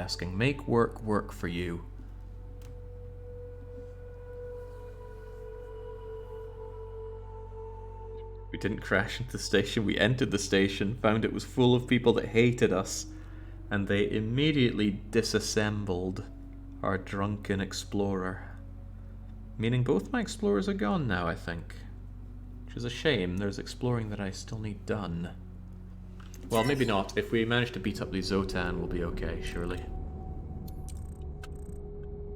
multitasking. Make work work for you. We didn't crash into the station. We entered the station, found it was full of people that hated us, and they immediately disassembled our drunken explorer. Meaning both my explorers are gone now, I think. Which is a shame. There's exploring that I still need done. Well, maybe not. If we manage to beat up the Zotan, we'll be okay, surely.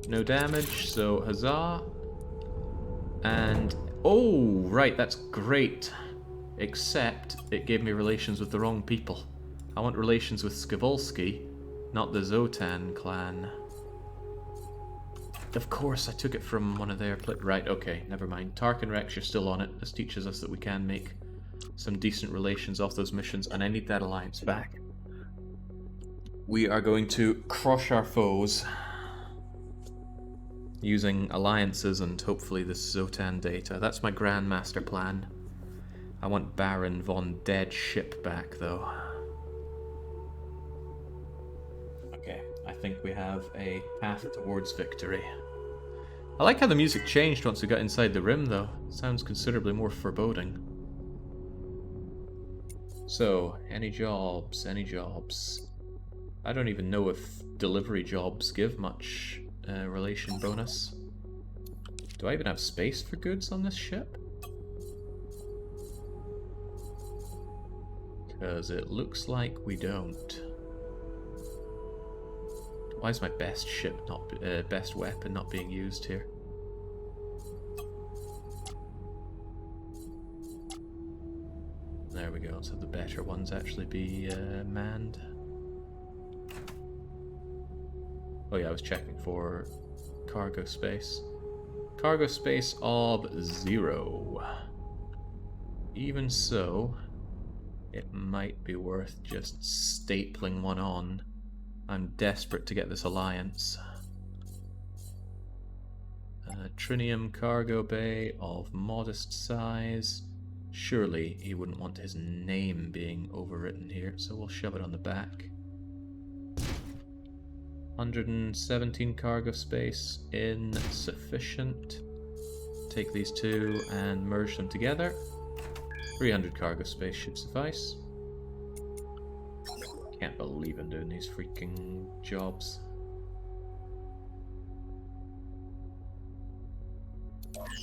No damage, so huzzah. And... oh, right, that's great. Except it gave me relations with the wrong people. I want relations with Skavolski, not the Zotan clan. Of course, I took it from one of their... right, okay, never mind. Tarkin Rex, you're still on it. This teaches us that we can make some decent relations off those missions, and I need that alliance back. We are going to crush our foes using alliances and hopefully this Zotan data. That's my grand master plan. I want Baron von Dead Ship back, though. Okay, I think we have a path towards victory. I like how the music changed once we got inside the rim, though. It sounds considerably more foreboding. So, any jobs, any jobs. I don't even know if delivery jobs give much relation bonus. Do I even have space for goods on this ship? Because it looks like we don't. Why is my best ship not, best weapon not being used here? There we go, let's have the better ones actually be manned. Oh yeah, I was checking for cargo space. Cargo space of 0. Even so, it might be worth just stapling one on. I'm desperate to get this alliance. Trinium cargo bay of modest size. Surely he wouldn't want his name being overwritten here, so we'll shove it on the back. 117 cargo space, insufficient. Take these two and merge them together. 300 cargo space should suffice. Can't believe I'm doing these freaking jobs.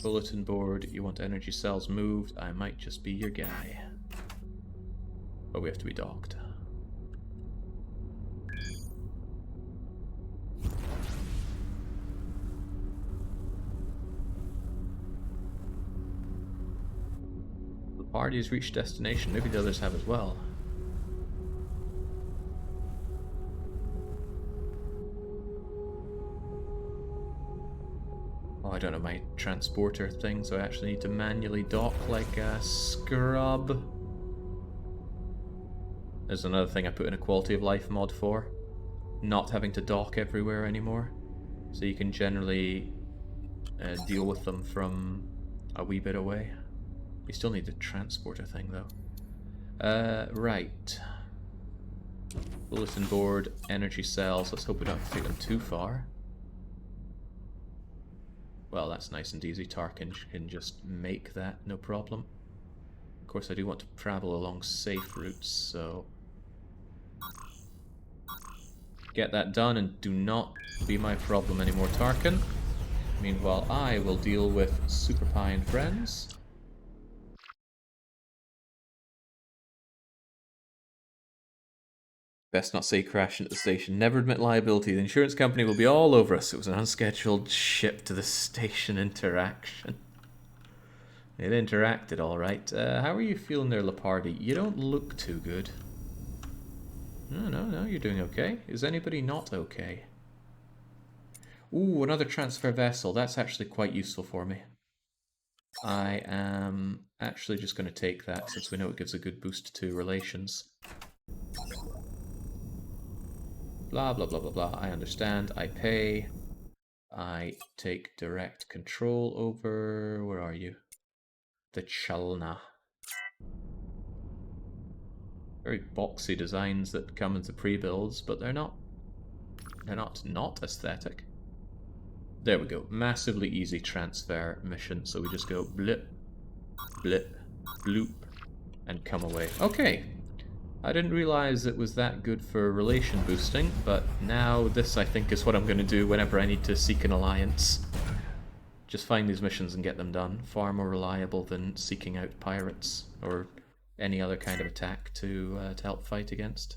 Bulletin board, you want energy cells moved? I might just be your guy. But we have to be docked. The party has reached destination. Maybe the others have as well. Oh, I don't know my transporter thing, so I actually need to manually dock like a scrub. There's another thing I put in a quality of life mod for. Not having to dock everywhere anymore. So you can generally deal with them from a wee bit away. You still need the transporter thing though. Right. Bulletin board, energy cells. Let's hope we don't have to take them too far. Well, that's nice and easy. Tarkin can just make that, no problem. Of course, I do want to travel along safe routes, so... get that done and do not be my problem anymore, Tarkin. Meanwhile, I will deal with Super Pie and friends. Best not say crash into the station. Never admit liability. The insurance company will be all over us. It was an unscheduled ship to the station interaction. It interacted all right. How are you feeling there, Lepardi? You don't look too good. No, you're doing okay. Is anybody not okay? Ooh, another transfer vessel. That's actually quite useful for me. I am actually just going to take that since we know it gives a good boost to relations. Blah, blah, blah, blah, blah. I understand. I pay. I take direct control over... where are you? The Chalna. Very boxy designs that come into pre-builds, but they're not They're not aesthetic. There we go. Massively easy transfer mission. So we just go blip, blip, bloop, and come away. Okay. I didn't realize it was that good for relation boosting, but now this I think is what I'm going to do whenever I need to seek an alliance. Just find these missions and get them done. Far more reliable than seeking out pirates or any other kind of attack to help fight against.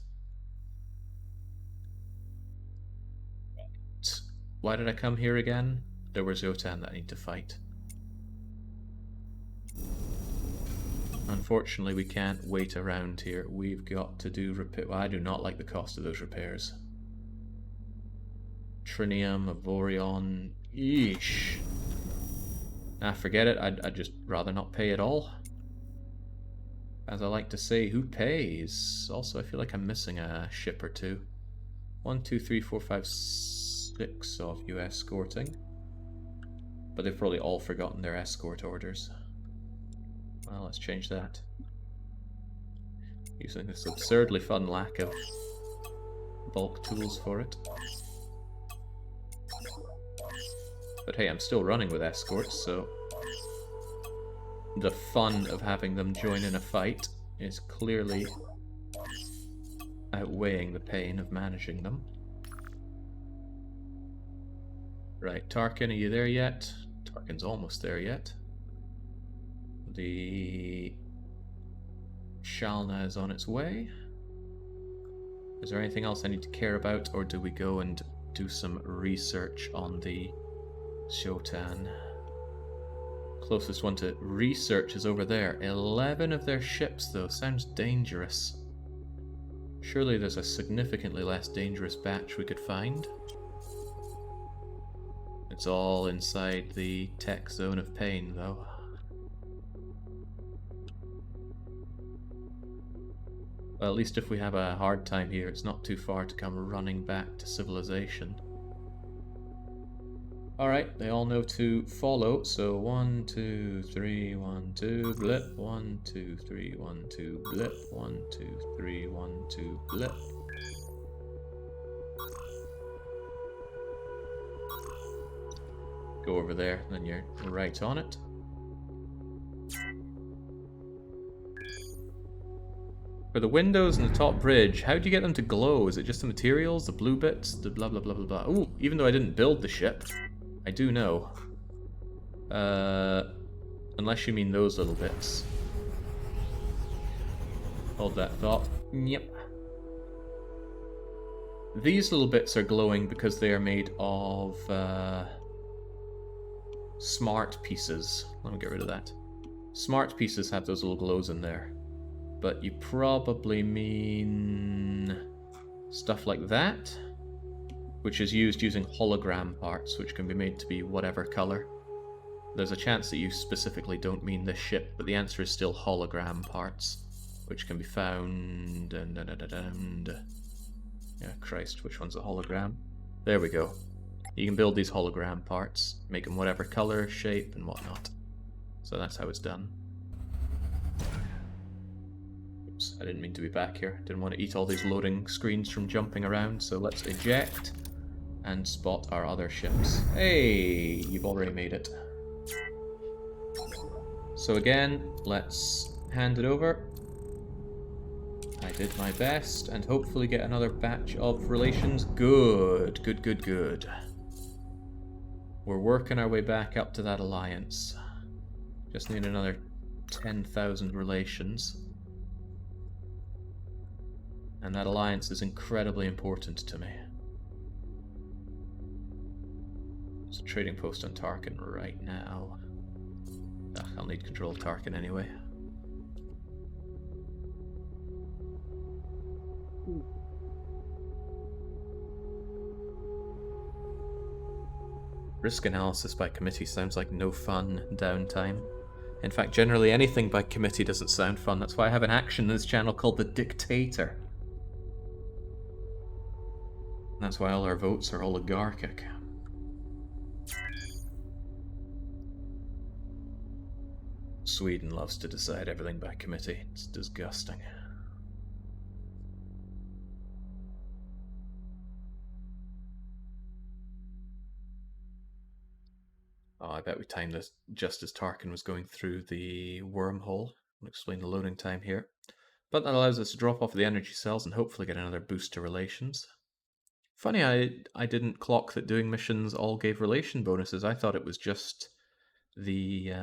Why did I come here again? There was Yotan that I need to fight. Unfortunately, we can't wait around here. We've got to do repair. Well, I do not like the cost of those repairs. Trinium, Avorion. Yeesh. Ah, forget it. I'd just rather not pay at all. As I like to say, who pays? Also, I feel like I'm missing a ship or two. 1, 2, 3, 4, 5, 6 of you escorting. But they've probably all forgotten their escort orders. Well, let's change that. Using this absurdly fun lack of bulk tools for it. But hey, I'm still running with escorts, so the fun of having them join in a fight is clearly outweighing the pain of managing them. Right, Tarkin, are you there yet? Tarkin's almost there yet. The Shalna is on its way. Is there anything else I need to care about, or do we go and do some research on the Shotan? Closest one to research is over there. 11 of their ships, though. Sounds dangerous. Surely there's a significantly less dangerous batch we could find. It's all inside the tech zone of pain, though. Well, at least if we have a hard time here, it's not too far to come running back to civilization. Alright, they all know to follow, so 1, 2, 3, 1, 2, blip, 1, 2, 3, 1, 2, blip, 1, 2, 3, 1, 2, blip. Go over there, then you're right on it. For the windows and the top bridge, how do you get them to glow? Is it just the materials, the blue bits, the blah blah blah blah blah? Ooh, even though I didn't build the ship, I do know. Unless you mean those little bits. Hold that thought. Yep. These little bits are glowing because they are made of smart pieces. Let me get rid of that. Smart pieces have those little glows in there. But you probably mean stuff like that, which is used using hologram parts, which can be made to be whatever color. There's a chance that you specifically don't mean this ship, but the answer is still hologram parts, which can be found... Yeah, Christ, which one's a hologram? There we go. You can build these hologram parts, make them whatever color, shape, and whatnot. So that's how it's done. Oops, I didn't mean to be back here. Didn't want to eat all these loading screens from jumping around, so let's eject and spot our other ships. Hey, you've already made it. So again, let's hand it over. I did my best, and hopefully get another batch of relations. Good, good, good, good. We're working our way back up to that alliance. Just need another 10,000 relations. And that alliance is incredibly important to me. There's a trading post on Tarkin right now. Ugh, I'll need control of Tarkin anyway. Risk analysis by committee sounds like no fun downtime. In fact, generally anything by committee doesn't sound fun. That's why I have an action in this channel called The Dictator. That's why all our votes are oligarchic. Sweden loves to decide everything by committee. It's disgusting. Oh, I bet we timed this just as Tarkin was going through the wormhole. I'll explain the loading time here. But that allows us to drop off the energy cells and hopefully get another boost to relations. Funny, I didn't clock that doing missions all gave relation bonuses. I thought it was just the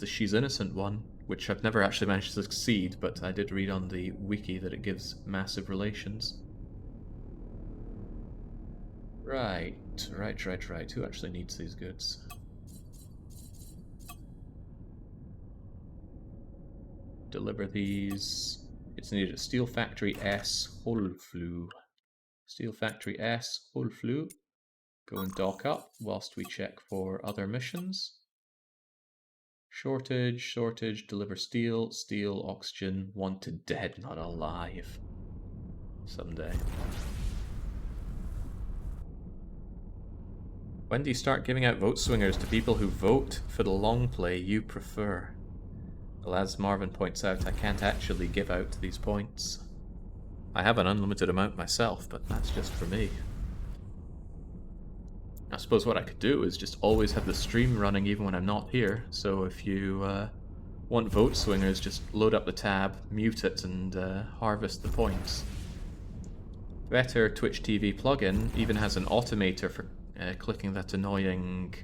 She's Innocent one, which I've never actually managed to succeed, but I did read on the wiki that it gives massive relations. Right. Who actually needs these goods? Deliver these. It's needed at Steel Factory S, Holflu. Steel Factory S, Holflu. Go and dock up whilst we check for other missions. Shortage, deliver steel, oxygen, wanted dead, not alive. Someday. When do you start giving out vote swingers to people who vote for the long play you prefer? Well, as Marvin points out, I can't actually give out these points. I have an unlimited amount myself, but that's just for me. I suppose what I could do is just always have the stream running even when I'm not here, so if you want vote swingers, just load up the tab, mute it, and harvest the points. Better Twitch TV plugin even has an automator for clicking that annoying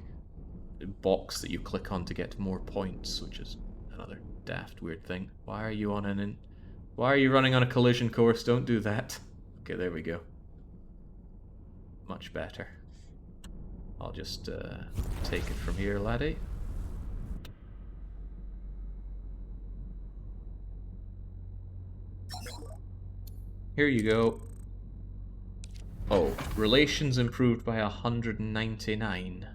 box that you click on to get more points, which is another daft weird thing. Why are you running on a collision course? Don't do that. Okay, there we go. Much better. I'll just take it from here, laddie. Here you go. Oh, relations improved by 199.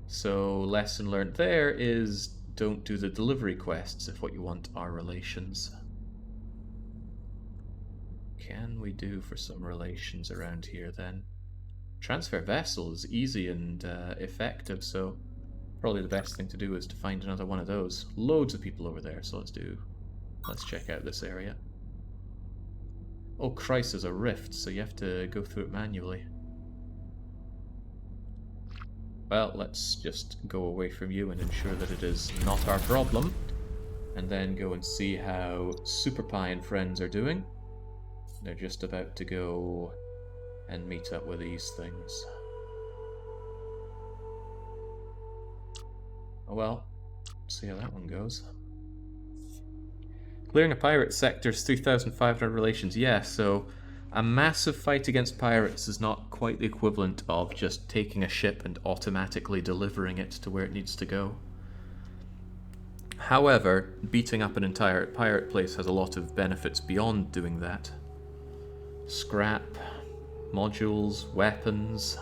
So, lesson learned there is don't do the delivery quests if what you want are relations. Can we do for some relations around here then? Transfer vessel is easy and effective, so probably the best thing to do is to find another one of those. Loads of people over there, so let's check out this area. Oh Christ, there's a rift, so you have to go through it manually. Well, let's just go away from you and ensure that it is not our problem, and then go and see how Super Pie and friends are doing. They're just about to go and meet up with these things. Oh well, see how that one goes. Clearing a pirate sector is 3,500 relations. Yeah, so a massive fight against pirates is not quite the equivalent of just taking a ship and automatically delivering it to where it needs to go. However, beating up an entire pirate place has a lot of benefits beyond doing that. Scrap, modules, weapons,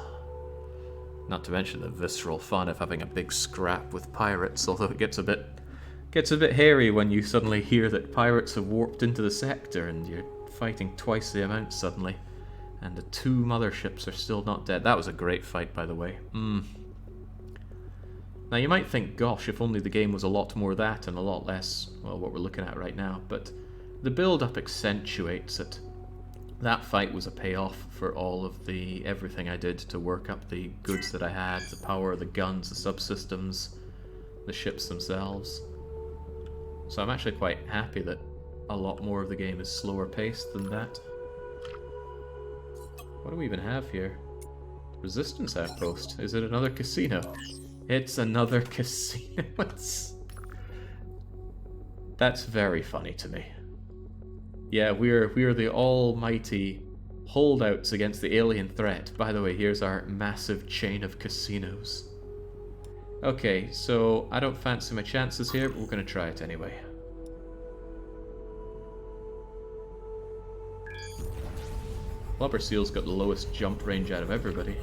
not to mention the visceral fun of having a big scrap with pirates, although it gets a bit hairy when you suddenly hear that pirates have warped into the sector and you're fighting twice the amount suddenly, and the 2 motherships are still not dead. That was a great fight, by the way. Now you might think, gosh, if only the game was a lot more that and a lot less, well, what we're looking at right now, but the build-up accentuates it. That fight was a payoff for all of the everything I did to work up the goods that I had, the power, the guns, the subsystems, the ships themselves. So I'm actually quite happy that a lot more of the game is slower paced than that. What do we even have here? Resistance outpost. Is it another casino? It's another casino. That's very funny to me. Yeah, we're the almighty holdouts against the alien threat. By the way, here's our massive chain of casinos. Okay, so I don't fancy my chances here, but we're going to try it anyway. Blubber Seal's got the lowest jump range out of everybody.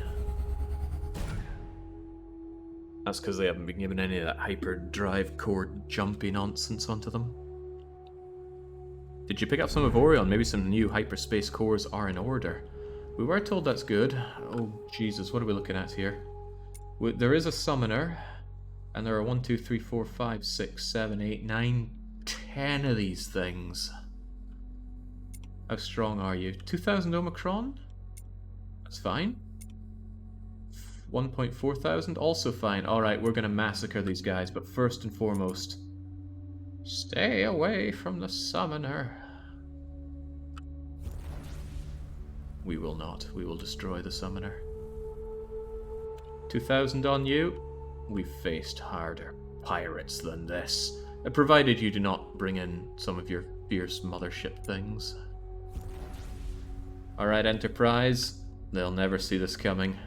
That's because they haven't been given any of that hyperdrive core jumpy nonsense onto them. Did you pick up some Avorion? Maybe some new hyperspace cores are in order. We were told that's good. Oh, Jesus, what are we looking at here? There is a summoner, and there are 1, 2, 3, 4, 5, 6, 7, 8, 9, 10 of these things. How strong are you? 2,000 Omicron? That's fine. 1.4 thousand, also fine. Alright, we're gonna massacre these guys, but first and foremost, stay away from the summoner. We will not. We will destroy the summoner. 2,000 on you. We've faced harder pirates than this. Provided you do not bring in some of your fierce mothership things. Alright, Enterprise. They'll never see this coming.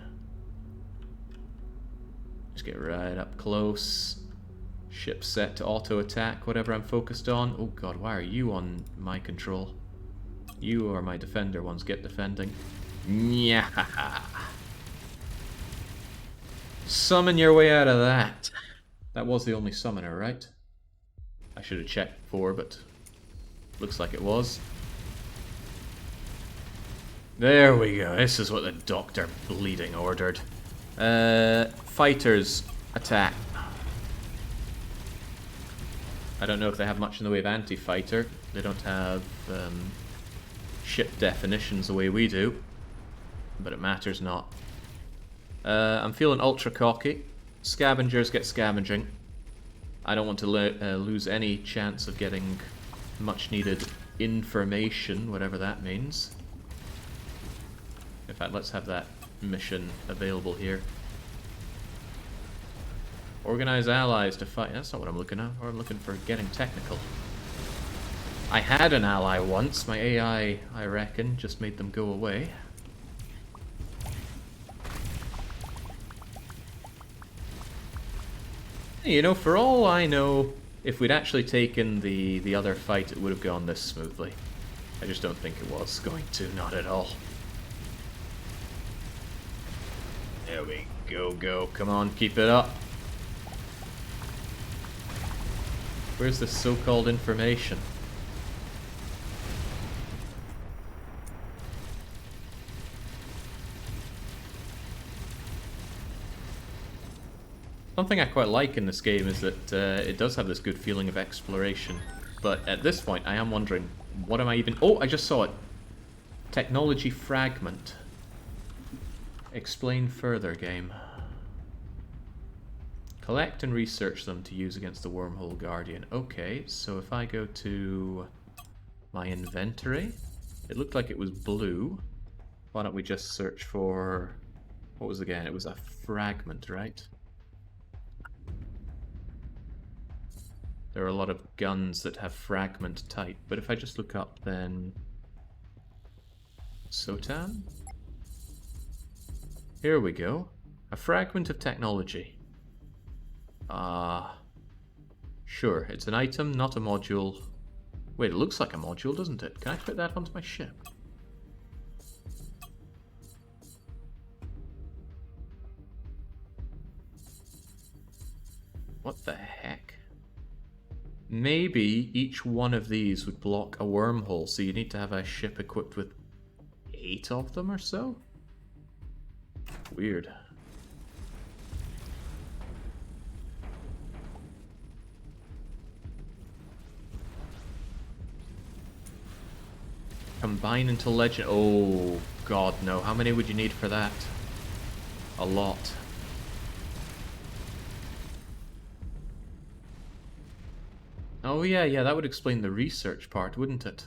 Just get right up close. Ship set to auto-attack, whatever I'm focused on. Oh god, why are you on my control? You are my defender ones. Get defending. Nyahaha. Summon your way out of that. That was the only summoner, right? I should have checked before, but looks like it was. There we go. This is what the Doctor Bleeding ordered. Fighters, attack. I don't know if they have much in the way of anti-fighter. They don't have ship definitions the way we do. But it matters not. I'm feeling ultra cocky. Scavengers get scavenging. I don't want to lose any chance of getting much needed information, whatever that means. In fact, let's have that mission available here. Organize allies to fight. That's not what I'm looking at. Or I'm looking for getting technical. I had an ally once. My AI, I reckon, just made them go away. You know, for all I know, if we'd actually taken the other fight, it would have gone this smoothly. I just don't think it was going to, not at all. There we go. Come on, keep it up. Where's the so-called information? Something I quite like in this game is that it does have this good feeling of exploration. But at this point, I am wondering, what am I even... Oh, I just saw it! Technology fragment. Explain further, game. Collect and research them to use against the Wormhole Guardian. Okay, so if I go to my inventory, it looked like it was blue. Why don't we just search for... What was it again? It was a fragment, right? There are a lot of guns that have fragment type, but if I just look up then... Sotan? Here we go. A fragment of technology. Sure, it's an item, not a module. Wait, it looks like a module, doesn't it? Can I fit that onto my ship? What the heck? Maybe each one of these would block a wormhole, so you need to have a ship equipped with 8 of them or so? Weird. Combine into legend. Oh, god, no. How many would you need for that? A lot. Oh, yeah, that would explain the research part, wouldn't it?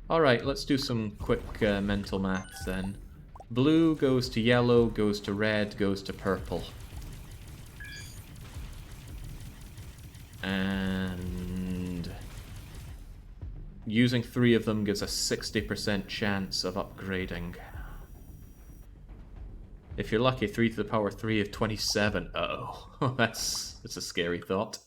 Alright, let's do some quick mental maths then. Blue goes to yellow, goes to red, goes to purple. And... using 3 of them gives a 60% chance of upgrading. If you're lucky, 3 to the power 3 of 27. Uh-oh. That's a scary thought.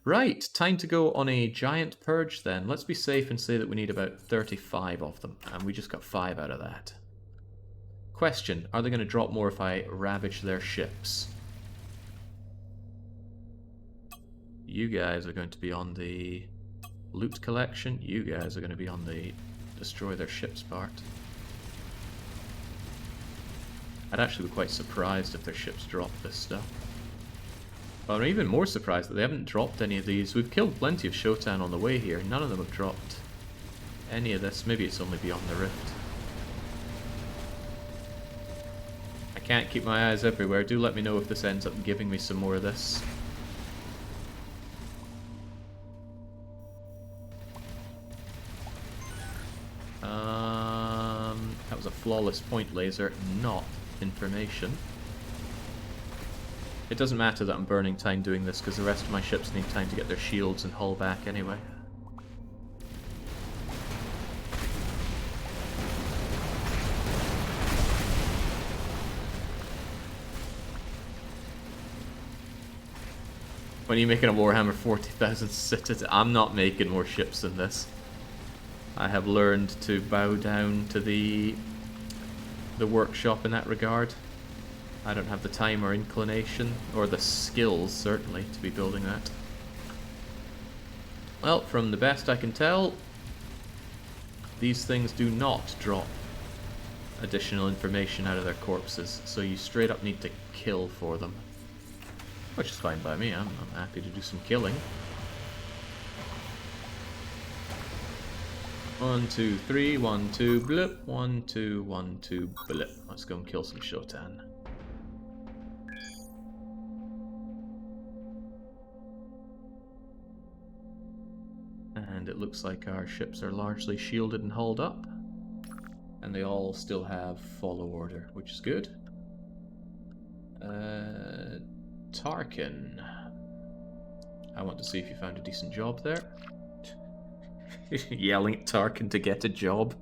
Right, time to go on a giant purge then. Let's be safe and say that we need about 35 of them. And we just got 5 out of that. Question, are they going to drop more if I ravage their ships? You guys are going to be on the loot collection. You guys are going to be on the destroy their ships part. I'd actually be quite surprised if their ships dropped this stuff. But I'm even more surprised that they haven't dropped any of these. We've killed plenty of Shotan on the way here. None of them have dropped any of this. Maybe it's only beyond the rift. I can't keep my eyes everywhere. Do let me know if this ends up giving me some more of this. That was a flawless point laser, not information. It doesn't matter that I'm burning time doing this, because the rest of my ships need time to get their shields and hull back anyway. When you're making a Warhammer 40,000 Citadel, I'm not making more ships than this. I have learned to bow down to the workshop in that regard. I don't have the time or inclination, or the skills, certainly, to be building that. Well, from the best I can tell, these things do not drop additional information out of their corpses, so you straight up need to kill for them. Which is fine by me, I'm happy to do some killing. 1, 2, 3, 1, 2, blip, 1, 2, 1, 2, blip. Let's go and kill some Shotan. And it looks like our ships are largely shielded and hulled up. And they all still have follow order, which is good. Tarkin. I want to see if you found a decent job there. Yelling at Tarkin to get a job.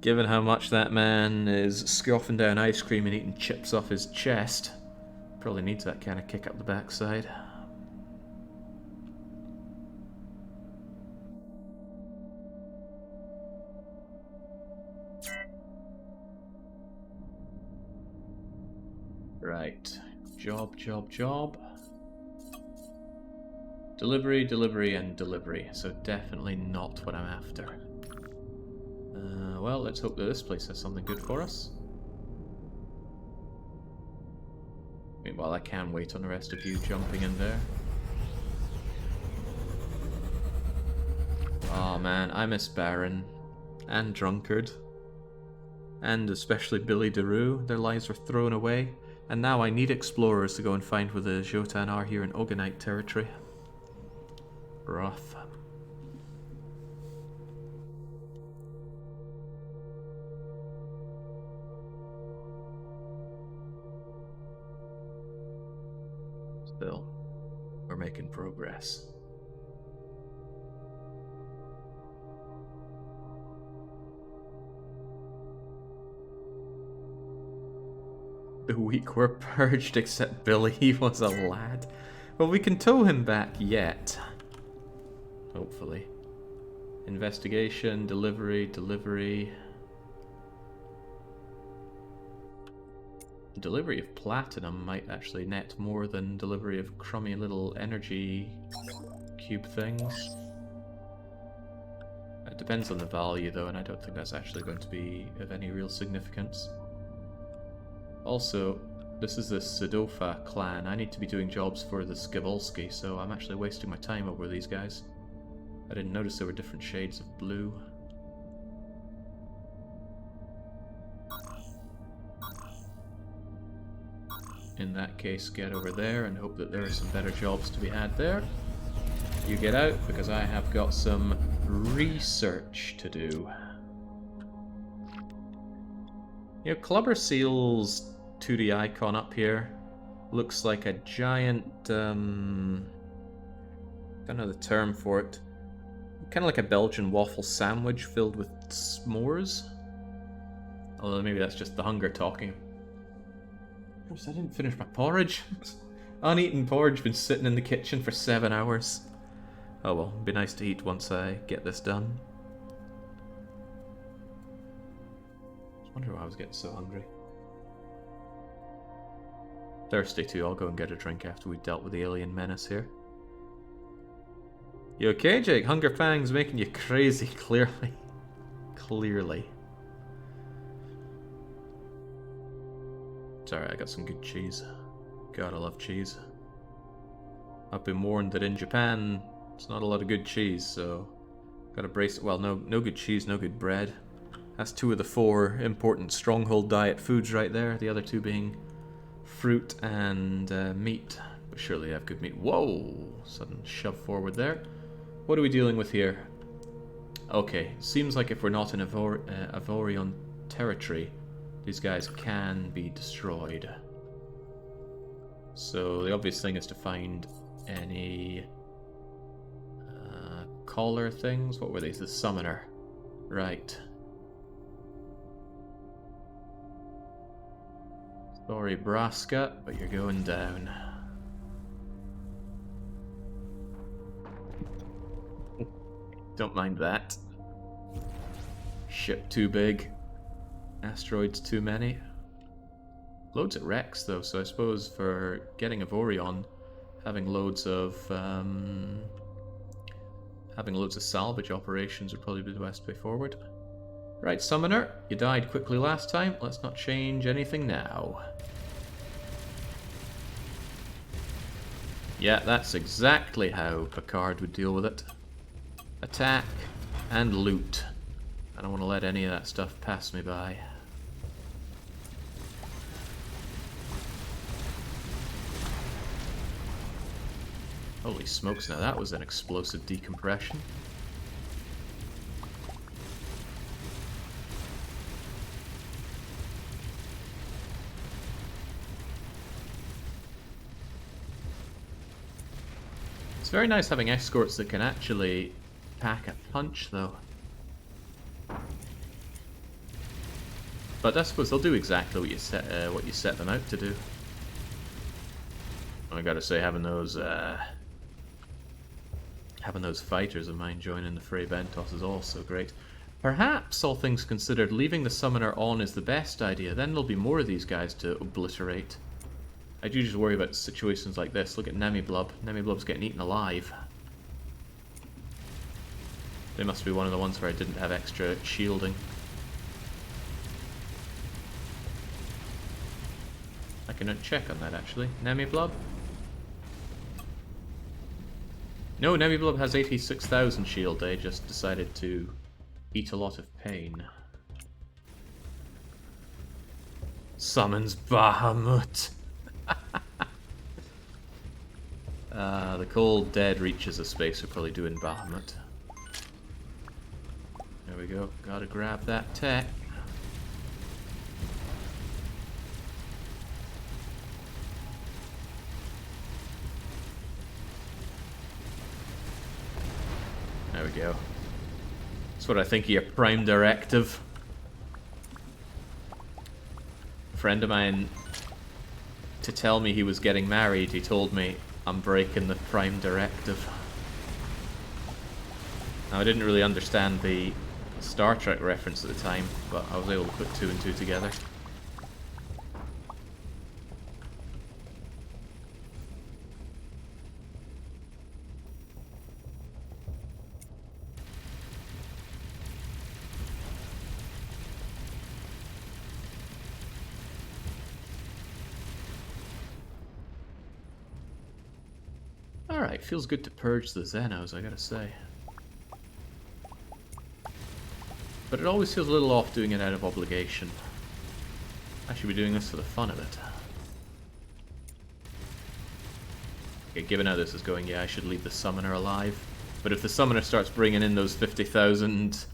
Given how much that man is scoffing down ice cream and eating chips off his chest, probably needs that kind of kick up the backside. Right. Job, job, job. Delivery, delivery, and delivery. So definitely not what I'm after. Well, let's hope that this place has something good for us. Meanwhile, I can wait on the rest of you jumping in there. Oh man, I miss Baron. And Drunkard. And especially Billy DeRue. Their lives were thrown away. And now I need explorers to go and find where the Jotan are here in Oganite territory. Rough. Still, we're making progress. The weak were purged except Billy, he was a lad. Well, we can tow him back yet. Hopefully. Investigation, delivery, delivery. Delivery of platinum might actually net more than delivery of crummy little energy cube things. It depends on the value though, and I don't think that's actually going to be of any real significance. Also, this is the Sedofa clan. I need to be doing jobs for the Skivolsky, so I'm actually wasting my time over these guys. I didn't notice there were different shades of blue. In that case, get over there and hope that there are some better jobs to be had there. You get out, because I have got some research to do. You know, Clubber Seal's 2D icon up here looks like a giant, don't know the term for it. Kind of like a Belgian waffle sandwich filled with s'mores. Although maybe that's just the hunger talking. Of course, I didn't finish my porridge. Uneaten porridge, been sitting in the kitchen for 7 hours. Oh well, it'd be nice to eat once I get this done. I wonder why I was getting so hungry. Thirsty too, I'll go and get a drink after we've dealt with the alien menace here. You okay, Jake? Hunger Fang's making you crazy, clearly. Clearly. It's alright, I got some good cheese. God, I love cheese. I've been warned that in Japan, it's not a lot of good cheese, so... Gotta brace it. Well, no good cheese, no good bread. That's 2 of the 4 important stronghold diet foods right there. The other 2 being fruit and meat. But surely they have good meat. Whoa! Sudden shove forward there. What are we dealing with here? Okay, seems like if we're not in Avorion territory, these guys can be destroyed. So the obvious thing is to find any collar things. What were these? The summoner. Right. Sorry, Braska, but you're going down. Don't mind that. Ship too big. Asteroids too many. Loads of wrecks though, so I suppose for getting Avorion, having loads of salvage operations would probably be the best way forward. Right, Summoner, you died quickly last time. Let's not change anything now. Yeah, that's exactly how Picard would deal with it. Attack and loot. I don't want to let any of that stuff pass me by. Holy smokes, now that was an explosive decompression. It's very nice having escorts that can actually pack a punch, though. But I suppose they'll do exactly what you set them out to do. I gotta say, having those fighters of mine joining the Frey Bentos is also great. Perhaps, all things considered, leaving the summoner on is the best idea. Then there'll be more of these guys to obliterate. I do just worry about situations like this. Look at Nemiblub. Nemiblub's getting eaten alive. They must be one of the ones where I didn't have extra shielding. I can check on that, actually. Nemiblub? No, Nemiblub has 86,000 shield. They just decided to eat a lot of pain. Summons Bahamut. The cold dead reaches of space are probably doing Bahamut. There we go. Gotta grab that tech. There we go. That's what I think of your Prime Directive. A friend of mine, to tell me he was getting married, he told me, I'm breaking the Prime Directive. Now, I didn't really understand the Star Trek reference at the time, but I was able to put 2 and 2 together. Alright, feels good to purge the Xenos, I gotta say. But it always feels a little off doing it out of obligation. I should be doing this for the fun of it. Okay, given how this is going, yeah, I should leave the Summoner alive. But if the Summoner starts bringing in those 50,000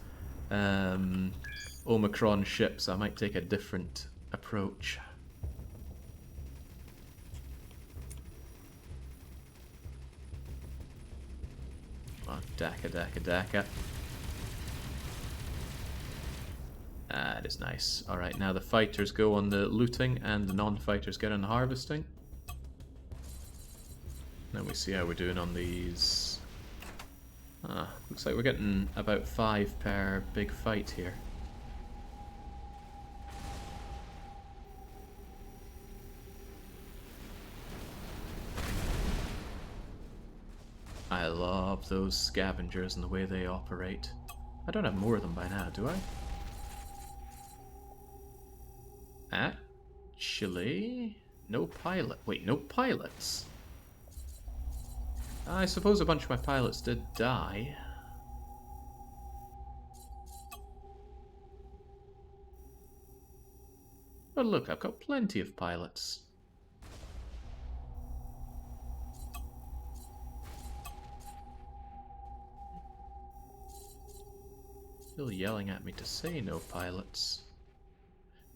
Omicron ships, I might take a different approach. Come on, Daka, Daka, Daka. That is nice. Alright, now the fighters go on the looting and the non-fighters get on the harvesting. Then we see how we're doing on these. Looks like we're getting about 5 per big fight here. I love those scavengers and the way they operate. I don't have more of them by now, do I? Actually, no pilot. Wait, no pilots? I suppose a bunch of my pilots did die. Oh look, I've got plenty of pilots. Still yelling at me to say no pilots.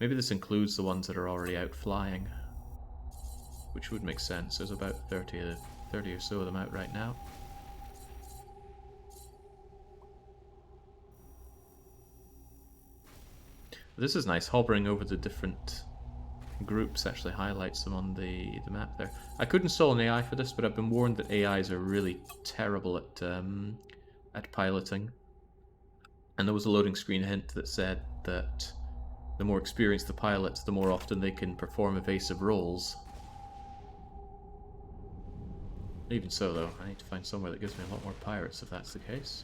Maybe this includes the ones that are already out flying. Which would make sense. There's about 30 or so of them out right now. This is nice. Hovering over the different groups actually highlights them on the map there. I could install an AI for this, but I've been warned that AIs are really terrible at piloting. And there was a loading screen hint that said that the more experienced the pilots, the more often they can perform evasive roles. Even so, though, I need to find somewhere that gives me a lot more pirates if that's the case.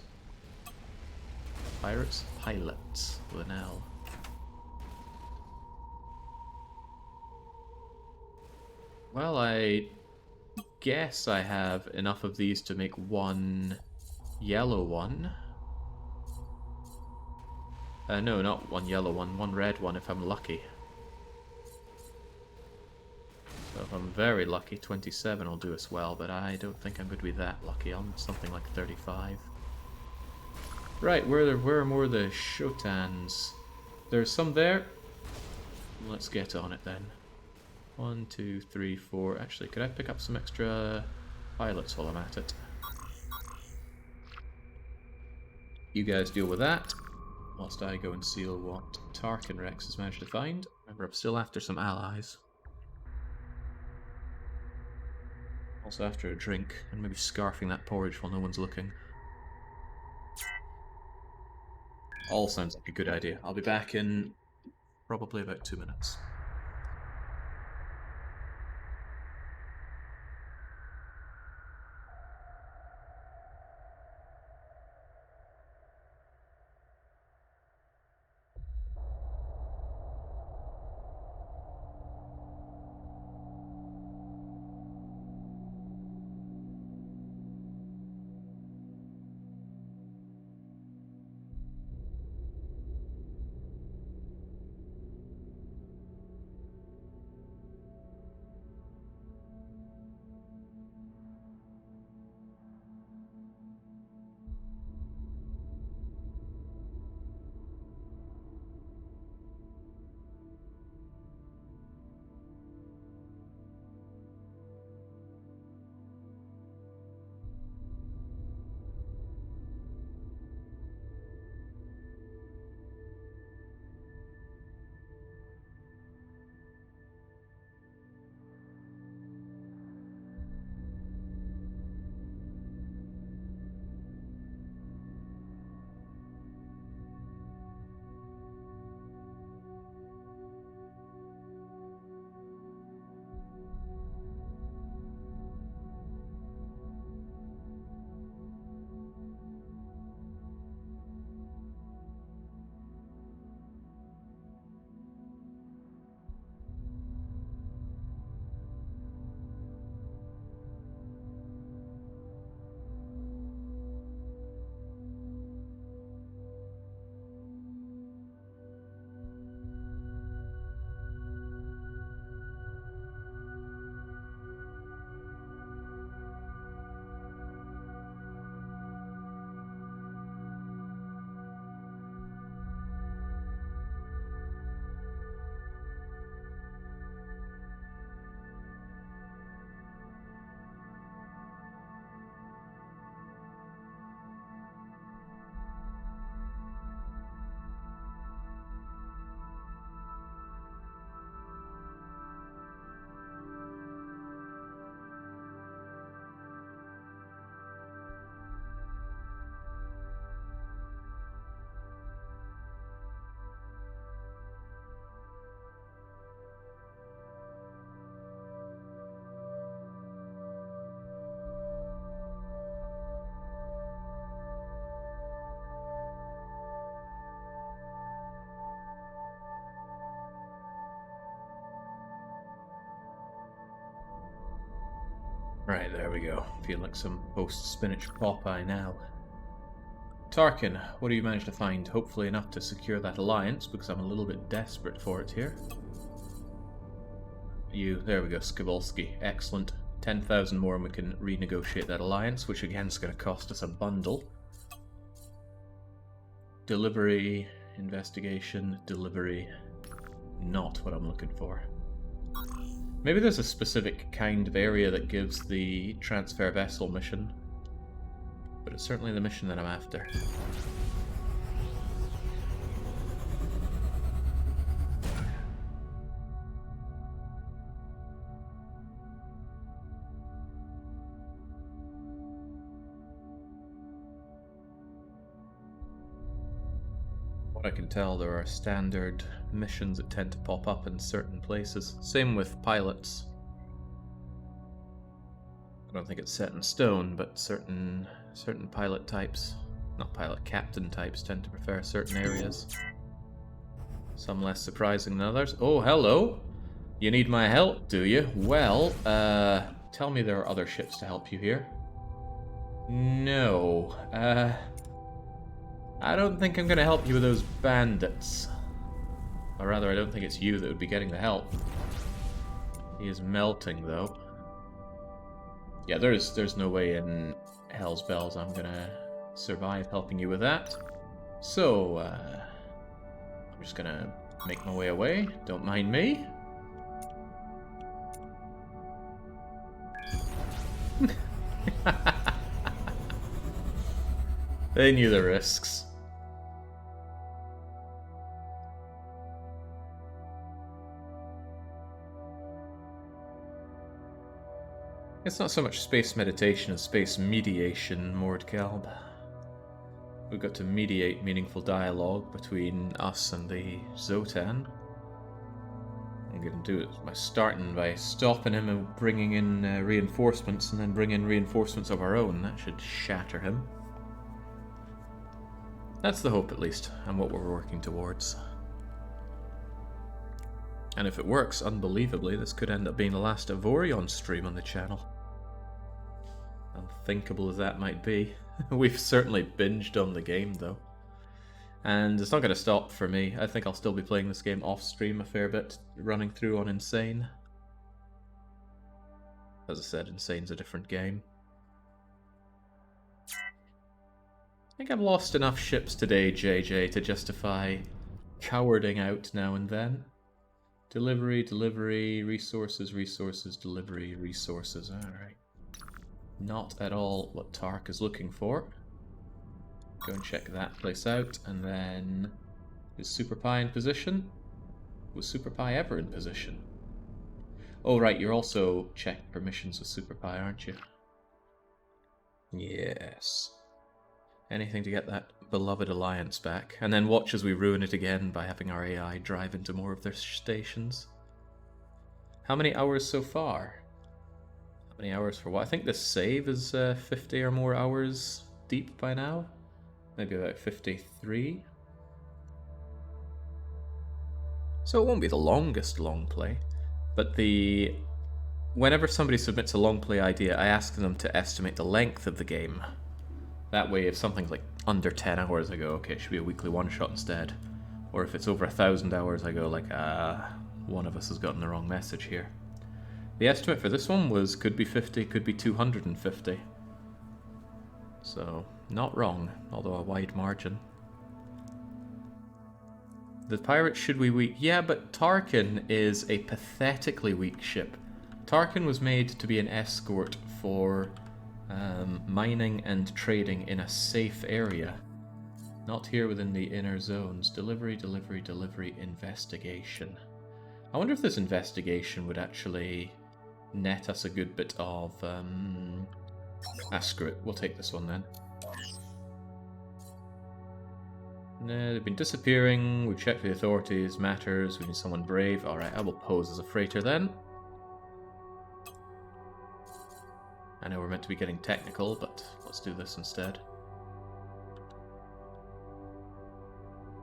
Pirates? Pilots, with an L. Well, I guess I have enough of these to make one yellow one. No, not one yellow one red one if I'm lucky. So if I'm very lucky, 27 will do us well, but I don't think I'm going to be that lucky. I'm something like 35. Right, where are more of the Shotans? There's some there. Let's get on it then. 1, 2, 3, 4. Actually, could I pick up some extra pilots while I'm at it? You guys deal with that, whilst I go and seal what Tarkin Rex has managed to find. Remember, I'm still after some allies. Also after a drink, and maybe scarfing that porridge while no one's looking. All sounds like a good idea. I'll be back in probably about 2 minutes. Right, there we go. Feel like some post-spinach Popeye now. Tarkin, what do you manage to find? Hopefully enough to secure that alliance, because I'm a little bit desperate for it here. you. There we go, Skibolski. Excellent. 10,000 more and we can renegotiate that alliance, which again is going to cost us a bundle. Delivery, investigation, delivery. Not what I'm looking for. Maybe there's a specific kind of area that gives the transfer vessel mission. But it's certainly the mission that I'm after. I can tell there are standard missions that tend to pop up in certain places. Same with pilots. I don't think it's set in stone, but certain pilot types, not pilot, captain types tend to prefer certain areas. Some less surprising than others. Oh, hello! You need my help, do you? Well, tell me there are other ships to help you here. No, I don't think I'm going to help you with those bandits. Or rather, I don't think it's you that would be getting the help. He is melting, though. Yeah, there's no way in hell's bells I'm going to survive helping you with that. So, I'm just going to make my way away. Don't mind me. They knew the risks. It's not so much space meditation as space mediation, Mordkalb. We've got to mediate meaningful dialogue between us and the Zotan. I'm going to do it by starting by stopping him and bringing in reinforcements, and then bring in reinforcements of our own. That should shatter him. That's the hope, at least, and what we're working towards. And if it works, unbelievably, this could end up being the last Avorion stream on the channel. Unthinkable as that might be. We've certainly binged on the game, though. And it's not going to stop for me. I think I'll still be playing this game off-stream a fair bit, running through on Insane. As I said, Insane's a different game. I think I've lost enough ships today, JJ, to justify cowarding out now and then. Delivery, delivery, resources, resources, delivery, resources. Alright. Not at all what Tark is looking for. Go and check that place out, and then... Is Super Pi in position? Was Super Pi ever in position? Oh right, you're also checking permissions with Super Pi, aren't you? Yes. Anything to get that beloved alliance back, and then watch as we ruin it again by having our AI drive into more of their stations. How many hours so far? How many hours for what? I think this save is 50 or more hours deep by now. Maybe about 53. So it won't be the longest long play, but whenever somebody submits a long play idea, I ask them to estimate the length of the game. That way, if something's like under 10 hours, I go, okay, it should be a weekly one-shot instead. Or if it's over 1,000 hours, I go like, one of us has gotten the wrong message here. The estimate for this one could be 50, could be 250. So, not wrong, although a wide margin. The pirates should be weak. Yeah, but Tarkin is a pathetically weak ship. Tarkin was made to be an escort for mining and trading in a safe area. Not here within the inner zones. Delivery, delivery, delivery, investigation. I wonder if this investigation would actually net us a good bit of... screw it. We'll take this one then. No, they've been disappearing. We've checked the authorities. Matters. We need someone brave. Alright, I will pose as a freighter then. I know we're meant to be getting technical, but let's do this instead.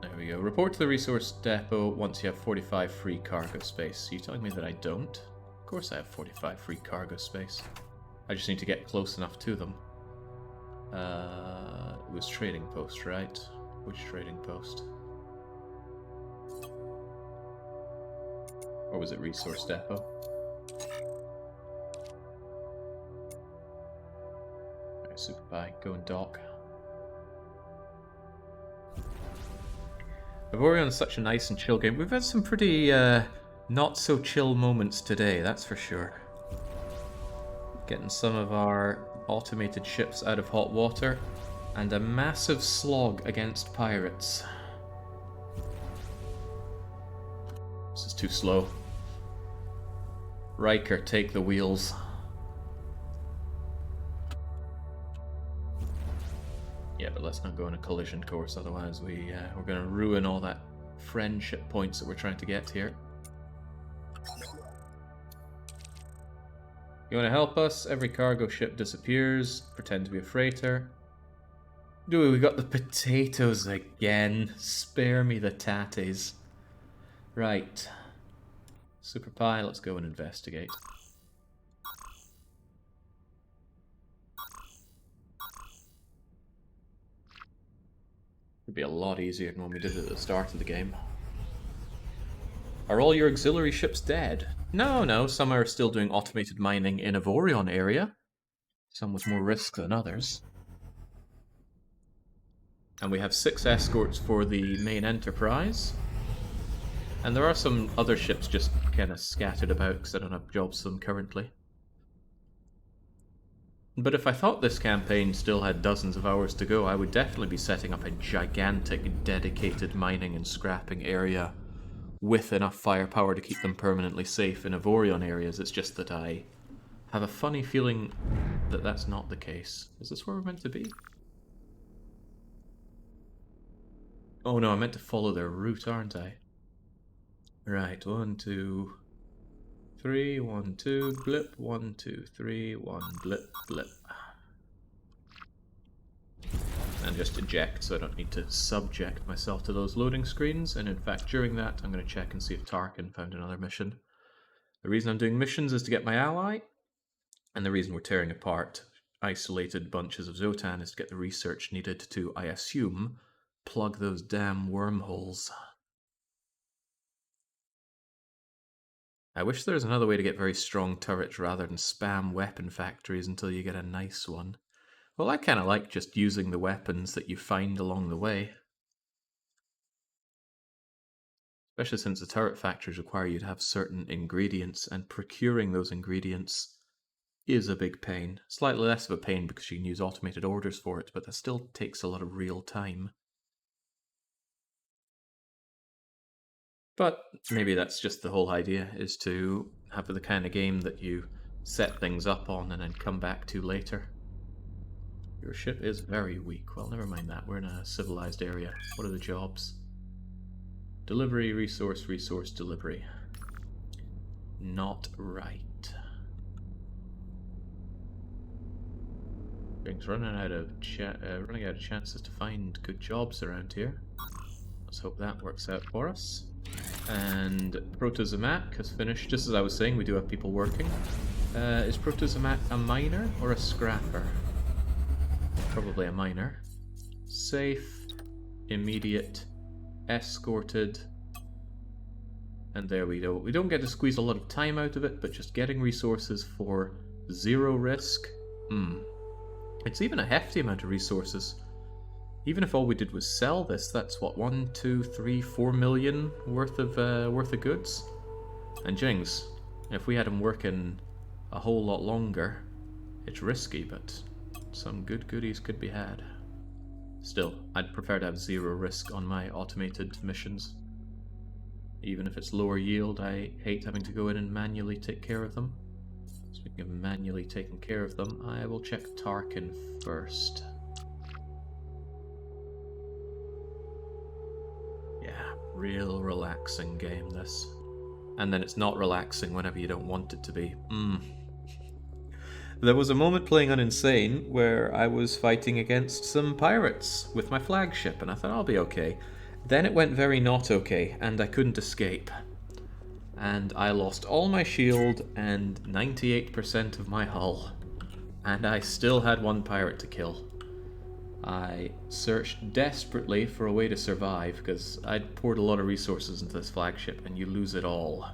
There we go. Report to the resource depot once you have 45 free cargo space. Are you telling me that I don't? Of course I have 45 free cargo space. I just need to get close enough to them. It was trading post, right? Which trading post? Or was it resource depot? Super Pie, go and dock. Avorion's such a nice and chill game. We've had some pretty not so chill moments today, that's for sure. Getting some of our automated ships out of hot water, and a massive slog against pirates. This is too slow. Riker, take the wheels. Yeah, but let's not go on a collision course, otherwise we're going to ruin all that friendship points that we're trying to get here. You want to help us? Every cargo ship disappears. Pretend to be a freighter. Dude, we got the potatoes again. Spare me the tatties. Right. Super Pie, let's go and investigate. It'd be a lot easier than when we did it at the start of the game. Are all your auxiliary ships dead? No, some are still doing automated mining in Avorion area. Some with more risk than others. And we have 6 escorts for the main Enterprise. And there are some other ships just kind of scattered about because I don't have jobs for them currently. But if I thought this campaign still had dozens of hours to go, I would definitely be setting up a gigantic dedicated mining and scrapping area with enough firepower to keep them permanently safe in Avorion areas. It's just that I have a funny feeling that that's not the case. Is this where we're meant to be? Oh no, I'm meant to follow their route, aren't I? Right, 1, 2, 3, 1, 2, blip, 1, 2, 3, 1, blip, blip. And just eject, so I don't need to subject myself to those loading screens. And in fact, during that, I'm going to check and see if Tarkin found another mission. The reason I'm doing missions is to get my ally, and the reason we're tearing apart isolated bunches of Zotan is to get the research needed to, I assume, plug those damn wormholes. I wish there was another way to get very strong turrets rather than spam weapon factories until you get a nice one. Well, I kind of like just using the weapons that you find along the way. Especially since the turret factories require you to have certain ingredients, and procuring those ingredients is a big pain. Slightly less of a pain because you can use automated orders for it, but that still takes a lot of real time. But maybe that's just the whole idea, is to have the kind of game that you set things up on and then come back to later. Your ship is very weak. Well, never mind that. We're in a civilized area. What are the jobs? Delivery, resource, delivery. Not right. Things running out of chances to find good jobs around here. Let's hope that works out for us. And Protozomat has finished. Just as I was saying, we do have people working. Is Protozomat a miner or a scrapper? Probably a miner. Safe, immediate, escorted, and there we go. We don't get to squeeze a lot of time out of it, but just getting resources for 0 risk. It's even a hefty amount of resources. Even if all we did was sell this, that's what, 1, 2, 3, 4 million worth of goods. And Jings, if we had him working a whole lot longer, it's risky, but some good goodies could be had. Still, I'd prefer to have 0 risk on my automated missions. Even if it's lower yield, I hate having to go in and manually take care of them. Speaking of manually taking care of them, I will check Tarkin first. Yeah, real relaxing game, this. And then it's not relaxing whenever you don't want it to be. There was a moment playing on Insane where I was fighting against some pirates with my flagship, and I thought I'll be okay. Then it went very not okay, and I couldn't escape. And I lost all my shield and 98% of my hull. And I still had 1 pirate to kill. I searched desperately for a way to survive, because I'd poured a lot of resources into this flagship, and you lose it all.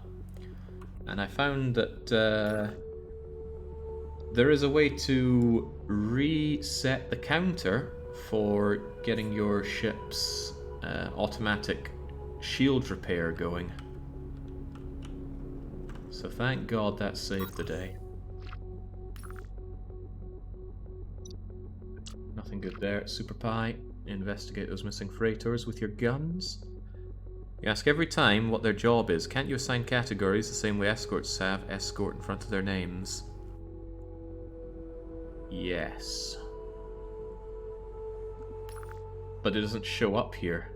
And I found that There is a way to reset the counter for getting your ship's automatic shield repair going. So thank God that saved the day. Nothing good there. Super Pie, investigate those missing freighters with your guns. You ask every time what their job is. Can't you assign categories the same way escorts have escort in front of their names? Yes. But it doesn't show up here.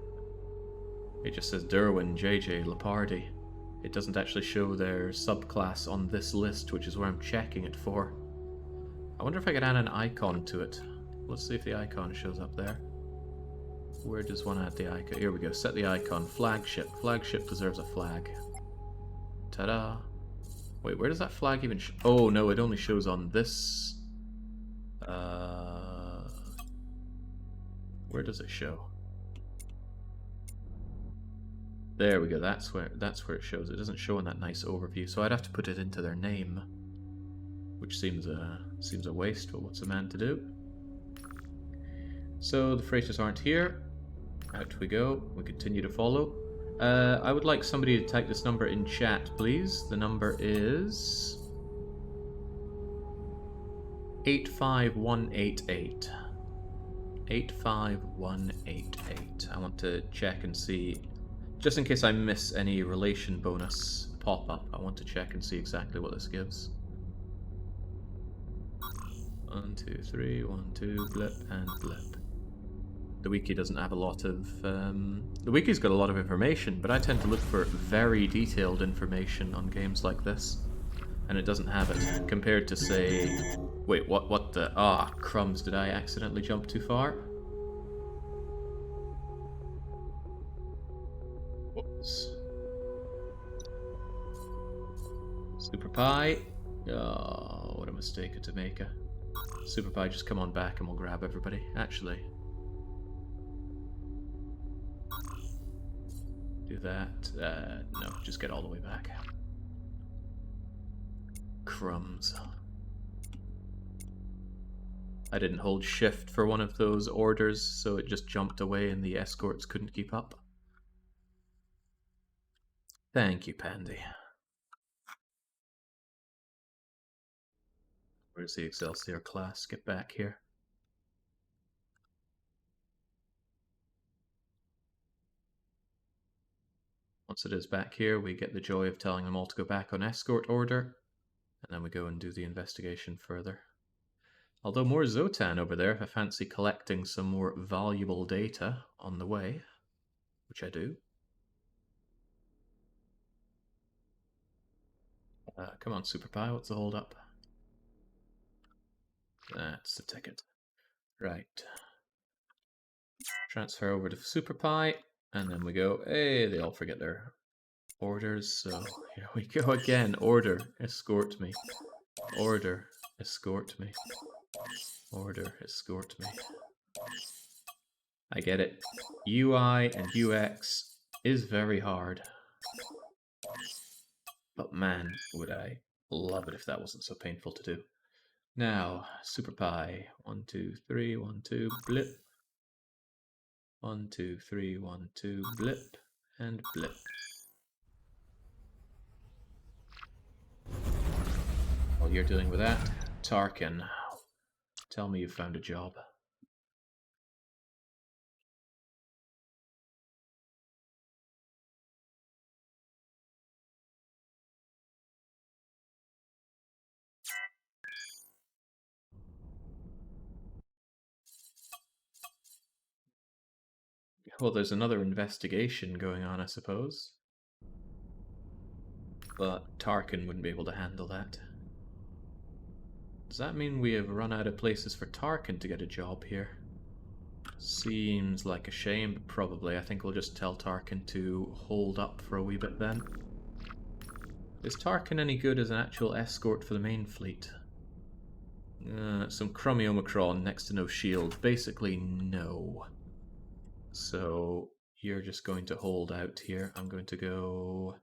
It just says Derwin, JJ, Lepardi. It doesn't actually show their subclass on this list, which is where I'm checking it for. I wonder if I could add an icon to it. Let's see if the icon shows up there. Where does one add the icon? Here we go. Set the icon. Flagship. Flagship deserves a flag. Ta-da. Wait, where does that flag even show? Oh, no, it only shows on this. Where does it show? There we go. That's where it shows. It doesn't show in that nice overview, so I'd have to put it into their name, which seems a waste. But what's a man to do? So the freighters aren't here. Out we go. We continue to follow. I would like somebody to type this number in chat, please. The number is 85188. 85188. I want to check and see, just in case I miss any relation bonus pop-up, I want to check and see exactly what this gives. 1, 2, 3, 1, 2, blip and blip. The wiki doesn't have a lot of... the wiki's got a lot of information, but I tend to look for very detailed information on games like this. And it doesn't have it, compared to, say... Wait, what the... Ah, crumbs, did I accidentally jump too far? Whoops. Super Pie. Oh, what a mistake to make. Super Pie, just come on back and we'll grab everybody. Actually... do that. No, just get all the way back. Crumbs. I didn't hold shift for one of those orders, so it just jumped away and the escorts couldn't keep up. Thank you, Pandy. Where's the Excelsior class? Get back here. Once it is back here, we get the joy of telling them all to go back on escort order, and then we go and do the investigation further. Although more Zotan over there if I fancy collecting some more valuable data on the way, which I do. Come on, Super Pie, what's the hold up? That's the ticket. Right. Transfer over to Super Pie, and then we go, hey, they all forget their orders, so here we go again. Order, escort me. Order, escort me. Order, escort me. I get it. UI and UX is very hard. But man, would I love it if that wasn't so painful to do. Now, Super Pie. 1, 2, 3, 1, 2, blip. 1, 2, 3, 1, 2, blip. And blip. While you're dealing with that, Tarkin, tell me you found a job. Well, there's another investigation going on, I suppose. But Tarkin wouldn't be able to handle that. Does that mean we have run out of places for Tarkin to get a job here? Seems like a shame, but probably. I think we'll just tell Tarkin to hold up for a wee bit then. Is Tarkin any good as an actual escort for the main fleet? Some crummy Omicron, next to no shield. Basically, no. So, you're just going to hold out here. I'm going to go...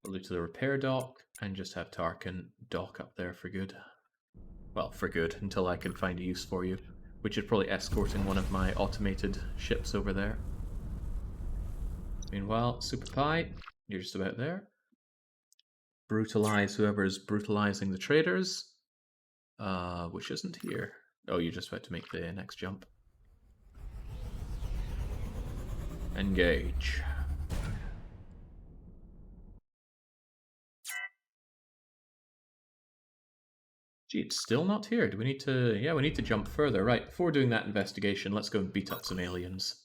We'll do to the repair dock and just have Tarkin dock up there for good. Well, for good, until I can find a use for you, which is probably escorting one of my automated ships over there. Meanwhile, Super Pie, you're just about there. Brutalize whoever's brutalizing the traders, which isn't here. Oh, you're just about to make the next jump. Engage. Gee, it's still not here. Do we need to... Yeah, we need to jump further. Right, before doing that investigation, let's go and beat up some aliens.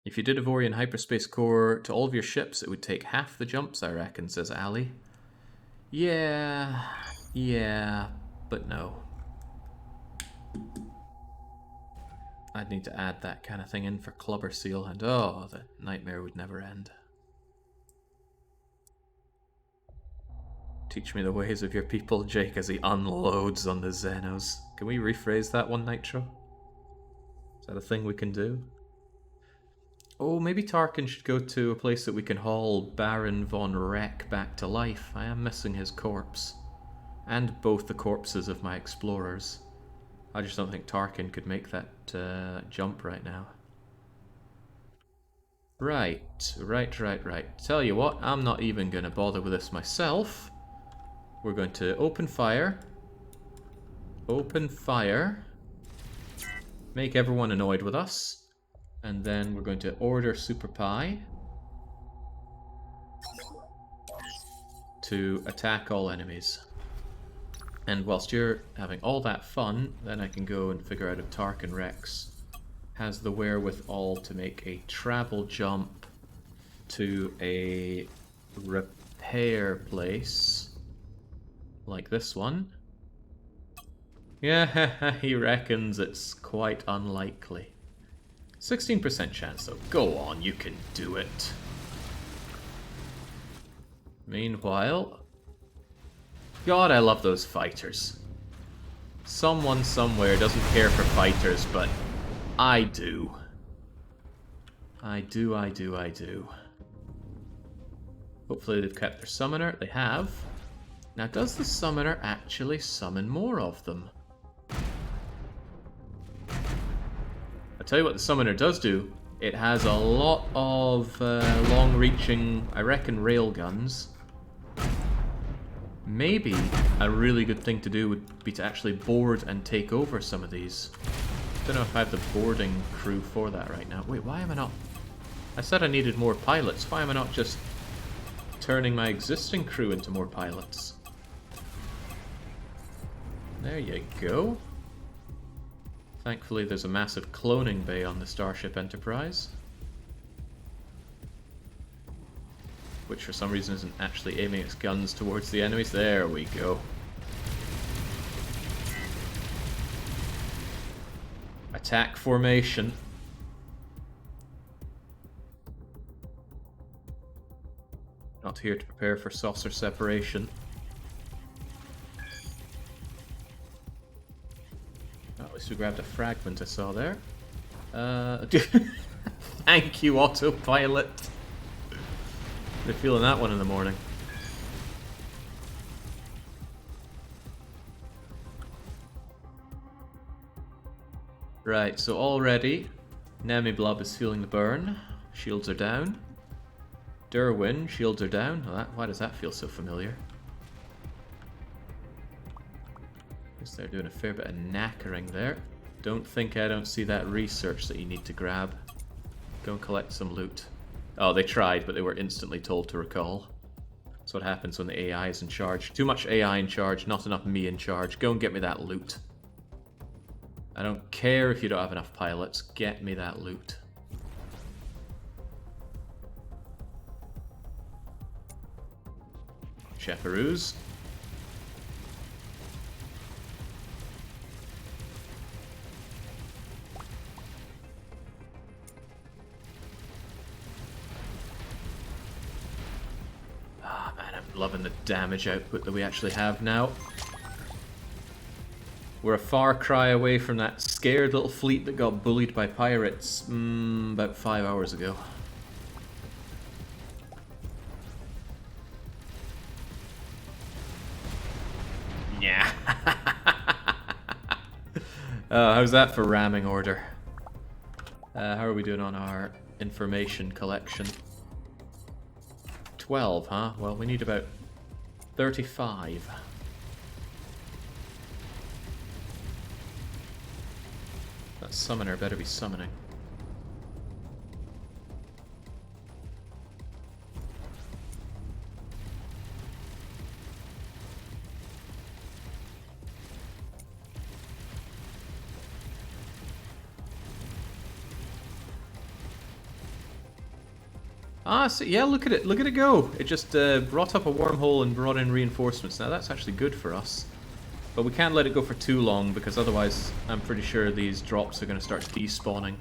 If you did Avorion Hyperspace Core to all of your ships, it would take half the jumps, I reckon, says Ali. Yeah, but no. I'd need to add that kind of thing in for Clubber Seal, and oh, the nightmare would never end. Teach me the ways of your people, Jake, as he unloads on the Xenos. Can we rephrase that one, Nitro? Is that a thing we can do? Oh, maybe Tarkin should go to a place that we can haul Baron von Wreck back to life. I am missing his corpse. And both the corpses of my explorers. I just don't think Tarkin could make that jump right now. Right. Tell you what, I'm not even going to bother with this myself. We're going to open fire. Open fire. Make everyone annoyed with us. And then we're going to order Super Pie to attack all enemies. And whilst you're having all that fun, then I can go and figure out if Tarkin Rex has the wherewithal to make a travel jump to a repair place like this one. Yeah, he reckons it's quite unlikely. 16% chance though. Go on, you can do it. Meanwhile... God, I love those fighters. Someone somewhere doesn't care for fighters, but I do. I do. Hopefully they've kept their summoner. They have. Now, does the summoner actually summon more of them? I'll tell you what the summoner does do. It has a lot of long-reaching, I reckon, railguns. Maybe a really good thing to do would be to actually board and take over some of these. Don't know if I have the boarding crew for that right now. Wait, why am I not... I said I needed more pilots. Why am I not just turning my existing crew into more pilots? There you go. Thankfully there's a massive cloning bay on the Starship Enterprise. Which for some reason isn't actually aiming its guns towards the enemies. There we go. Attack formation. Not here to prepare for saucer separation. Oh, at least we grabbed a fragment I saw there. Thank you, autopilot. They're feeling that one in the morning. Right, so already, Nemiblub is feeling the burn. Shields are down. Derwin, shields are down. Well, why does that feel so familiar? Guess they're doing a fair bit of knackering there. Don't think I don't see that research that you need to grab. Go and collect some loot. Oh, they tried, but they were instantly told to recall. That's what happens when the AI is in charge. Too much AI in charge, not enough me in charge. Go and get me that loot. I don't care if you don't have enough pilots. Get me that loot. Chaperoos. Ah, man, I'm loving the damage output that we actually have now. We're a far cry away from that scared little fleet that got bullied by pirates about 5 hours ago. How's that for ramming order? How are we doing on our information collection? 12, huh? Well, we need about 35. That summoner better be summoning. Ah, so yeah, look at it. Look at it go. It just brought up a wormhole and brought in reinforcements. Now that's actually good for us. But we can't let it go for too long, because otherwise I'm pretty sure these drops are going to start despawning.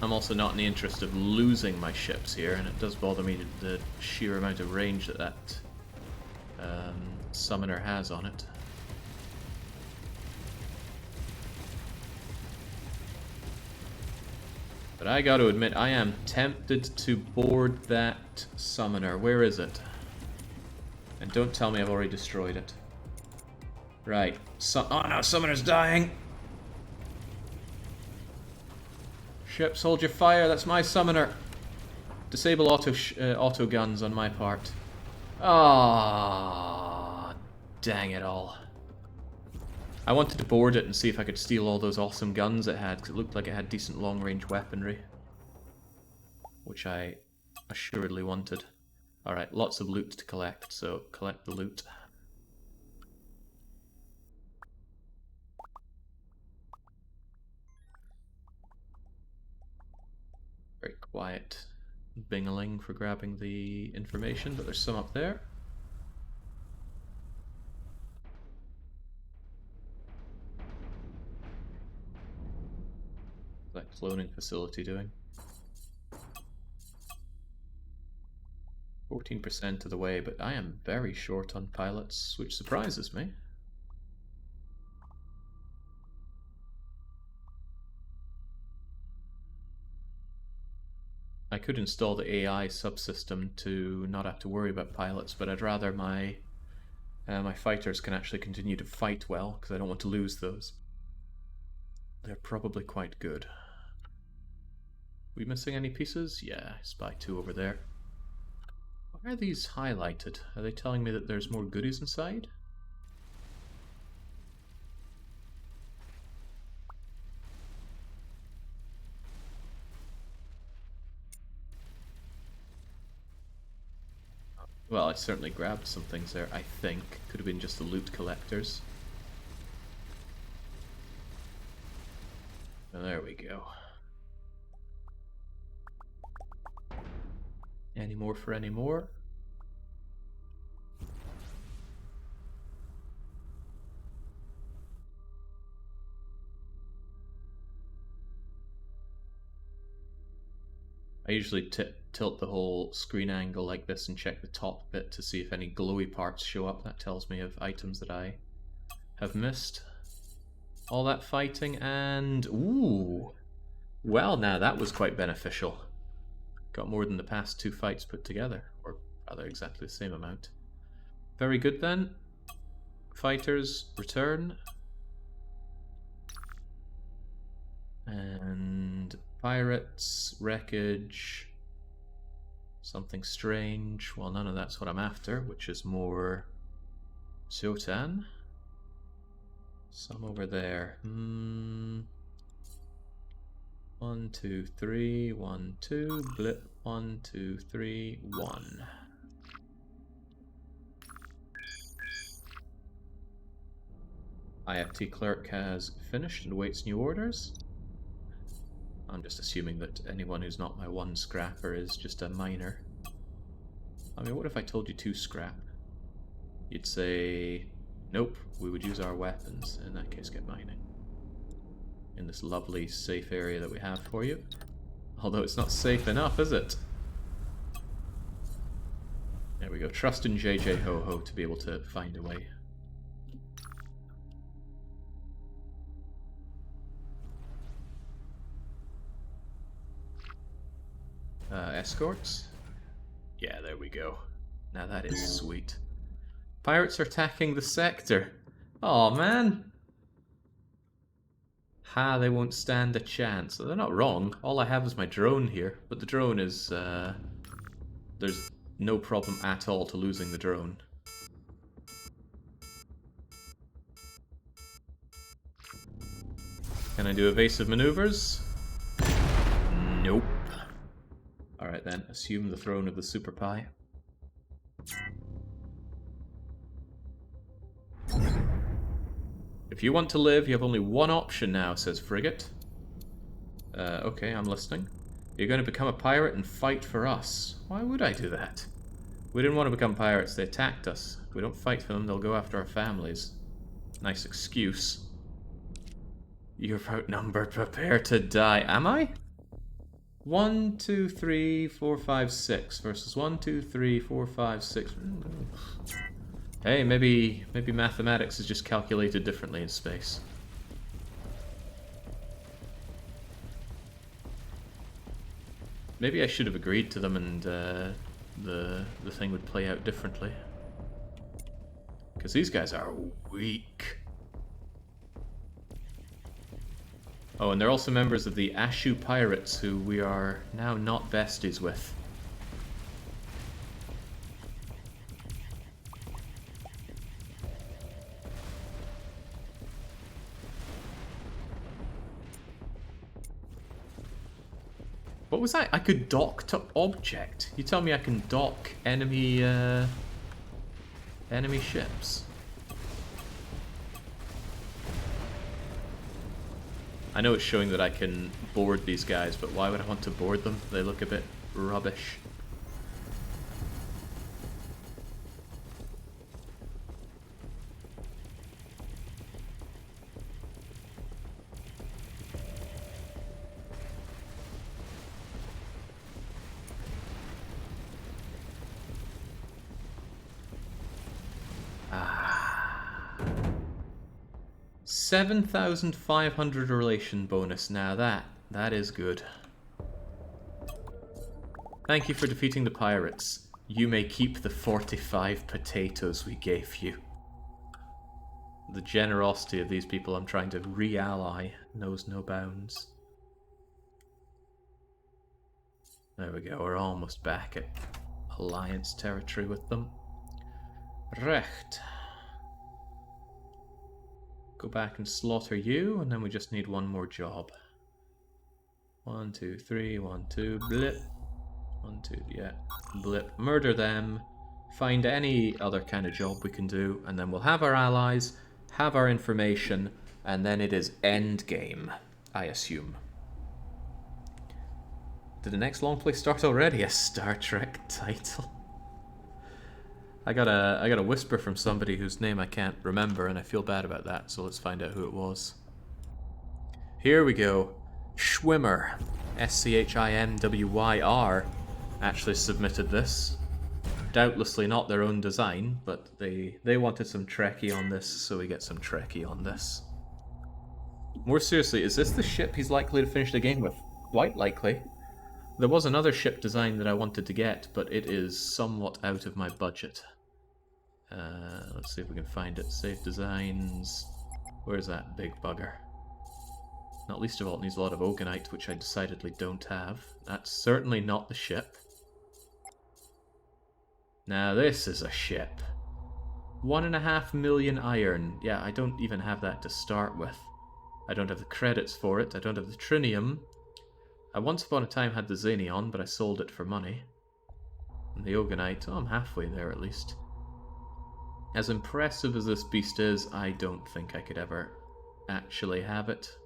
I'm also not in the interest of losing my ships here, and it does bother me the sheer amount of range that summoner has on it. But I got to admit, I am tempted to board that summoner. Where is it? And don't tell me I've already destroyed it. Right. Oh no, summoner's dying! Ships, hold your fire. That's my summoner. Disable auto guns on my part. Ah, dang it all. I wanted to board it and see if I could steal all those awesome guns it had, because it looked like it had decent long-range weaponry. Which I assuredly wanted. Alright, lots of loot to collect, so collect the loot. Very quiet bingling for grabbing the information, but there's some up there. What's that cloning facility doing? 14% of the way, but I am very short on pilots, which surprises me. I could install the AI subsystem to not have to worry about pilots, but I'd rather my fighters can actually continue to fight well, because I don't want to lose those. They're probably quite good. We missing any pieces? Yeah, I spy 2 over there. Why are these highlighted? Are they telling me that there's more goodies inside? Well, I certainly grabbed some things there, I think. Could have been just the loot collectors. Oh, there we go. Any more for any more? I usually tilt the whole screen angle like this and check the top bit to see if any glowy parts show up. That tells me of items that I have missed. All that fighting and... ooh! Well, now that was quite beneficial. Got more than the past 2 fights put together, or rather exactly the same amount. Very good then. Fighters return. And pirates, wreckage, something strange. Well, none of that's what I'm after, which is more Zotan. Some over there. 1, 2, 3, 1, 2, blip, 1, 2, 3, 1. IFT clerk has finished and awaits new orders. I'm just assuming that anyone who's not my 1 scrapper is just a miner. I mean, what if I told you 2 scrap? You'd say, nope, we would use our weapons. In that case, get mining. In this lovely, safe area that we have for you. Although it's not safe enough, is it? There we go. Trust in JJ Ho-Ho to be able to find a way. Escorts? Yeah, there we go. Now that is sweet. Pirates are attacking the sector. Oh man. Ha, they won't stand a chance. They're not wrong. All I have is my drone here, but the drone is, there's no problem at all to losing the drone. Can I do evasive maneuvers? Nope. Alright then, assume the throne of the Super Pie. If you want to live, you have only one option now, says Frigate. Okay, I'm listening. You're going to become a pirate and fight for us. Why would I do that? We didn't want to become pirates, they attacked us. If we don't fight for them, they'll go after our families. Nice excuse. You're outnumbered, prepare to die. Am I? 1, 2, 3, 4, 5, 6 versus 1, 2, 3, 4, 5, 6. Hey, maybe mathematics is just calculated differently in space. Maybe I should have agreed to them and the thing would play out differently. Because these guys are weak. Oh, and they're also members of the Ashu Pirates, who we are now not besties with. What was that? I could dock to object. You tell me I can dock enemy enemy ships. I know it's showing that I can board these guys, but why would I want to board them? They look a bit rubbish. Ah. 7,500 relation bonus. Now that is good. Thank you for defeating the pirates. You may keep the 45 potatoes we gave you. The generosity of these people I'm trying to re-ally knows no bounds. There we go, we're almost back at alliance territory with them. Recht. Go back and slaughter you, and then we just need one more job. 1, 2, 3, 1, 2, blip. 1, 2, yeah, blip. Murder them. Find any other kind of job we can do, and then we'll have our allies, have our information, and then it is endgame, I assume. Did the next long play start already? A Star Trek title. I got a whisper from somebody whose name I can't remember, and I feel bad about that, so let's find out who it was. Here we go. Schwimmer, SCHIMWYR, actually submitted this. Doubtlessly not their own design, but they wanted some Trekkie on this, so we get some Trekkie on this. More seriously, is this the ship he's likely to finish the game with? Quite likely. There was another ship design that I wanted to get, but it is somewhat out of my budget. Let's see if we can find it. Save designs. Where's that big bugger? Not least of all, it needs a lot of Oganite, which I decidedly don't have. That's certainly not the ship. Now this is a ship. 1.5 million iron. Yeah, I don't even have that to start with. I don't have the credits for it. I don't have the trinium. I once upon a time had the Xenion, but I sold it for money. And the Oganite, oh, I'm halfway there at least. As impressive as this beast is, I don't think I could ever actually have it.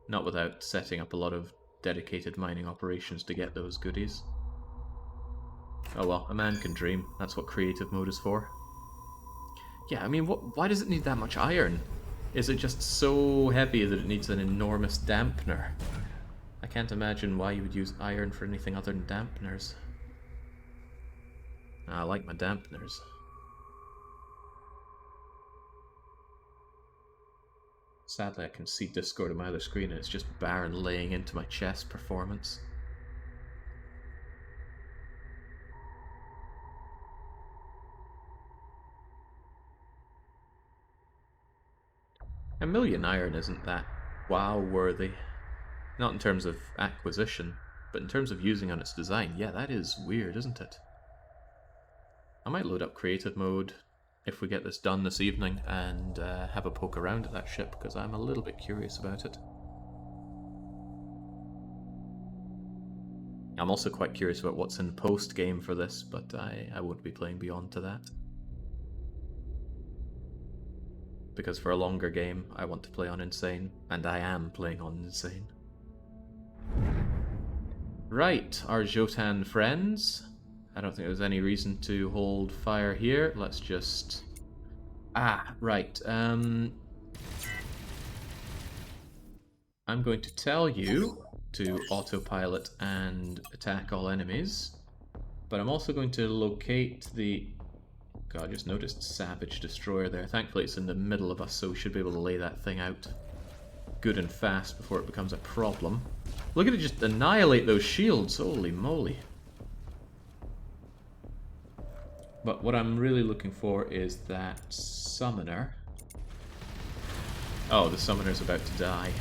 Not without setting up a lot of dedicated mining operations to get those goodies. Oh well, a man can dream. That's what creative mode is for. Yeah, I mean, why does it need that much iron? Is it just so heavy that it needs an enormous dampener? I can't imagine why you would use iron for anything other than dampeners. I like my dampeners. Sadly, I can see Discord on my other screen and it's just Baron laying into my chess performance. A million iron isn't that wow worthy. Not in terms of acquisition, but in terms of using on its design. Yeah, that is weird, isn't it? I might load up creative mode if we get this done this evening and have a poke around at that ship, because I'm a little bit curious about it. I'm also quite curious about what's in post-game for this, but I won't be playing beyond to that. Because for a longer game, I want to play on Insane, and I am playing on Insane. Right, our Jotan friends. I don't think there's any reason to hold fire here. Let's just... Ah, right. I'm going to tell you to autopilot and attack all enemies, but I'm also going to locate the... God, I just noticed Savage Destroyer there. Thankfully it's in the middle of us, so we should be able to lay that thing out good and fast before it becomes a problem. Look at it just annihilate those shields, holy moly. But what I'm really looking for is that summoner. Oh, the summoner's about to die.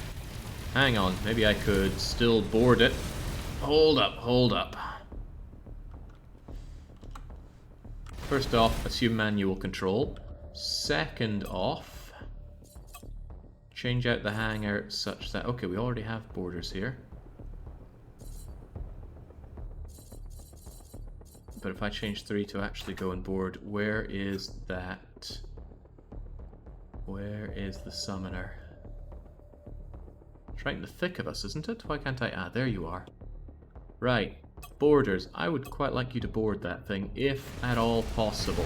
Hang on, maybe I could still board it. Hold up, hold up. First off, assume manual control. Second off, change out the hangar such that... Okay, we already have borders here. But if I change 3 to actually go and board, where is that? Where is the summoner? It's right in the thick of us, isn't it? Why can't I... Ah, there you are. Right. Boarders. I would quite like you to board that thing, if at all possible.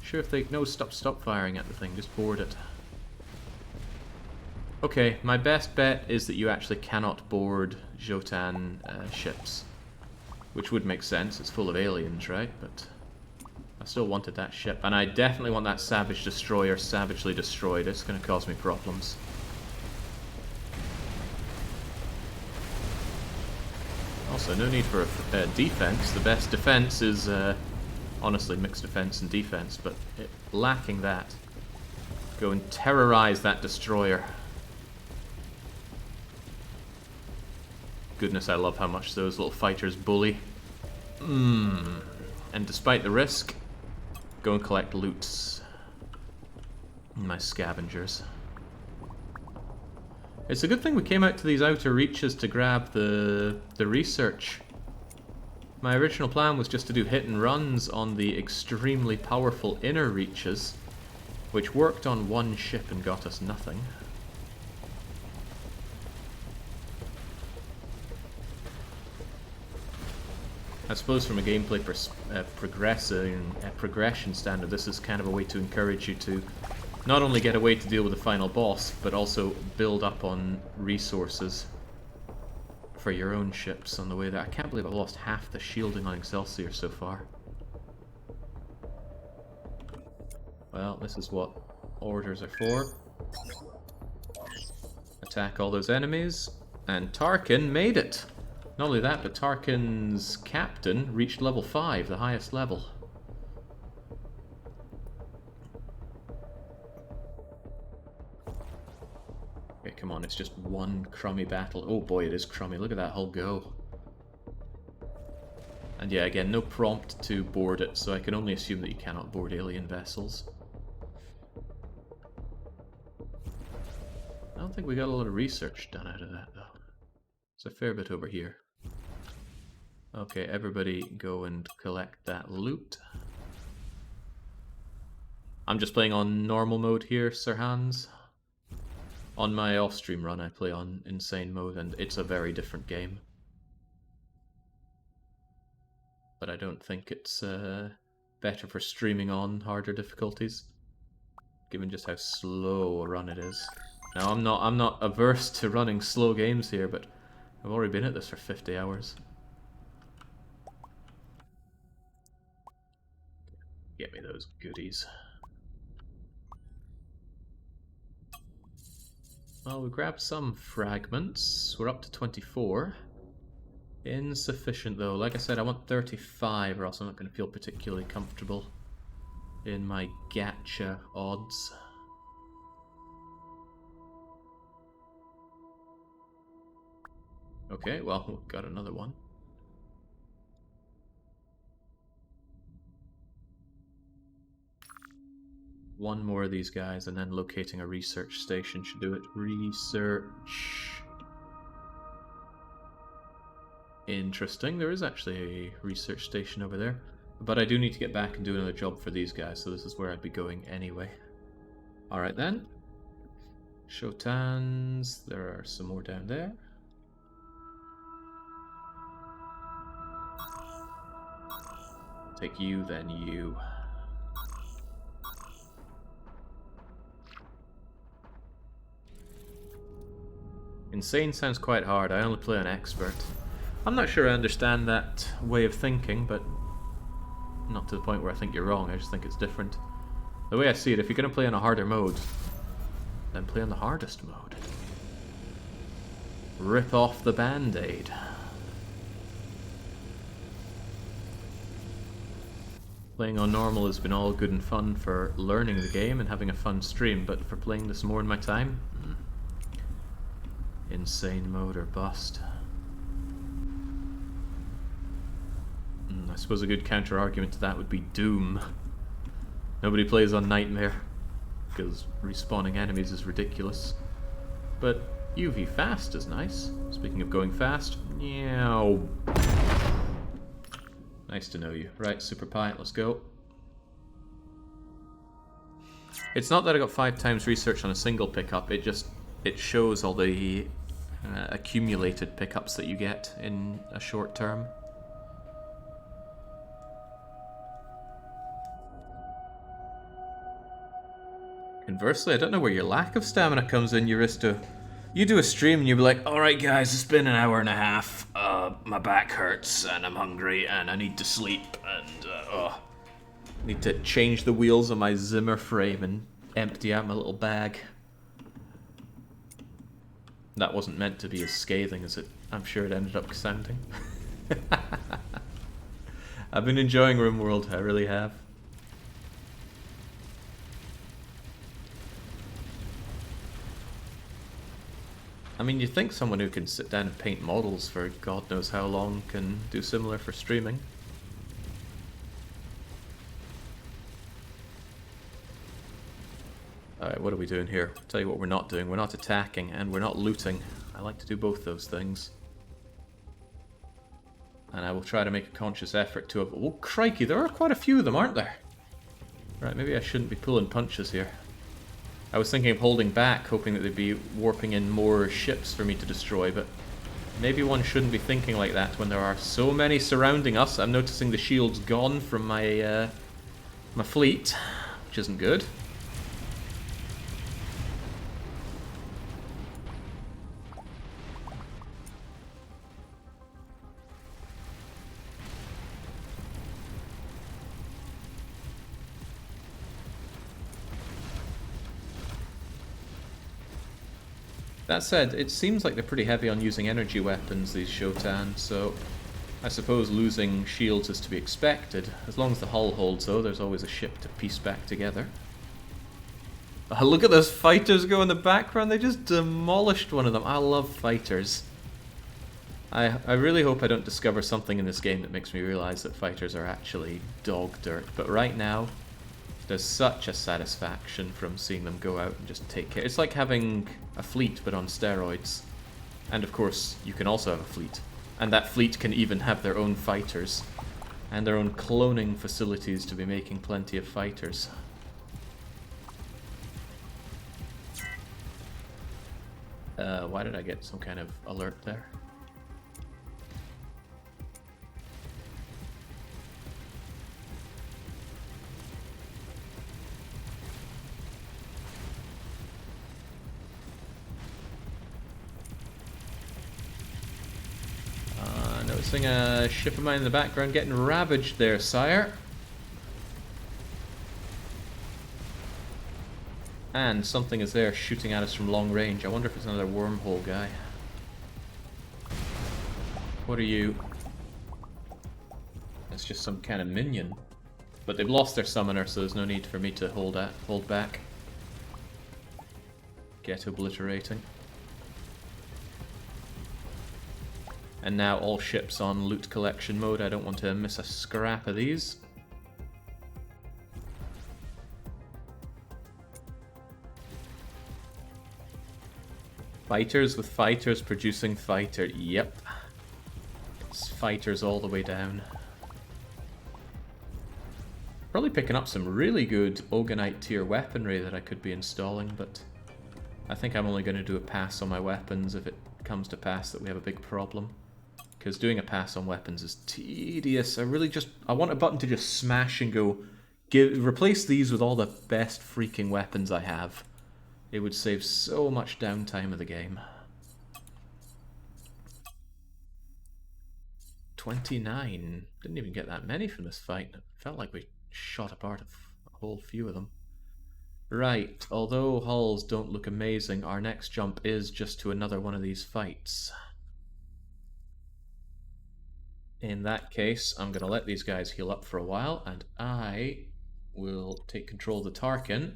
Sure, if they... No, stop firing at the thing. Just board it. Okay, my best bet is that you actually cannot board Jotan ships. Which would make sense, it's full of aliens, right? But I still wanted that ship. And I definitely want that Savage Destroyer savagely destroyed. It's going to cause me problems. Also, no need for defense. The best defense is, honestly, mixed defense and defense. But lacking that, go and terrorize that destroyer. Goodness, I love how much those little fighters bully. And despite the risk, go and collect loots. My scavengers. It's a good thing we came out to these outer reaches to grab the research. My original plan was just to do hit and runs on the extremely powerful inner reaches, which worked on one ship and got us nothing. I suppose from a gameplay progression standard, this is kind of a way to encourage you to not only get a way to deal with the final boss, but also build up on resources for your own ships on the way there. I can't believe I've lost half the shielding on Excelsior so far. Well, this is what orders are for. Attack all those enemies, and Tarkin made it! Not only that, but Tarkin's captain reached level 5, the highest level. Okay, come on, it's just one crummy battle. Oh boy, it is crummy. Look at that hull go. And yeah, again, no prompt to board it, so I can only assume that you cannot board alien vessels. I don't think we got a lot of research done out of that, though. There's a fair bit over here. Okay, everybody go and collect that loot. I'm just playing on normal mode here, Sir Hans. On my off-stream run, I play on insane mode, and it's a very different game. But I don't think it's better for streaming on harder difficulties, given just how slow a run it is. Now, I'm not averse to running slow games here, but I've already been at this for 50 hours. Get me those goodies. Well, we grabbed some fragments. We're up to 24. Insufficient though. Like I said, I want 35 or else I'm not going to feel particularly comfortable in my gacha odds. Okay, well, we've got another one. One more of these guys and then locating a research station should do it. Research. Interesting, there is actually a research station over there. But I do need to get back and do another job for these guys, so this is where I'd be going anyway. Alright then. Shotans, there are some more down there. Take you, then you. Insane sounds quite hard. I only play on expert. I'm not sure I understand that way of thinking, but not to the point where I think you're wrong. I just think it's different. The way I see it, if you're going to play on a harder mode, then play on the hardest mode. Rip off the band-aid. Playing on normal has been all good and fun for learning the game and having a fun stream, but for playing this more in my time, insane mode or bust. I suppose a good counter-argument to that would be Doom. Nobody plays on Nightmare, because respawning enemies is ridiculous. But UV fast is nice. Speaking of going fast, meow. Nice to know you. Right, Super Pie, let's go. It's not that I got 5 times research on a single pickup, it shows all the accumulated pickups that you get in a short term. Conversely, I don't know where your lack of stamina comes in, Euristo. You do a stream and you'll be like, alright guys, it's been an hour and a half, my back hurts and I'm hungry and I need to sleep and need to change the wheels on my Zimmer frame and empty out my little bag. That wasn't meant to be as scathing as I'm sure it ended up sounding. I've been enjoying RimWorld, I really have. I mean, you think someone who can sit down and paint models for God knows how long can do similar for streaming. Alright, what are we doing here? I'll tell you what we're not doing. We're not attacking, and we're not looting. I like to do both those things. And I will try to make a conscious effort to... Oh, crikey, there are quite a few of them, aren't there? Right, maybe I shouldn't be pulling punches here. I was thinking of holding back, hoping that they'd be warping in more ships for me to destroy, but maybe one shouldn't be thinking like that when there are so many surrounding us. I'm noticing the shield's gone from my my fleet, which isn't good. That said, it seems like they're pretty heavy on using energy weapons, these Shotan, so I suppose losing shields is to be expected. As long as the hull holds, though, there's always a ship to piece back together. Oh, look at those fighters go in the background, they just demolished one of them. I love fighters. I really hope I don't discover something in this game that makes me realize that fighters are actually dog dirt, but right now, there's such a satisfaction from seeing them go out and just take care. It's like having a fleet, but on steroids. And of course, you can also have a fleet. And that fleet can even have their own fighters. And their own cloning facilities to be making plenty of fighters. Why did I get some kind of alert there? Noticing a ship of mine in the background getting ravaged there, sire. And something is there shooting at us from long range. I wonder if it's another wormhole guy. What are you? It's just some kind of minion. But they've lost their summoner, so there's no need for me to hold back. Get obliterating. And now all ships on loot collection mode. I don't want to miss a scrap of these. Fighters with fighters producing fighter. Yep. It's fighters all the way down. Probably picking up some really good Oganite tier weaponry that I could be installing, but I think I'm only going to do a pass on my weapons if it comes to pass that we have a big problem. Because doing a pass on weapons is tedious. I want a button to just smash and go, replace these with all the best freaking weapons I have. It would save so much downtime of the game. 29. Didn't even get that many from this fight. It felt like we shot apart a whole few of them. Right, although hulls don't look amazing, our next jump is just to another one of these fights. In that case, I'm going to let these guys heal up for a while, and I will take control of the Tarkin.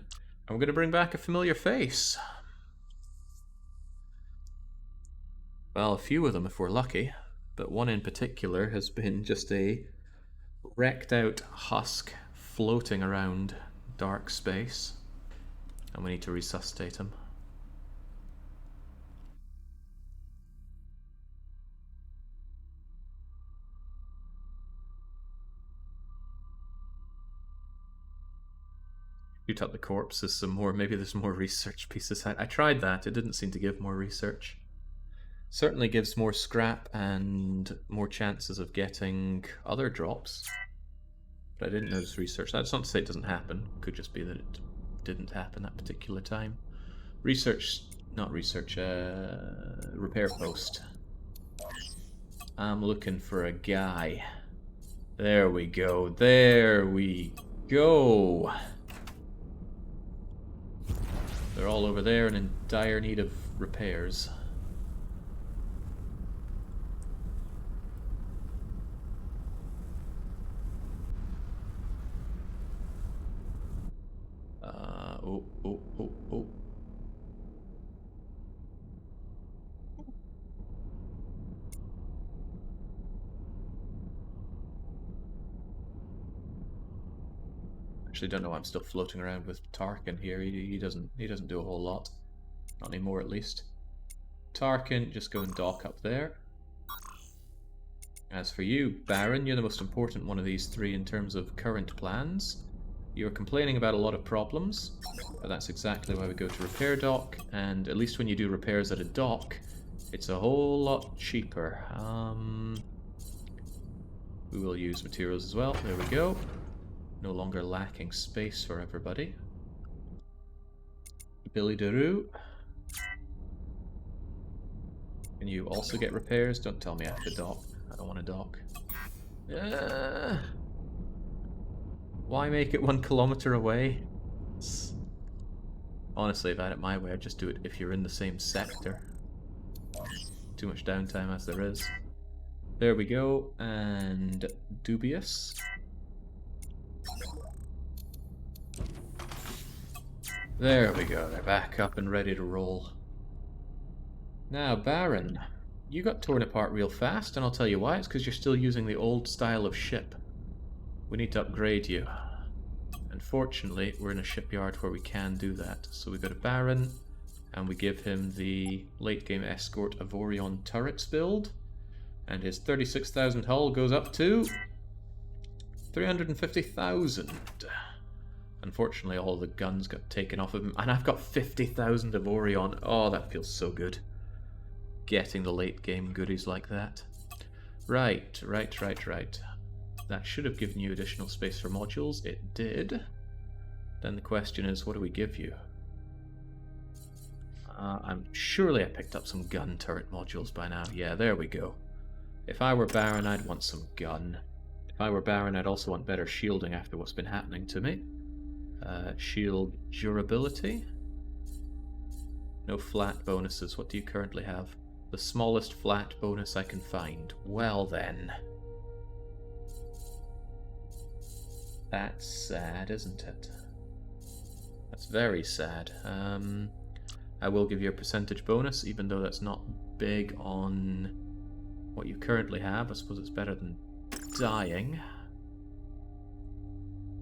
I'm going to bring back a familiar face. Well, a few of them if we're lucky, but one in particular has been just a wrecked out husk floating around dark space, and we need to resuscitate him. Shoot up the corpses some more. Maybe there's more research pieces. I tried that. It didn't seem to give more research. Certainly gives more scrap and more chances of getting other drops. But I didn't notice research. That's not to say it doesn't happen. It could just be that it didn't happen that particular time. Research, not research, repair post. I'm looking for a guy. There we go. There we go. They're all over there and in dire need of repairs. Oh. Actually, don't know why I'm still floating around with Tarkin here. He doesn't do a whole lot, not anymore at least. Tarkin, just go and dock up there. As for you, Baron, you're the most important one of these three in terms of current plans. You're complaining about a lot of problems, but that's exactly why we go to repair dock, and at least when you do repairs at a dock, it's a whole lot cheaper. We will use materials as well. There we go. No longer lacking space for everybody. Billy Daroo. Can you also get repairs? Don't tell me I have to dock. I don't want to dock. Why make it 1 kilometer away? Honestly, if I had it my way, I'd just do it if you're in the same sector. Too much downtime as there is. There we go, and dubious. There we go, they're back up and ready to roll. Now, Baron, you got torn apart real fast, and I'll tell you why. It's because you're still using the old style of ship. We need to upgrade you. Unfortunately, we're in a shipyard where we can do that. So we go to Baron, and we give him the late game escort Avorion turrets build, and his 36,000 hull goes up to 350,000. Unfortunately, all the guns got taken off of him, and I've got 50,000 Avorion. Oh, that feels so good. Getting the late game goodies like that. Right. That should have given you additional space for modules. It did. Then the question is, what do we give you? Surely I picked up some gun turret modules by now. Yeah, there we go. If I were Baron, I'd want some gun. If I were Baron, I'd also want better shielding after what's been happening to me. Shield durability. No flat bonuses. What do you currently have? The smallest flat bonus I can find. Well then. That's sad, isn't it? That's very sad. I will give you a percentage bonus, even though that's not big on what you currently have. I suppose it's better than dying.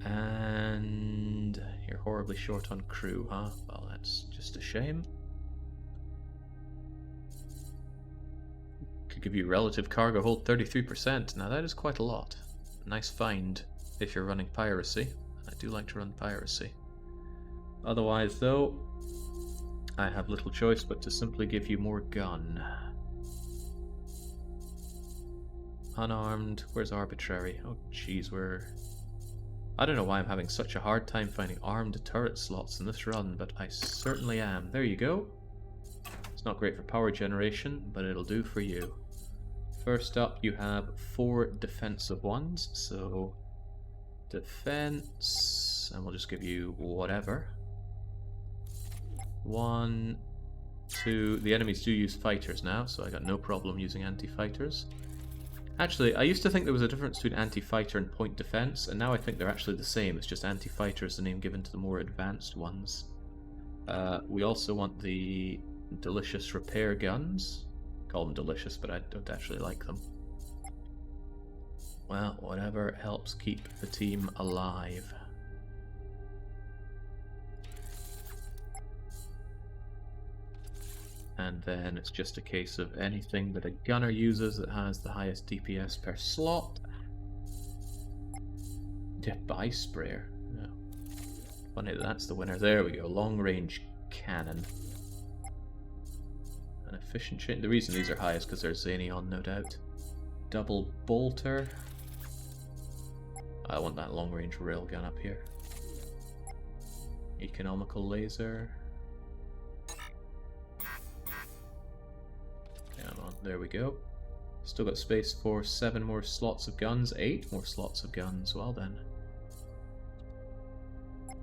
And you're horribly short on crew, huh? Well, that's just a shame. Could give you relative cargo hold 33%. Now that is quite a lot. Nice find if you're running piracy. I do like to run piracy. Otherwise, though, I have little choice but to simply give you more gun. Unarmed. Where's arbitrary? Oh, jeez, I don't know why I'm having such a hard time finding armed turret slots in this run, but I certainly am. There you go. It's not great for power generation, but it'll do for you. First up, you have 4 defensive ones, so defense, and we'll just give you whatever. 1, 2, the enemies do use fighters now, so I got no problem using anti-fighters. Actually, I used to think there was a difference between anti-fighter and point defense, and now I think they're actually the same. It's just anti-fighter is the name given to the more advanced ones. We also want the delicious repair guns. Call them delicious, but I don't actually like them. Well, whatever helps keep the team alive. And then it's just a case of anything that a gunner uses that has the highest DPS per slot. Yeah, buy sprayer. Yeah. Funny that's the winner. There we go. Long range cannon. An efficient chain. The reason these are high is because they're Xenion, no doubt. Double bolter. I want that long range railgun up here. Economical laser. Come on, there we go. Still got space for 7 more slots of guns, 8 more slots of guns. Well then.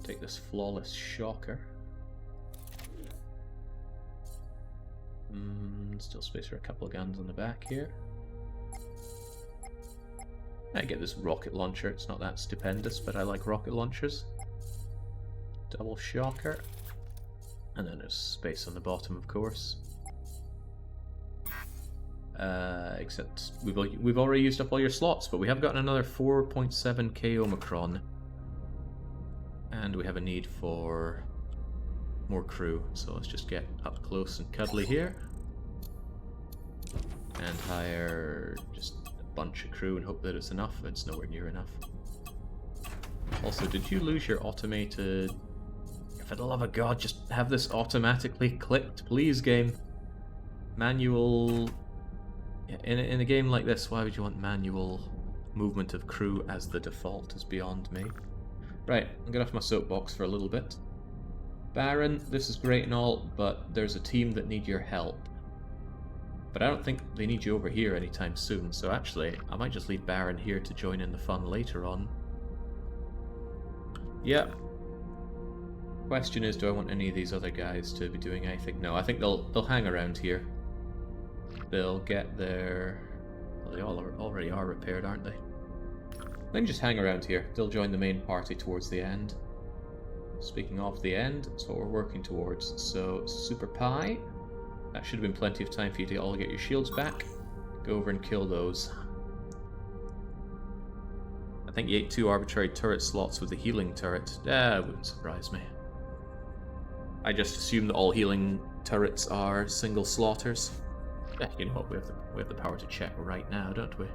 Take this flawless shocker. Still space for a couple of guns on the back here. I get this rocket launcher. It's not that stupendous, but I like rocket launchers. Double shocker. And then there's space on the bottom, of course. Except we've already used up all your slots, but we have gotten another 4.7k Omicron. And we have a need for more crew, so let's just get up close and cuddly here. And hire just a bunch of crew and hope that it's enough. It's nowhere near enough. Also, did you lose your automated... For the love of God, just have this automatically clicked, please, game. Manual... In a game like this, why would you want manual movement of crew as the default is beyond me. Right, I'm getting off my soapbox for a little bit. Baron, this is great and all, but there's a team that need your help. But I don't think they need you over here anytime soon, so actually, I might just leave Baron here to join in the fun later on. Yep. Question is, do I want any of these other guys to be doing anything? No, I think they'll hang around here. They'll get their... Well, they all already are repaired, aren't they? They can just hang around here. They'll join the main party towards the end. Speaking of the end, that's what we're working towards. So, Super Pie. That should have been plenty of time for you to all get your shields back. Go over and kill those. I think you ate 2 arbitrary turret slots with the healing turret. That wouldn't surprise me. I just assume that all healing turrets are single slaughters. You know what, we have the power to check right now, don't we?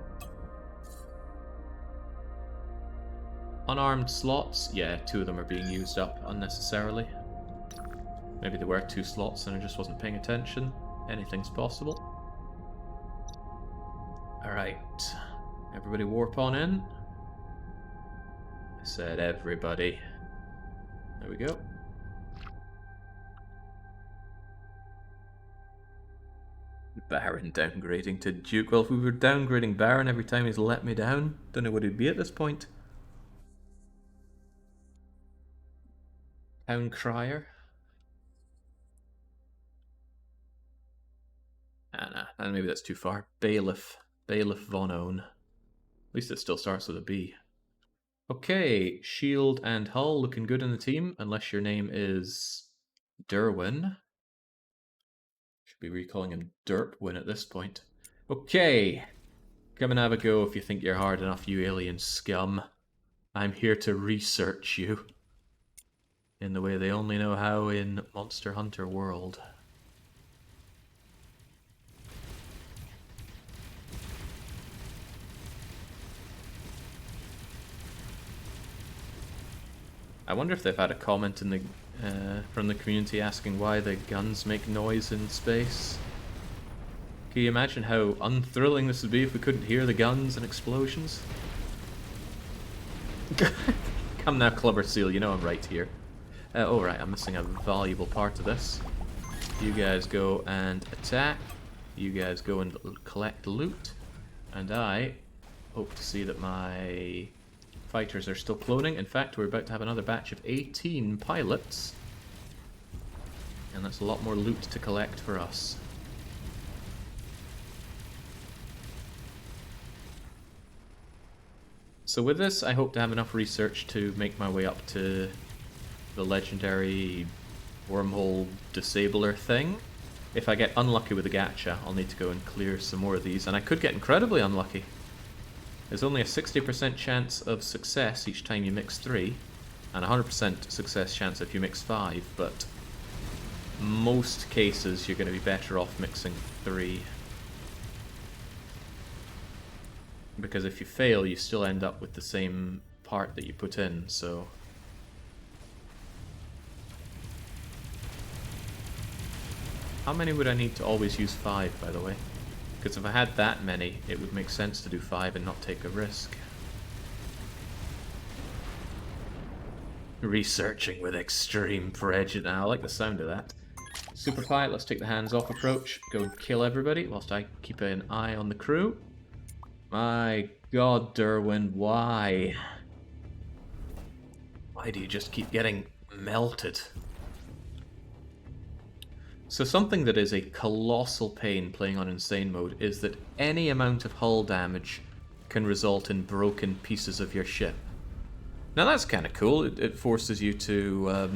Unarmed slots, yeah, 2 of them are being used up unnecessarily. Maybe there were 2 slots and I just wasn't paying attention. Anything's possible. Alright, everybody warp on in. I said everybody. There we go. Baron downgrading to Duke. Well, if we were downgrading Baron every time he's let me down, don't know what he'd be at this point. Town Crier. Ah, nah, And maybe that's too far. Bailiff. Bailiff Von Own. At least it still starts with a B. Okay, shield and hull looking good in the team, unless your name is Derwin. Should be recalling him Derpwin at this point. Okay, come and have a go if you think you're hard enough, you alien scum. I'm here to research you. In the way they only know how in Monster Hunter World. I wonder if they've had a comment in the from the community asking why the guns make noise in space. Can you imagine how unthrilling this would be if we couldn't hear the guns and explosions? Come now, Clubber Seal, you know I'm right here. Oh right, I'm missing a valuable part of this. You guys go and attack. You guys go and collect loot. And I hope to see that my fighters are still cloning. In fact, we're about to have another batch of 18 pilots. And that's a lot more loot to collect for us. So with this, I hope to have enough research to make my way up to the legendary wormhole disabler thing. If I get unlucky with the gacha, I'll need to go and clear some more of these. And I could get incredibly unlucky. There's only a 60% chance of success each time you mix 3, and a 100% success chance if you mix 5, but most cases you're going to be better off mixing 3. Because if you fail, you still end up with the same part that you put in, so... How many would I need to always use 5, by the way? Because if I had that many, it would make sense to do 5 and not take a risk. Researching with extreme prejudice. I like the sound of that. Super Pilot, let's take the hands-off approach. Go and kill everybody whilst I keep an eye on the crew. My god, Derwin, why? Why do you just keep getting melted? So something that is a colossal pain playing on Insane Mode is that any amount of hull damage can result in broken pieces of your ship. Now that's kind of cool. It forces you to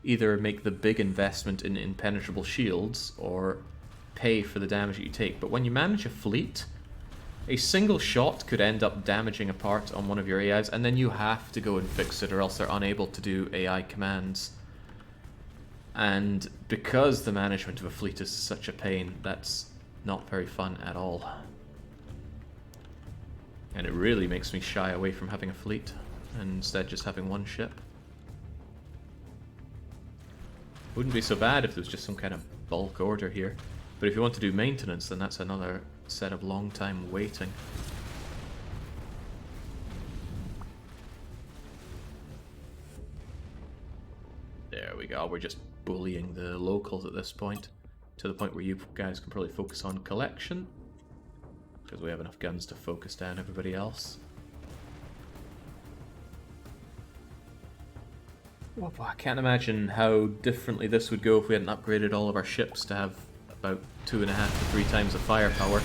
either make the big investment in impenetrable shields or pay for the damage that you take. But when you manage a fleet, a single shot could end up damaging a part on one of your AIs, and then you have to go and fix it or else they're unable to do AI commands. And because the management of a fleet is such a pain, that's not very fun at all. And it really makes me shy away from having a fleet, and instead just having one ship. Wouldn't be so bad if there was just some kind of bulk order here. But if you want to do maintenance, then that's another set of long time waiting. There we go, we're just bullying the locals at this point, to the point where you guys can probably focus on collection, because we have enough guns to focus down everybody else. Well, I can't imagine how differently this would go if we hadn't upgraded all of our ships to have about 2.5 to 3 times the firepower.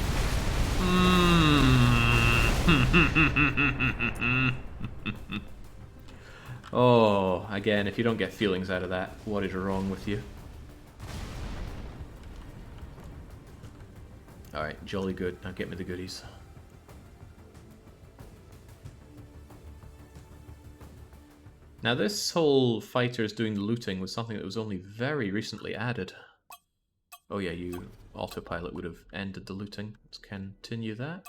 Oh, again, if you don't get feelings out of that, what is wrong with you? Alright, jolly good. Now get me the goodies. Now this whole fighters doing the looting was something that was only very recently added. Oh yeah, you autopilot would have ended the looting. Let's continue that.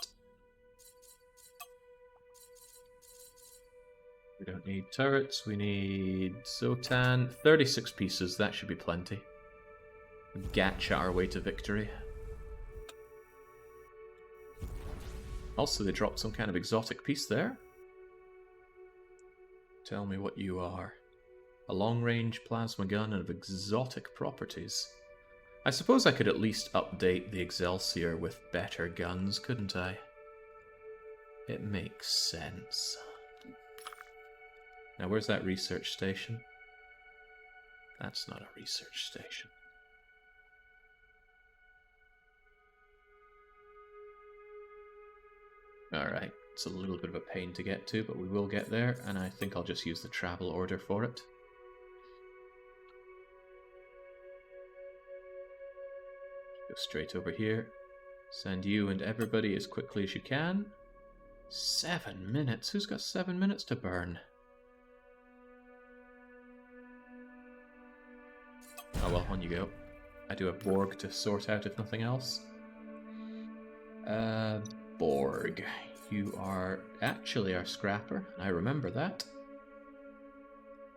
We don't need turrets, we need Zotan. 36 pieces, that should be plenty. Gacha our way to victory. Also, they dropped some kind of exotic piece there. Tell me what you are. A long-range plasma gun of exotic properties. I suppose I could at least update the Excelsior with better guns, couldn't I? It makes sense. Now, where's that research station? That's not a research station. Alright, it's a little bit of a pain to get to, but we will get there, and I think I'll just use the travel order for it. Go straight over here. Send you and everybody as quickly as you can. 7 minutes? Who's got 7 minutes to burn? Oh well, on you go. I do have Borg to sort out if nothing else. Borg. You are actually our scrapper. I remember that.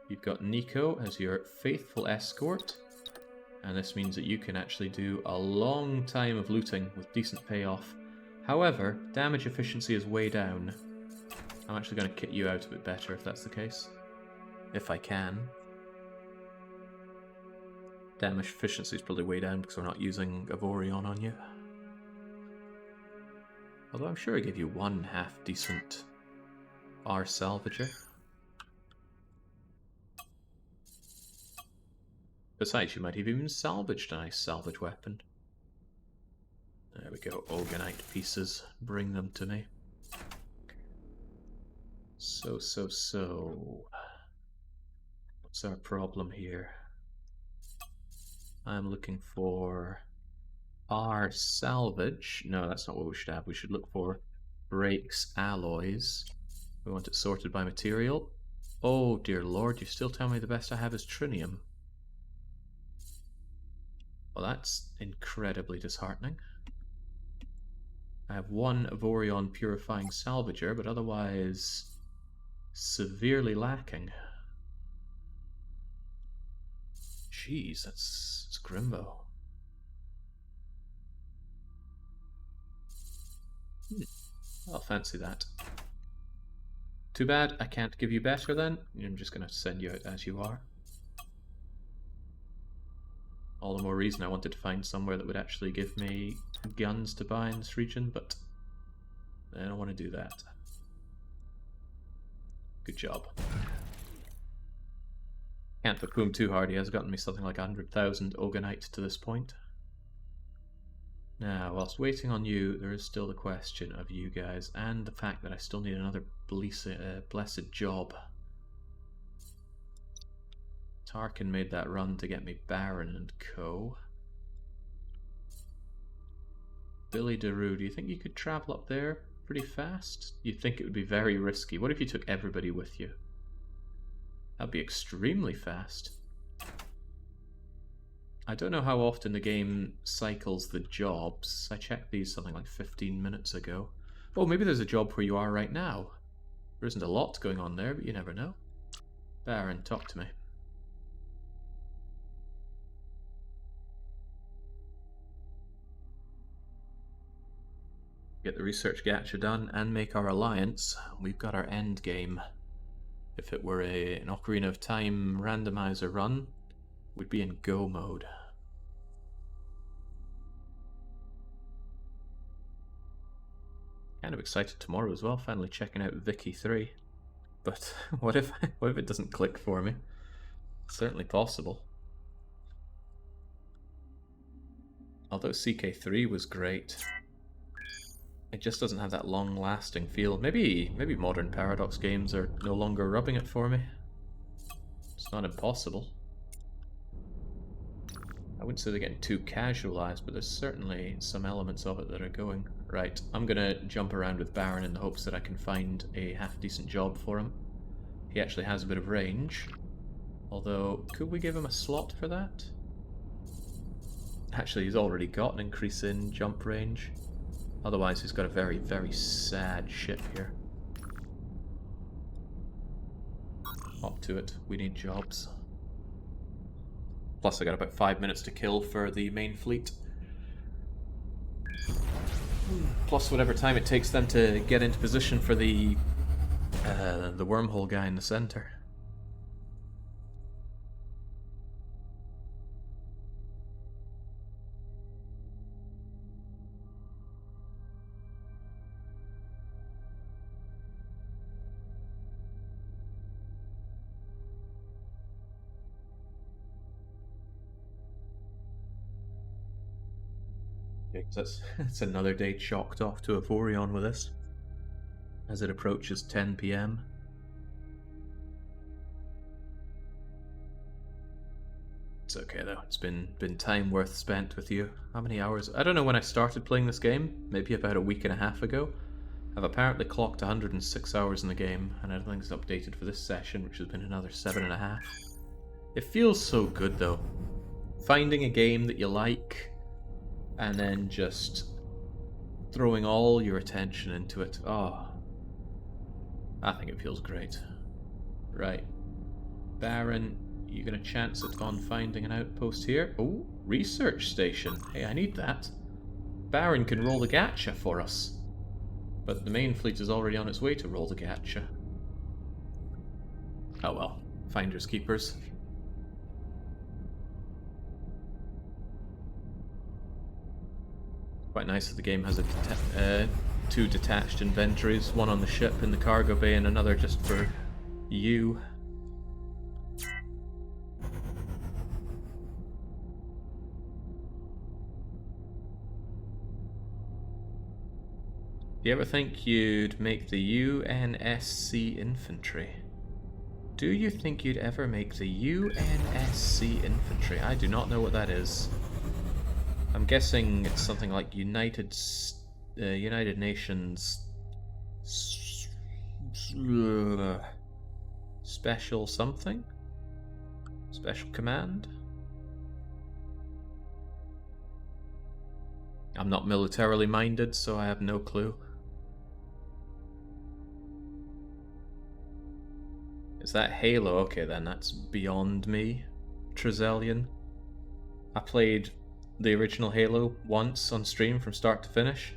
You've got Nico as your faithful escort. And this means that you can actually do a long time of looting with decent payoff. However, damage efficiency is way down. I'm actually going to kit you out a bit better if that's the case. If I can. Damage efficiency is probably way down because we're not using Avorion on you. Although I'm sure I gave you one half-decent R salvager. Besides, you might have even salvaged a nice salvage weapon. There we go, Organite pieces. Bring them to me. So. What's our problem here? I'm looking for R salvage. No, that's not what we should have. We should look for brakes, alloys. We want it sorted by material. Oh dear lord, you still tell me the best I have is trinium. Well, that's incredibly disheartening. I have one Avorion Purifying Salvager, but otherwise severely lacking. Jeez, that's Grimbo. I'll fancy that. Too bad I can't give you better then. I'm just going to send you out as you are. All the more reason I wanted to find somewhere that would actually give me guns to buy in this region, but I don't want to do that. Good job. Can't Papoom too hard, he has gotten me something like 100,000 Organite to this point. Now, whilst waiting on you, there is still the question of you guys, and the fact that I still need another blessed job. Tarkin made that run to get me Baron and co. Billy Daru, do you think you could travel up there pretty fast? You'd think it would be very risky. What if you took everybody with you? That'd be extremely fast. I don't know how often the game cycles the jobs. I checked these something like 15 minutes ago. Oh, maybe there's a job where you are right now. There isn't a lot going on there, but you never know. Baron, talk to me. Get the research gacha done and make our alliance. We've got our end game. If it were an Ocarina of Time randomizer run, we'd be in go mode. Kind of excited tomorrow as well, finally checking out Vicky 3. But what if it doesn't click for me? It's certainly possible. Although CK3 was great, it just doesn't have that long-lasting feel. Maybe modern Paradox games are no longer rubbing it for me. It's not impossible. I wouldn't say they're getting too casualized, but there's certainly some elements of it that are going. Right, I'm gonna jump around with Baron in the hopes that I can find a half-decent job for him. He actually has a bit of range. Although, could we give him a slot for that? Actually, he's already got an increase in jump range. Otherwise, he's got a very, very sad ship here. Hop to it. We need jobs. Plus, I got about 5 minutes to kill for the main fleet. Plus, whatever time it takes them to get into position for the wormhole guy in the center. That's another day chalked off to Avorion with this. as it approaches 10 p.m. It's okay though, it's been time worth spent with you. How many hours? I don't know when I started playing this game, maybe about a week and a half ago. I've apparently clocked 106 hours in the game, and I don't think it's updated for this session, which has been another 7.5. It feels so good though. Finding a game that you like, and then just throwing all your attention into it. Oh, I think it feels great. Right. Baron, you gonna chance it on finding an outpost here? Oh, research station. Hey, I need that. Baron can roll the gacha for us. But the main fleet is already on its way to roll the gacha. Oh well, finders keepers. Quite nice that the game has two detached inventories, one on the ship in the cargo bay and another just for you. Do you ever think you'd make the UNSC infantry? Do you think you'd ever make the UNSC infantry? I do not know what that is. I'm guessing it's something like United Nations Special something? Special Command? I'm not militarily minded, so I have no clue. Is that Halo? Okay then, that's beyond me. Trezellian. I played the original Halo once on stream from start to finish.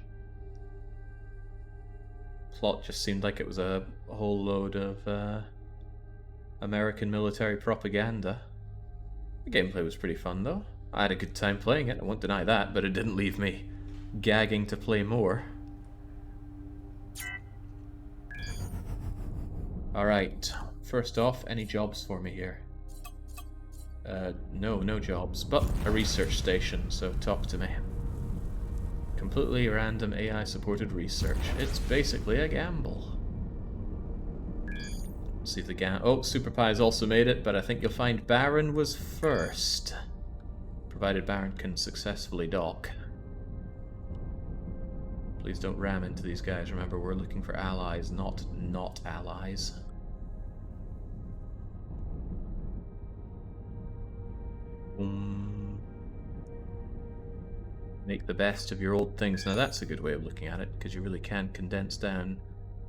Plot just seemed like it was a whole load of American military propaganda. The gameplay was pretty fun though. I had a good time playing it, I won't deny that, but it didn't leave me gagging to play more. Alright, first off, any jobs for me here? No jobs, but a research station, so talk to me. Completely random AI-supported research. It's basically a gamble. Let's see if the oh, Super Pie's also made it, but I think you'll find Baron was first. Provided Baron can successfully dock. Please don't ram into these guys. Remember, we're looking for allies, not allies. Make the best of your old things. Now that's a good way of looking at it, because you really can condense down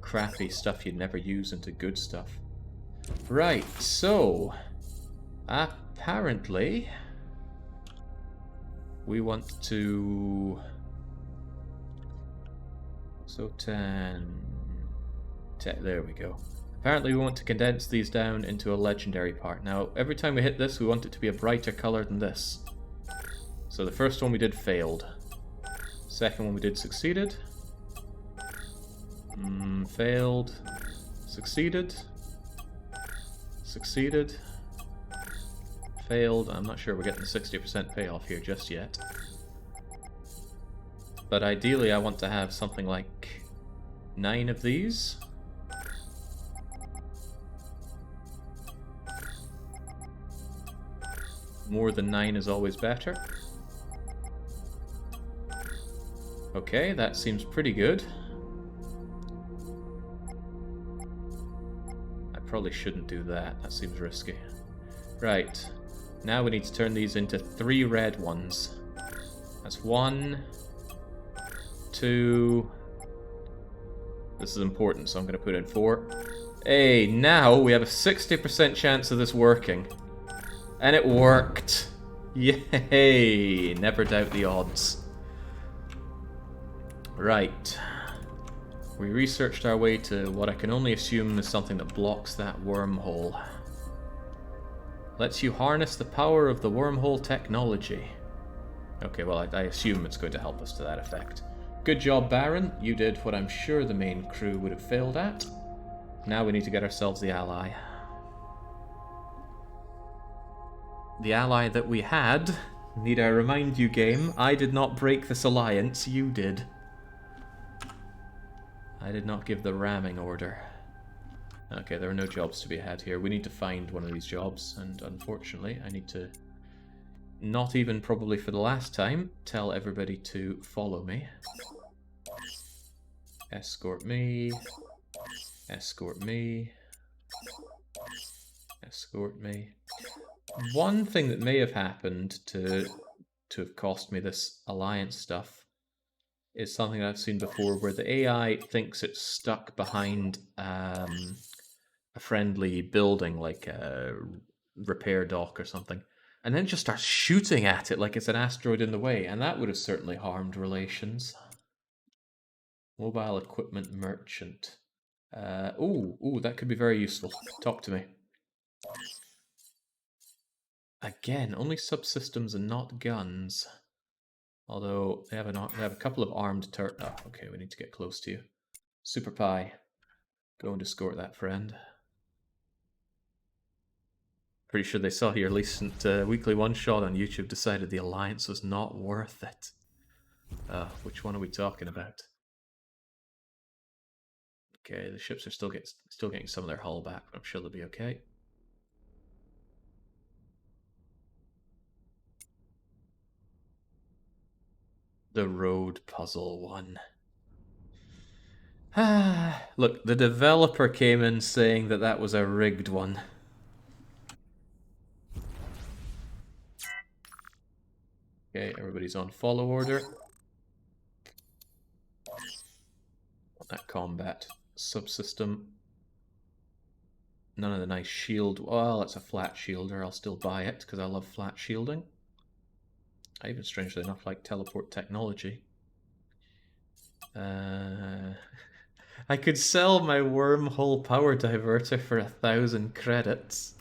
crappy stuff you'd never use into good stuff. Right, so apparently we want to... So 10... There we go. Apparently we want to condense these down into a legendary part. Now, every time we hit this, we want it to be a brighter color than this. So the first one we did failed. Second one we did succeeded. Failed. Succeeded. Succeeded. Failed. I'm not sure we're getting the 60% payoff here just yet. But ideally I want to have something like 9 of these. More than 9 is always better. Okay, that seems pretty good. I probably shouldn't do that. That seems risky. Right. Now we need to turn these into 3 red ones. That's 1, 2... This is important, so I'm going to put in 4. Hey, now we have a 60% chance of this working. And it worked! Yay! Never doubt the odds. Right. We researched our way to what I can only assume is something that blocks that wormhole. Lets you harness the power of the wormhole technology. Okay, well, I assume it's going to help us to that effect. Good job, Baron. You did what I'm sure the main crew would have failed at. Now we need to get ourselves the ally. The ally that we had, need I remind you, game, I did not break this alliance, you did. I did not give the ramming order. Okay, there are no jobs to be had here. We need to find one of these jobs, and unfortunately, I need to, not even probably for the last time, tell everybody to follow me. Escort me. Escort me. Escort me. One thing that may have happened to have cost me this alliance stuff is something I've seen before, where the AI thinks it's stuck behind a friendly building, like a repair dock or something, and then just starts shooting at it like it's an asteroid in the way, and that would have certainly harmed relations. Mobile equipment merchant. Ooh, that could be very useful. Talk to me. Again, only subsystems and not guns. Although they have a couple of armed turrets. Oh, okay, we need to get close to you. Super Pie, go and escort that friend. Pretty sure they saw your recent weekly one-shot on YouTube, decided the alliance was not worth it. Which one are we talking about? Okay, the ships are still getting some of their hull back, but I'm sure they'll be okay. The road puzzle one. Look, the developer came in saying that that was a rigged one. Okay, everybody's on follow order. That combat subsystem. None of the nice shield. Well, it's a flat shielder. I'll still buy it because I love flat shielding. I even, strangely enough, like teleport technology. I could sell my wormhole power diverter for 1,000 credits.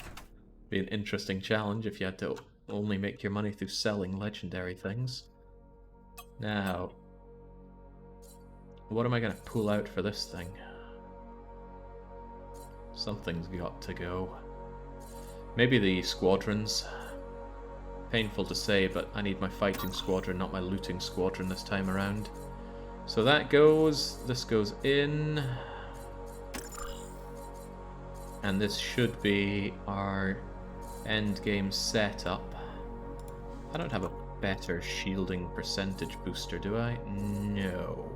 Be an interesting challenge if you had to only make your money through selling legendary things. Now, what am I going to pull out for this thing? Something's got to go. Maybe the squadrons. Painful to say, but I need my fighting squadron, not my looting squadron this time around. So that goes, this goes in. And this should be our endgame setup. I don't have a better shielding percentage booster, do I? No.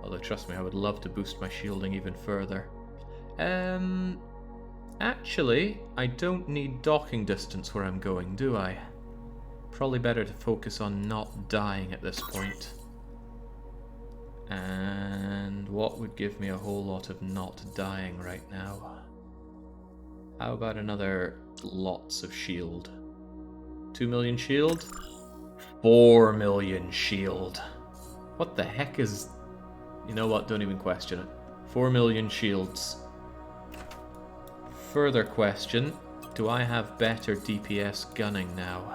Although, trust me, I would love to boost my shielding even further. Actually, I don't need docking distance where I'm going, do I? Probably better to focus on not dying at this point. And what would give me a whole lot of not dying right now? How about another lots of shield? 2 million shield? 4 million shield. What the heck is... You know what, don't even question it. 4 million shields. Further question, do I have better DPS gunning now?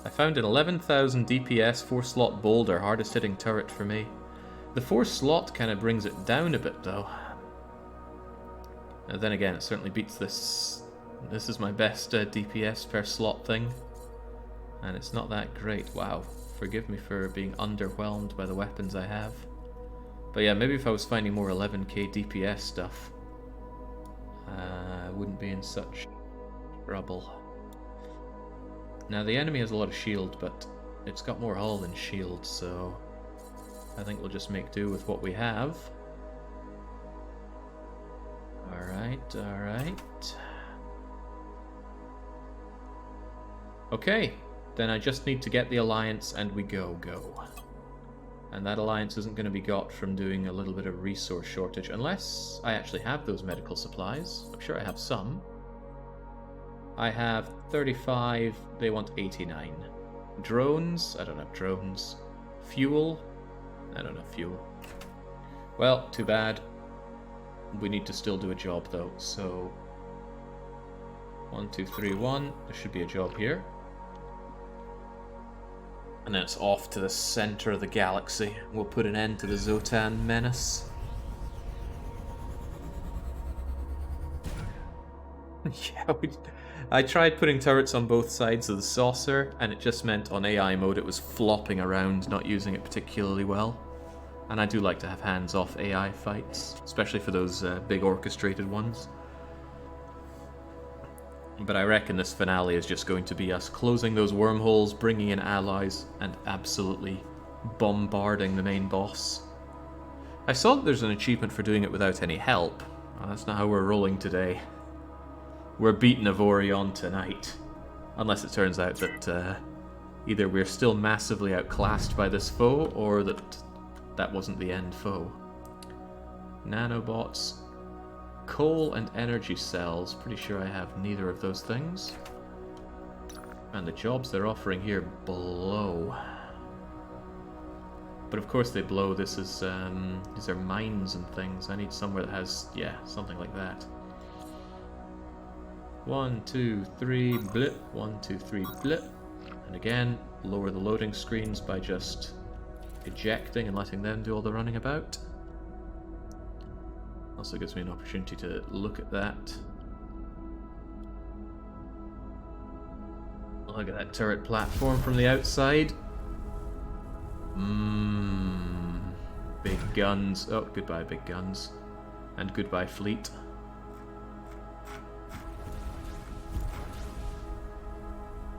I found an 11,000 DPS 4-slot boulder, hardest hitting turret for me. The 4-slot kind of brings it down a bit though. And then again, it certainly beats this. This is my best DPS per slot thing. And it's not that great. Wow, forgive me for being underwhelmed by the weapons I have. But yeah, maybe if I was finding more 11k DPS stuff, I wouldn't be in such trouble. Now the enemy has a lot of shield, but it's got more hull than shield, so I think we'll just make do with what we have. Alright, alright. Okay, then I just need to get the alliance and we go. And that alliance isn't going to be got from doing a little bit of resource shortage, unless I actually have those medical supplies. I'm sure I have some. I have 35, they want 89. Drones? I don't have drones. Fuel? I don't have fuel. Well, too bad. We need to still do a job though, so... 1, 2, 3, 1. There should be a job here. And then it's off to the center of the galaxy. We'll put an end to the Zotan menace. Yeah, I tried putting turrets on both sides of the saucer, and it just meant on AI mode it was flopping around, not using it particularly well. And I do like to have hands-off AI fights, especially for those big orchestrated ones. But I reckon this finale is just going to be us closing those wormholes, bringing in allies, and absolutely bombarding the main boss. I saw that there's an achievement for doing it without any help. Well, that's not how we're rolling today. We're beating Avorion tonight. Unless it turns out that either we're still massively outclassed by this foe, or that wasn't the end foe. Nanobots. Coal and energy cells. Pretty sure I have neither of those things. And the jobs they're offering here blow. But of course they blow. This is these are mines and things. I need somewhere that has, yeah, something like that. 1, 2, 3, blip. 1, 2, 3, blip. And again, lower the loading screens by just ejecting and letting them do all the running about. Also gives me an opportunity to look at that. Look at that turret platform from the outside. Big guns. Oh, goodbye, big guns. And goodbye, fleet.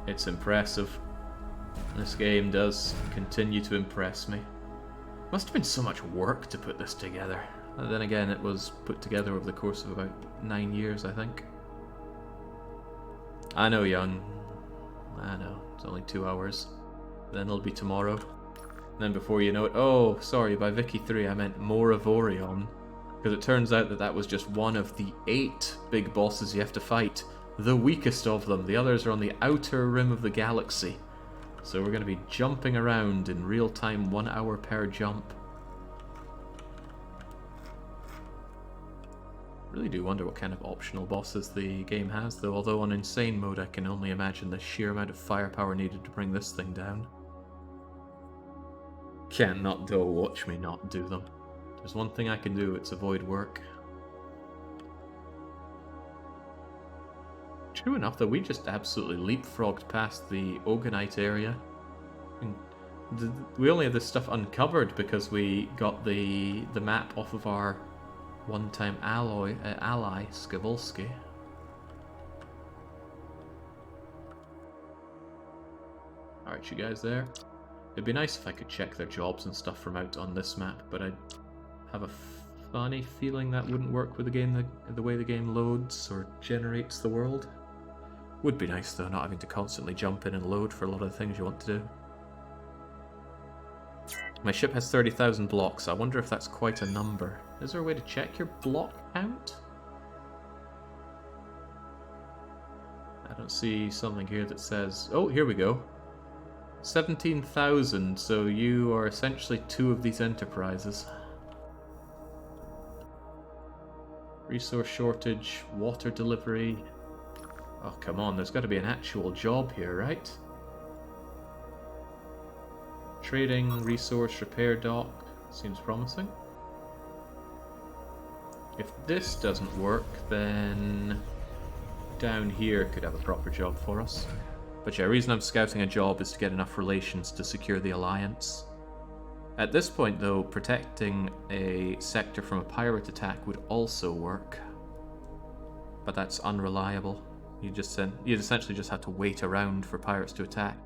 It's impressive. This game does continue to impress me. Must have been so much work to put this together. And then again, it was put together over the course of about 9 years, I think. I know, young. I know. It's only 2 hours. Then it'll be tomorrow. And then before you know it... Oh, sorry, by Vicky 3 I meant more Avorion. Because it turns out that was just one of the 8 big bosses you have to fight. The weakest of them. The others are on the outer rim of the galaxy. So we're going to be jumping around in real time, 1 hour per jump. Really do wonder what kind of optional bosses the game has, though. Although on insane mode I can only imagine the sheer amount of firepower needed to bring this thing down. Can't not do, watch me not do them. There's one thing I can do, it's avoid work. True enough, though, we just absolutely leapfrogged past the Oganite area. We only have this stuff uncovered because we got the map off of our one-time ally, Skabulski. Alright, you guys there? It'd be nice if I could check their jobs and stuff from out on this map, but I have a funny feeling that wouldn't work with the way the game loads or generates the world. Would be nice though, not having to constantly jump in and load for a lot of the things you want to do. My ship has 30,000 blocks. I wonder if that's quite a number. Is there a way to check your block count? I don't see something here that says... Oh, here we go. 17,000, so you are essentially 2 of these enterprises. Resource shortage, water delivery... Oh, come on, there's got to be an actual job here, right? Trading, resource, repair dock. Seems promising. If this doesn't work, then down here could have a proper job for us. But yeah, the reason I'm scouting a job is to get enough relations to secure the alliance. At this point, though, protecting a sector from a pirate attack would also work. But that's unreliable. You'd essentially just have to wait around for pirates to attack.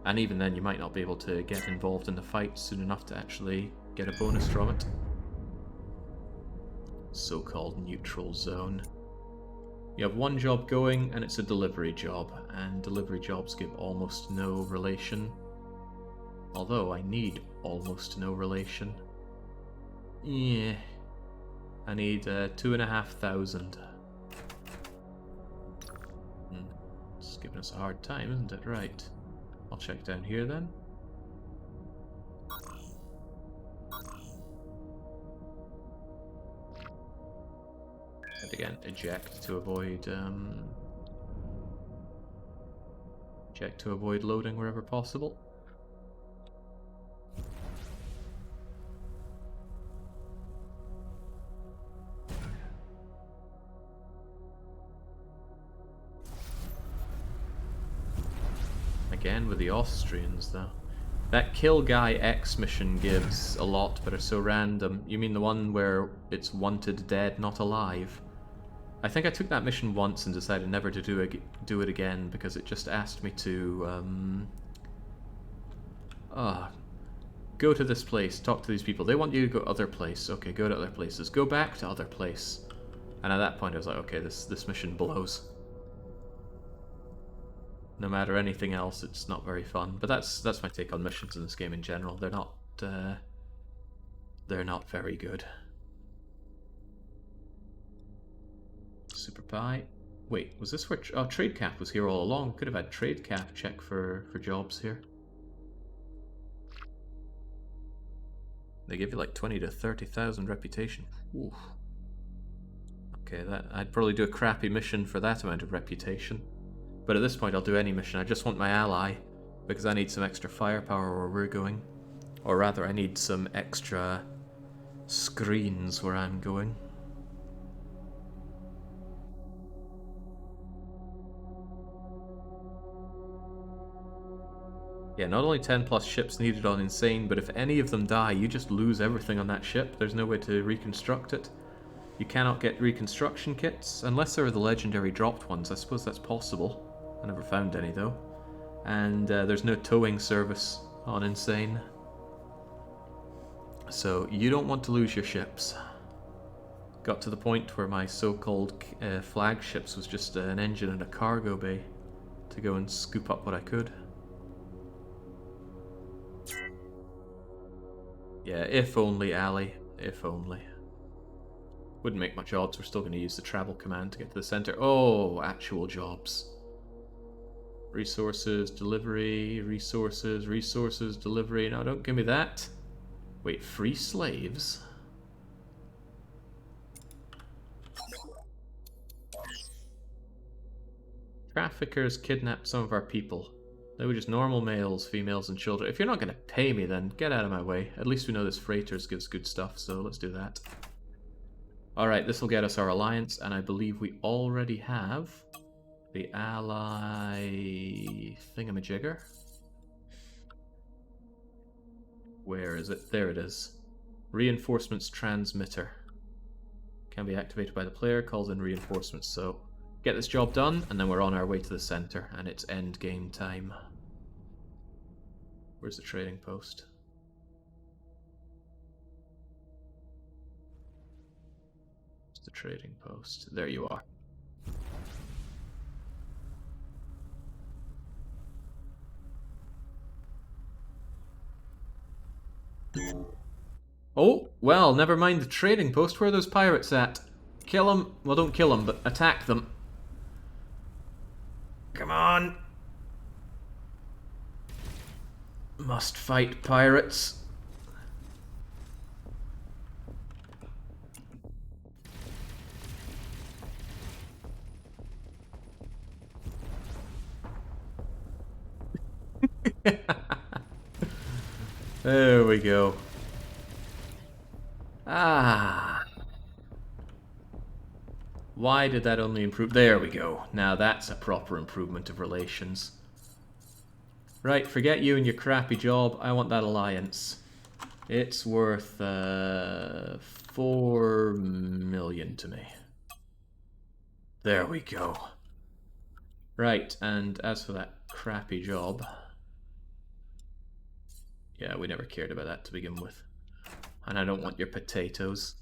And even then, you might not be able to get involved in the fight soon enough to actually get a bonus from it. So-called neutral zone. You have one job going, and it's a delivery job. And delivery jobs give almost no relation. Although, I need almost no relation. Yeah. I need 2,500. It's giving us a hard time, isn't it? Right. I'll check down here then. And again, eject to avoid loading wherever possible. again with the Austrians, though. That Kill Guy X mission gives a lot, but are so random. You mean the one where it's wanted dead, not alive? I think I took that mission once and decided never to do it again because it just asked me to go to this place, talk to these people. They want you to go other place. Okay, go to other places. Go back to other place. And at that point I was like, okay, this mission blows. No matter anything else, it's not very fun. But that's my take on missions in this game in general. They're not very good. Super Pie. Wait, was this where... Oh, Trade Cap was here all along. Could have had Trade Cap check for jobs here. They give you like 20 to 30,000 reputation. Ooh. Okay, I'd probably do a crappy mission for that amount of reputation. But at this point I'll do any mission. I just want my ally, because I need some extra firepower where we're going. Or rather, I need some extra screens where I'm going. Yeah, not only 10 plus ships needed on Insane, but if any of them die, you just lose everything on that ship. There's no way to reconstruct it. You cannot get reconstruction kits, unless there are the legendary dropped ones. I suppose that's possible. I never found any, though. And there's no towing service on Insane. So you don't want to lose your ships. Got to the point where my so-called flagships was just an engine and a cargo bay to go and scoop up what I could. Yeah, if only, Ali. If only. Wouldn't make much odds. We're still going to use the travel command to get to the center. Oh, actual jobs. Resources, delivery, resources, delivery. No, don't give me that. Wait, free slaves? Traffickers kidnapped some of our people. They were just normal males, females, and children. If you're not going to pay me, then get out of my way. At least we know this freighters gives good stuff, so let's do that. Alright, this will get us our alliance, and I believe we already have the ally thingamajigger. Where is it? There it is. Reinforcements transmitter. Can be activated by the player, calls in reinforcements. So, get this job done, and then we're on our way to the center, and it's end game time. Where's the trading post? Where's the trading post? There you are. Oh, well, never mind the trading post. Where are those pirates at? Kill them. Well, don't kill them, but attack them. Come on. Must fight pirates. There we go. Ah. Why did that only improve? There we go. Now that's a proper improvement of relations. Right, forget you and your crappy job. I want that alliance. It's worth 4 million to me. There we go. Right, and as for that crappy job... Yeah, we never cared about that to begin with. And I don't want your potatoes.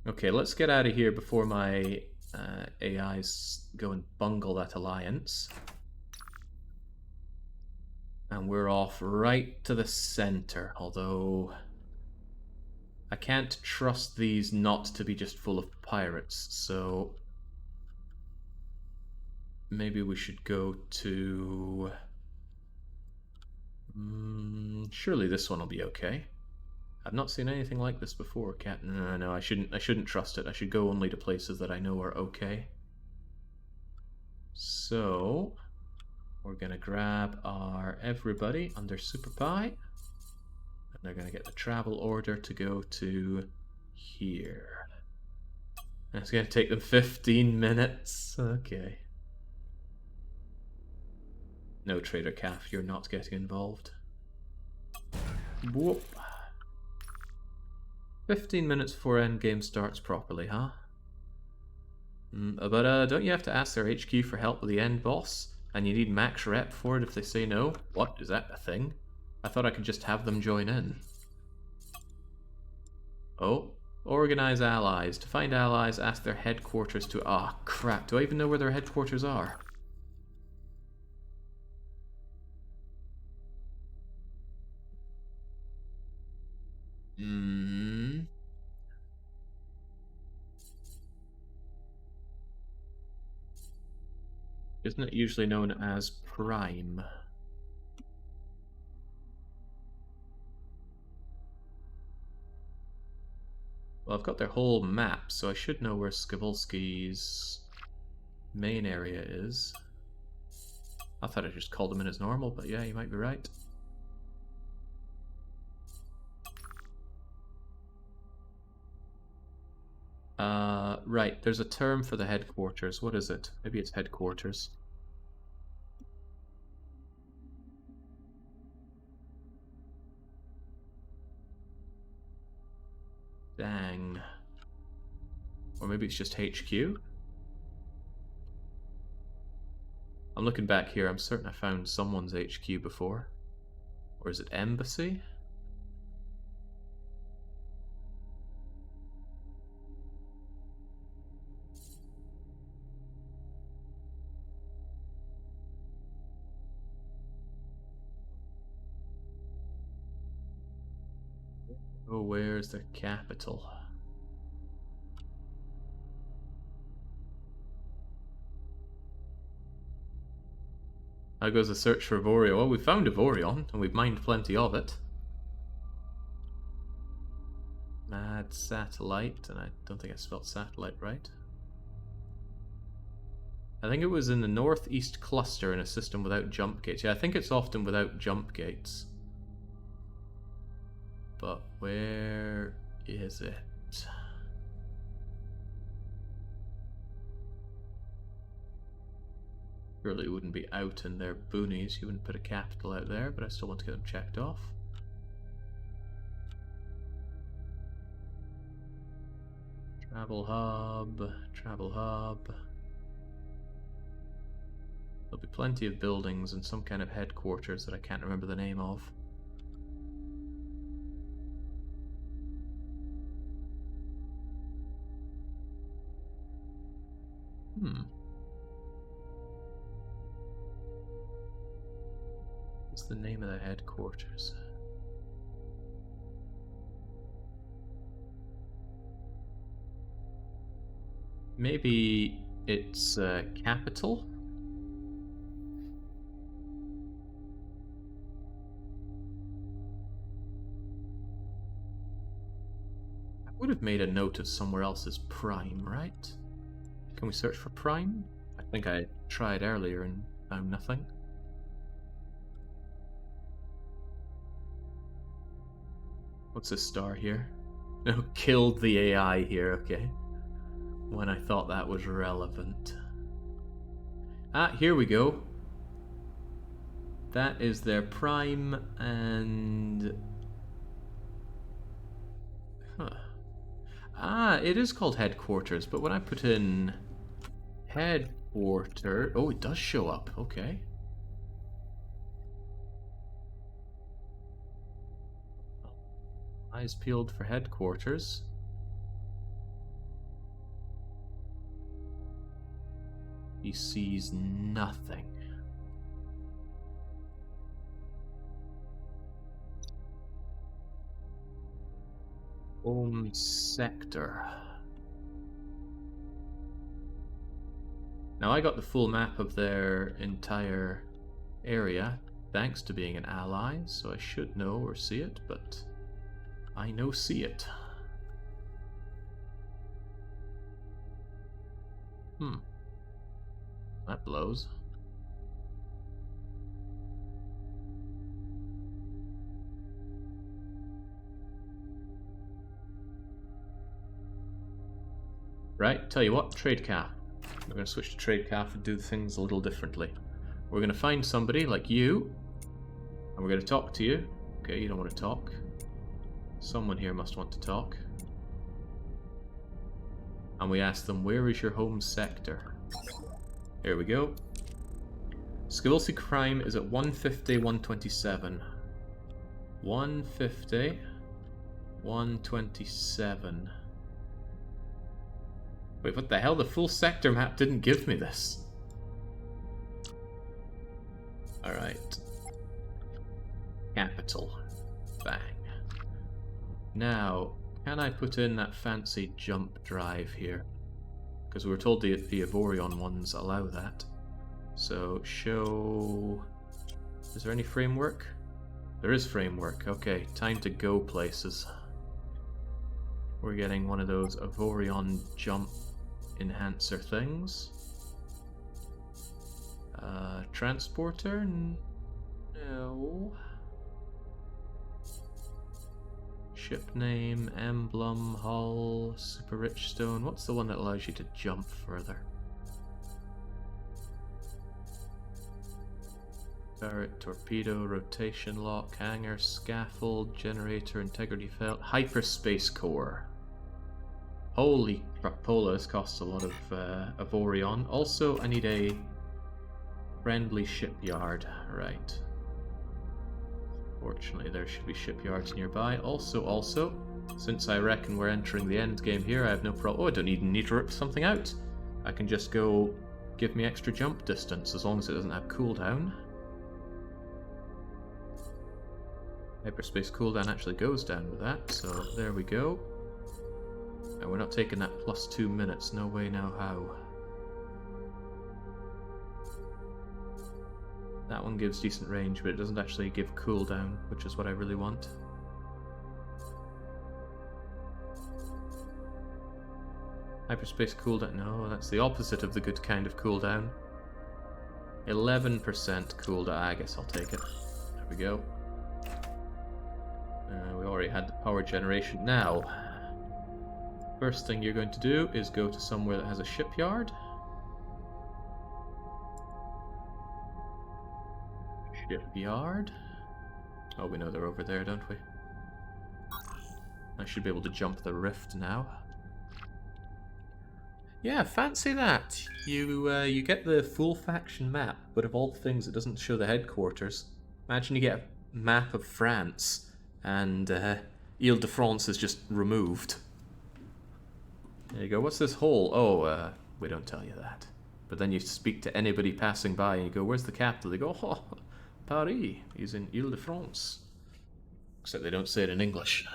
Okay, let's get out of here before my AIs go and bungle that alliance. And we're off right to the center, although I can't trust these not to be just full of pirates, so maybe we should go to... surely this one will be okay. I've not seen anything like this before, Cat. No, I shouldn't trust it. I should go only to places that I know are okay. So, we're gonna grab our everybody under Super Pie. And they're gonna get the travel order to go to here. And it's gonna take them 15 minutes. Okay. No, Trader Calf, you're not getting involved. Whoop. 15 minutes before endgame starts properly, huh? But don't you have to ask their HQ for help with the end boss? And you need max rep for it if they say no? What? Is that a thing? I thought I could just have them join in. Oh. Organize allies. To find allies, ask their headquarters to... Ah, crap. Do I even know where their headquarters are? Hmm. Isn't it usually known as Prime? Well, I've got their whole map, so I should know where Skavulski's main area is. I thought I just called them in as normal, but yeah, you might be right. Right, there's a term for the headquarters. What is it? Maybe it's headquarters. Dang. Or maybe it's just HQ? I'm looking back here, I'm certain I found someone's HQ before. Or is it embassy? Oh, where's the capital? How goes the search for Avorion? Well, we found Avorion, and we've mined plenty of it. Mad satellite, and I don't think I spelled satellite right. I think it was in the northeast cluster in a system without jump gates. Yeah, I think it's often without jump gates. But where is it? Surely it wouldn't be out in their boonies. You wouldn't put a capital out there, but I still want to get them checked off. Travel hub, travel hub. There'll be plenty of buildings and some kind of headquarters that I can't remember the name of. What's the name of the headquarters? Maybe it's capital? I would have made a note of somewhere else as Prime, right? Can we search for Prime? I think I tried earlier and found nothing. What's this star here? No, killed the AI here, okay. When I thought that was relevant. Ah, here we go. That is their Prime and... Huh. Ah, it is called headquarters, but when I put in headquarters... Oh, it does show up, okay. Eyes peeled for headquarters. He sees nothing. Home sector. Now I got the full map of their entire area, thanks to being an ally, so I should know or see it, but I no see it. That blows. Right, tell you what, trade calf. We're going to switch to trade calf and do things a little differently. We're going to find somebody like you, and we're going to talk to you. Okay, you don't want to talk. Someone here must want to talk. And we ask them, where is your home sector? Here we go. Civility crime is at 150, 127. 150, 127. Wait, what the hell? The full sector map didn't give me this. Alright. Capital. Bang. Now, can I put in that fancy jump drive here? Because we were told the Avorion ones allow that. So, show... Is there any framework? There is framework. Okay, time to go places. We're getting one of those Avorion jump enhancer things. Transporter? No. Ship name, emblem, hull, super rich stone. What's the one that allows you to jump further? Turret, torpedo, rotation lock, hangar, scaffold, generator, integrity felt, hyperspace core. Holy crapola, this costs a lot of Avorion. Also, I need a friendly shipyard. Right. Fortunately, there should be shipyards nearby. Also, since I reckon we're entering the end game here, I have no problem. Oh, I don't even need to rip something out. I can just go give me extra jump distance as long as it doesn't have cooldown. Hyperspace cooldown actually goes down with that, so there we go. And we're not taking that plus 2 minutes, no way, no how. That one gives decent range, but it doesn't actually give cooldown, which is what I really want. Hyperspace cooldown, no, that's the opposite of the good kind of cooldown. 11% cooldown, I guess I'll take it. There we go. We already had the power generation. Now, first thing you're going to do is go to somewhere that has a shipyard. Shipyard. Oh, we know they're over there, don't we? I should be able to jump the rift now. Yeah, fancy that. You get the full faction map, but of all things, it doesn't show the headquarters. Imagine you get a map of France, and Ile-de-France is just removed. There you go. What's this hole? Oh, we don't tell you that. But then you speak to anybody passing by, and you go, "Where's the capital?" They go, "Oh, Paris. He's in Ile-de-France." Except they don't say it in English.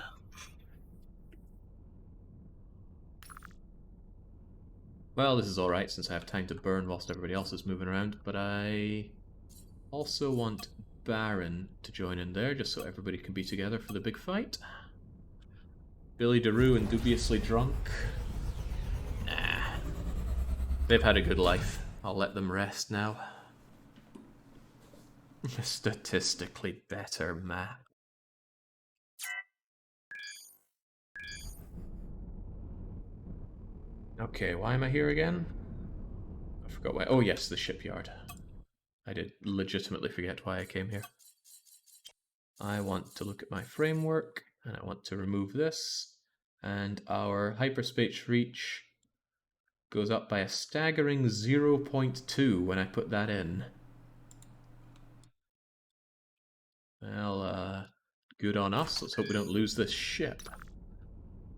Well, this is alright since I have time to burn whilst everybody else is moving around, but I also want Baron to join in there, just so everybody can be together for the big fight. Billy DeRue and Dubiously Drunk. Nah. They've had a good life. I'll let them rest now. Statistically better map. Okay, why am I here again? I forgot why. Oh yes, the shipyard. I did legitimately forget why I came here. I want to look at my framework, and I want to remove this, and our hyperspace reach goes up by a staggering 0.2 when I put that in. Well, good on us. Let's hope we don't lose this ship.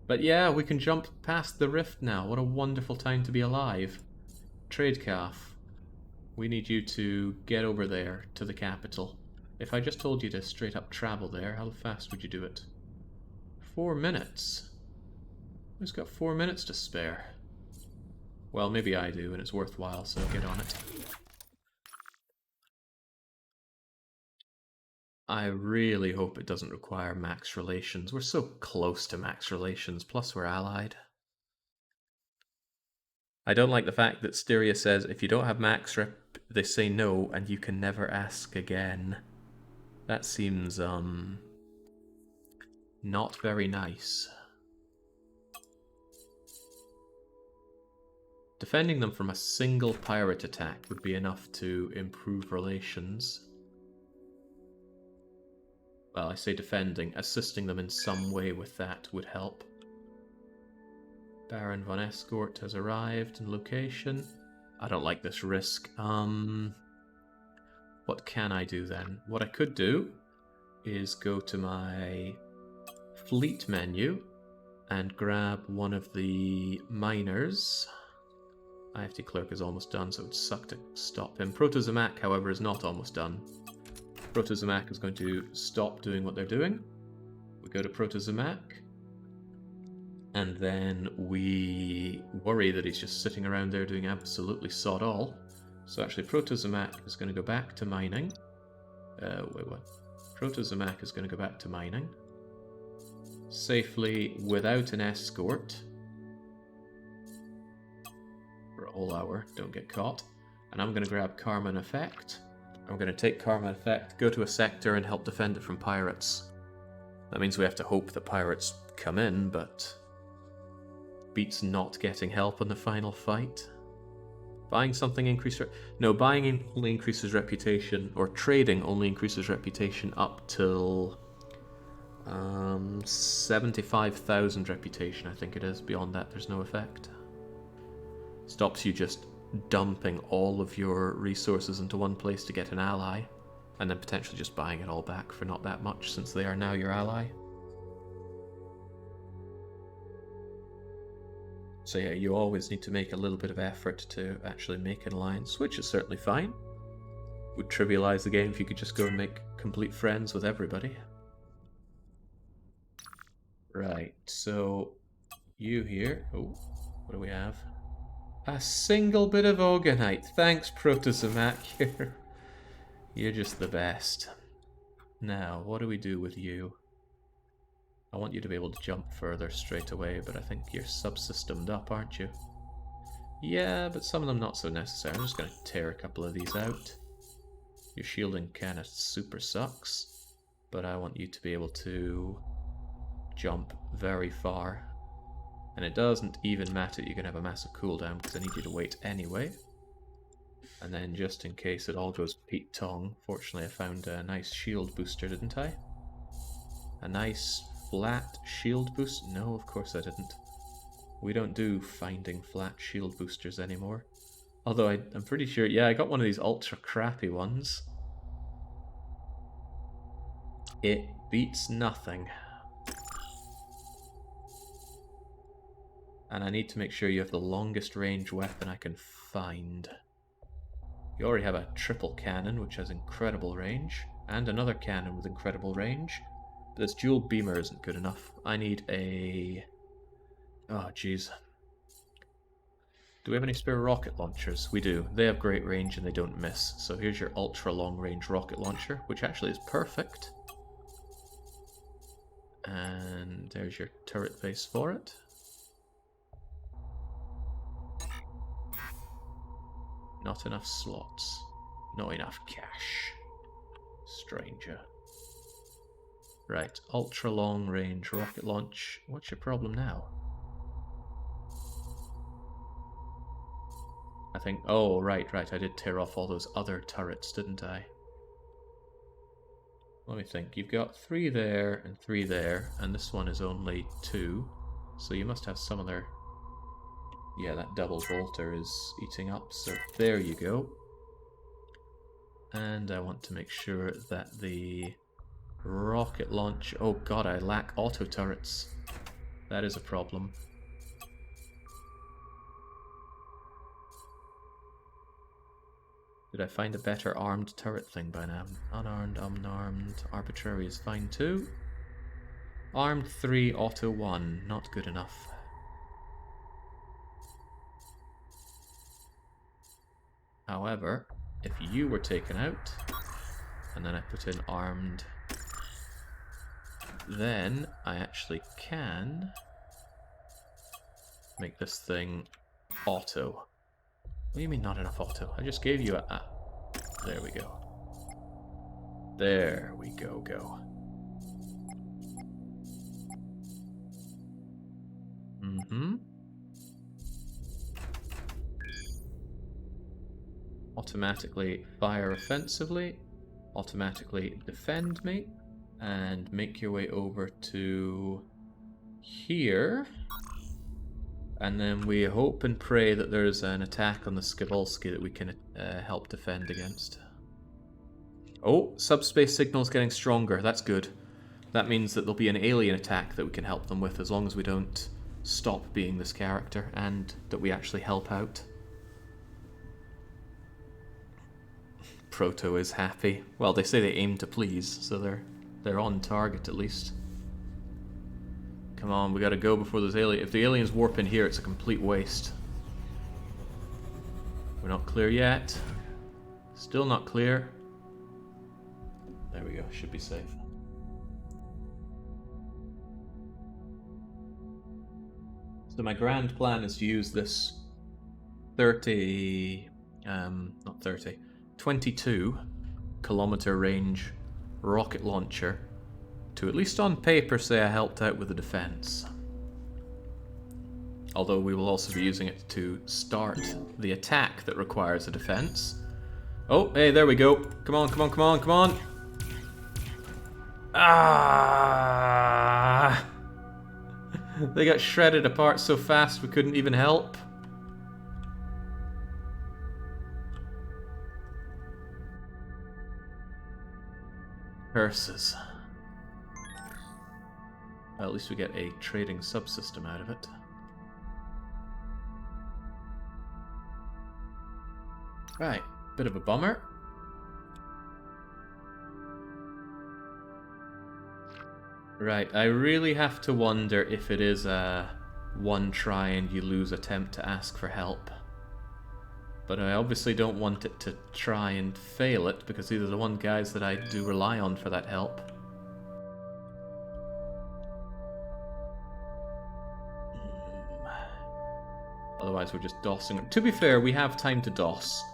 But yeah, we can jump past the rift now. What a wonderful time to be alive. Trade calf. We need you to get over there to the capital. If I just told you to straight up travel there, how fast would you do it? 4 minutes. Who's got 4 minutes to spare? Well, maybe I do, and it's worthwhile, so get on it. I really hope it doesn't require max relations. We're so close to max relations, plus we're allied. I don't like the fact that Styria says if you don't have max rep, they say no, and you can never ask again. That seems, not very nice. Defending them from a single pirate attack would be enough to improve relations. Well, I say defending, assisting them in some way with that would help. Baron von Escort has arrived in location. I don't like this risk. What can I do then? What I could do is go to my fleet menu and grab one of the miners. IFT Clerk is almost done, so it would suck to stop him. Proto-Zamak, however, is not almost done. Proto-Zamak is going to stop doing what they're doing. We go to Proto-Zamak, and then we worry that he's just sitting around there doing absolutely sod all. So actually, Proto-Zamak is going to go back to mining. Wait, what? Proto-Zamak is going to go back to mining. Safely, without an escort. For a whole hour, don't get caught. And I'm going to grab Karma and Effect. I'm going to take Karma and Effect, go to a sector and help defend it from pirates. That means we have to hope that pirates come in, but beats not getting help in the final fight. Buying something increases... No, buying only increases reputation, or trading only increases reputation up till 75,000 reputation, I think it is. Beyond that, there's no effect. Stops you just dumping all of your resources into one place to get an ally, and then potentially just buying it all back for not that much, since they are now your ally. So yeah, you always need to make a little bit of effort to actually make an alliance, which is certainly fine. Would trivialize the game if you could just go and make complete friends with everybody. Right, so you here. Oh, what do we have? A single bit of Oganite. Thanks, Proto-Zamak. You're just the best. Now, what do we do with you? I want you to be able to jump further straight away, but I think you're subsystemed up, aren't you? Yeah, but some of them not so necessary. I'm just going to tear a couple of these out. Your shielding kind of super sucks, but I want you to be able to jump very far. And it doesn't even matter that you're going to have a massive cooldown, because I need you to wait anyway. And then just in case it all goes Pete Tong, fortunately I found a nice shield booster, didn't I? A nice flat shield boost? No, of course I didn't. We don't do finding flat shield boosters anymore. Although I'm pretty sure, yeah, I got one of these ultra crappy ones. It beats nothing. And I need to make sure you have the longest range weapon I can find. You already have a triple cannon, which has incredible range, and another cannon with incredible range. But this dual beamer isn't good enough. I need a... Oh, jeez. Do we have any spare rocket launchers? We do. They have great range and they don't miss. So here's your ultra long range rocket launcher, which actually is perfect. And there's your turret base for it. Not enough slots. Not enough cash. Stranger. Right, ultra long range rocket launch. What's your problem now? I think, oh, right, I did tear off all those other turrets, didn't I? Let me think, you've got 3 there and 3 there, and this one is only 2, so you must have some other... Yeah, that double bolter is eating up, so there you go. And I want to make sure that the rocket launch... Oh god, I lack auto turrets. That is a problem. Did I find a better armed turret thing by now? Unarmed, unarmed, arbitrary is fine too. Armed 3, auto 1, not good enough. However, if you were taken out, and then I put in armed, then I actually can make this thing auto. What do you mean not enough auto? I just gave you a... Ah, there we go. There we go. automatically fire offensively, automatically defend me, and make your way over to here. And then we hope and pray that there's an attack on the Skivolsky that we can help defend against. Oh, subspace signal's getting stronger. That's good. That means that there'll be an alien attack that we can help them with as long as we don't stop being this character and that we actually help out. Proto is happy. Well, they say they aim to please, so they're on target at least. Come on, we gotta go before those aliens. If the aliens warp in here, it's a complete waste. We're not clear yet. Still not clear. There we go, should be safe. So my grand plan is to use this 22 kilometer range rocket launcher to, at least on paper, say I helped out with the defense. Although we will also be using it to start the attack that requires a defense. Oh, hey, there we go. Come on, come on, come on, come on. Ah! They got shredded apart so fast we couldn't even help. Curses. Well, at least we get a trading subsystem out of it. Right, bit of a bummer. Right, I really have to wonder if it is a one try and you lose attempt to ask for help. But I obviously don't want it to try and fail it, because these are the one guys that I do rely on for that help. Otherwise we're just dossing. To be fair, we have time to doss.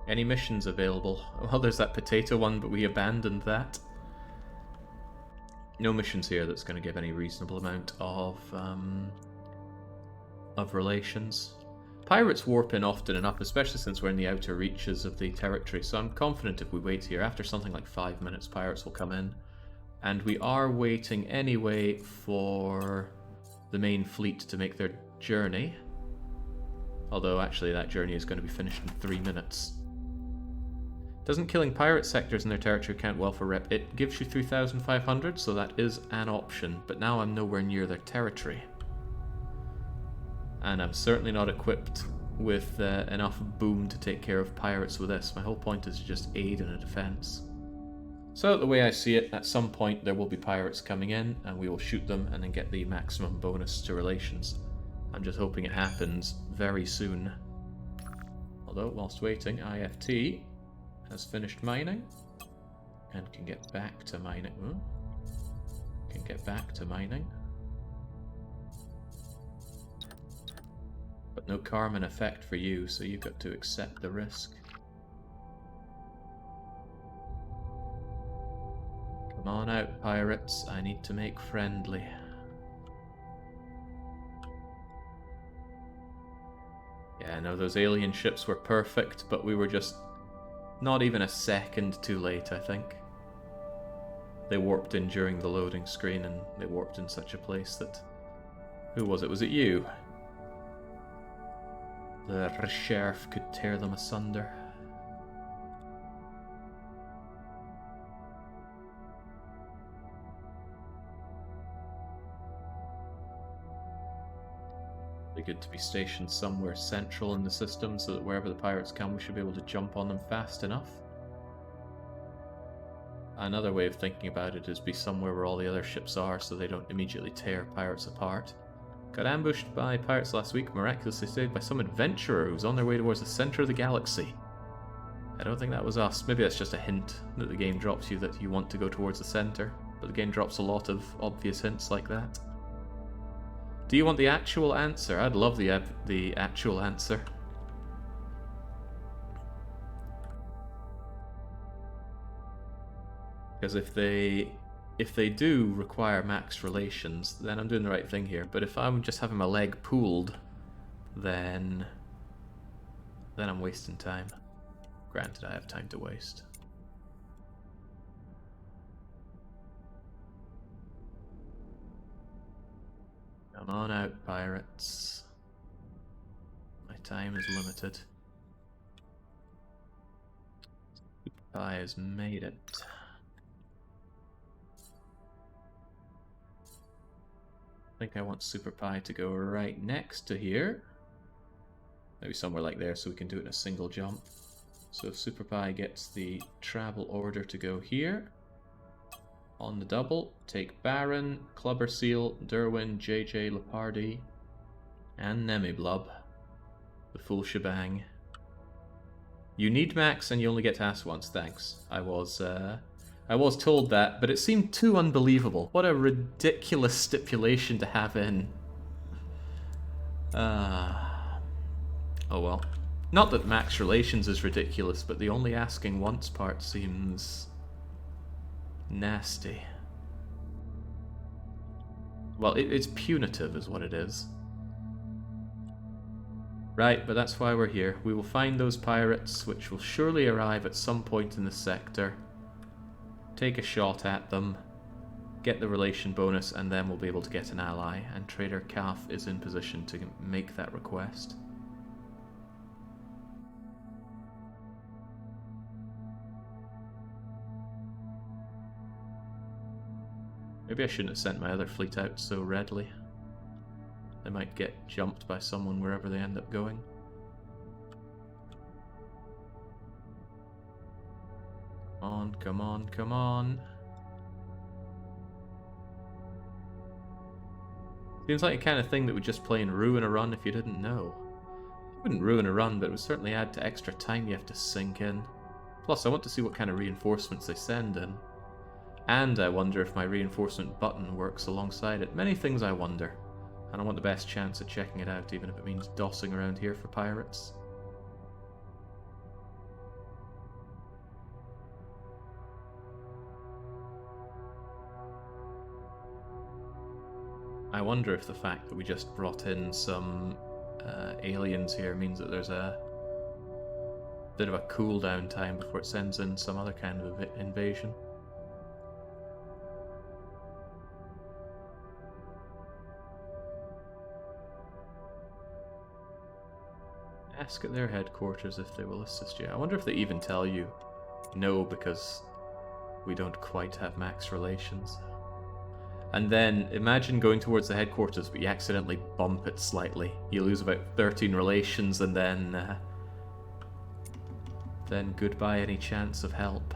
Any missions available? Well, there's that potato one, but we abandoned that. No missions here that's going to give any reasonable amount of relations. Pirates warp in often enough, especially since we're in the outer reaches of the territory, so I'm confident if we wait here, after something like 5 minutes, pirates will come in. And we are waiting anyway for the main fleet to make their journey. Although, actually, that journey is going to be finished in 3 minutes. Doesn't killing pirate sectors in their territory count well for rep? It gives you 3,500, so that is an option. But now I'm nowhere near their territory. And I'm certainly not equipped with enough boom to take care of pirates with this. My whole point is to just aid in a defense. So the way I see it, at some point there will be pirates coming in, and we will shoot them and then get the maximum bonus to relations. I'm just hoping it happens very soon. Although, whilst waiting, IFT has finished mining and can get back to mining. Can get back to mining. But no Carmen effect for you, so you've got to accept the risk. Come on out, pirates. I need to make friendly. Yeah, no, those alien ships were perfect, but we were just not even a second too late, I think. They warped in during the loading screen, and they warped in such a place that... Who was it? Was it you? The Recherche could tear them asunder. Be good to be stationed somewhere central in the system so that wherever the pirates come we should be able to jump on them fast enough. Another way of thinking about it is be somewhere where all the other ships are so they don't immediately tear pirates apart. Got ambushed by pirates last week, miraculously saved by some adventurer who was on their way towards the center of the galaxy. I don't think that was us. Maybe that's just a hint that the game drops you that you want to go towards the center, but the game drops a lot of obvious hints like that. Do you want the actual answer? I'd love the actual answer. Because if they do require max relations, then I'm doing the right thing here. But if I'm just having my leg pulled then I'm wasting time. Granted, I have time to waste. Come on out, pirates. My time is limited. I has made it. I think I want Super Pie to go right next to here. Maybe somewhere like there so we can do it in a single jump. So Super Pie gets the travel order to go here. On the double, take Baron, Clubber Seal, Derwin, JJ, Lepardi, and Nemiblub. The full shebang. You need Max and you only get to ask once, thanks. I was told that, but it seemed too unbelievable. What a ridiculous stipulation to have in. Oh well. Not that Max Relations is ridiculous, but the only asking once part seems nasty. Well, it's punitive is what it is. Right, but that's why we're here. We will find those pirates, which will surely arrive at some point in the sector. Take a shot at them, get the relation bonus, and then we'll be able to get an ally. And Trader Calf is in position to make that request. Maybe I shouldn't have sent my other fleet out so readily. They might get jumped by someone wherever they end up going. Come on, come on, come on. Seems like a kind of thing that would just plain ruin a run if you didn't know. It wouldn't ruin a run, but it would certainly add to extra time you have to sink in. Plus, I want to see what kind of reinforcements they send in. And I wonder if my reinforcement button works alongside it. Many things I wonder. And I want the best chance at checking it out, even if it means dossing around here for pirates. I wonder if the fact that we just brought in some aliens here means that there's a bit of a cooldown time before it sends in some other kind of invasion. Ask at their headquarters if they will assist you. I wonder if they even tell you no because we don't quite have max relations. And then imagine going towards the headquarters but you accidentally bump it slightly. You lose about 13 relations and then goodbye any chance of help.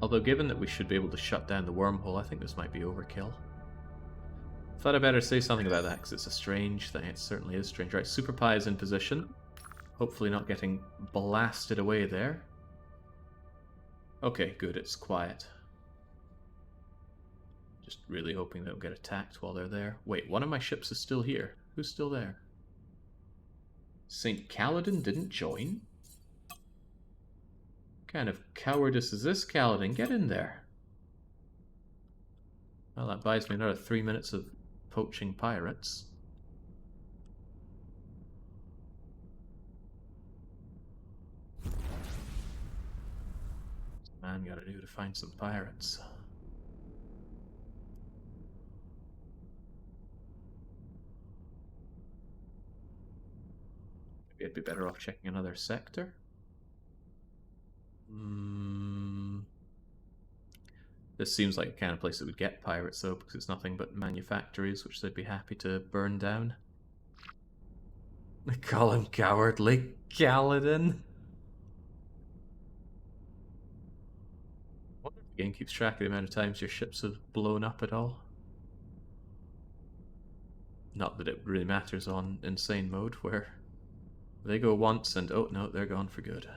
Although given that we should be able to shut down the wormhole, I think this might be overkill. Thought I'd better say something about that because it's a strange thing. It certainly is strange. Right, Super Pie is in position. Hopefully not getting blasted away there. Okay, good, it's quiet. Just really hoping they'll get attacked while they're there. Wait, one of my ships is still here. Who's still there? St. Kaladin didn't join? What kind of cowardice is this, Kaladin? Get in there. Well, that buys me another 3 minutes of poaching pirates. Man, gotta do to find some pirates. Maybe I'd be better off checking another sector. This seems like a kind of place that would get pirates though, because it's nothing but manufactories, which they'd be happy to burn down. They call him cowardly Kaladin. I wonder if the game keeps track of the amount of times your ships have blown up at all. Not that it really matters on insane mode, where they go once and oh no, they're gone for good.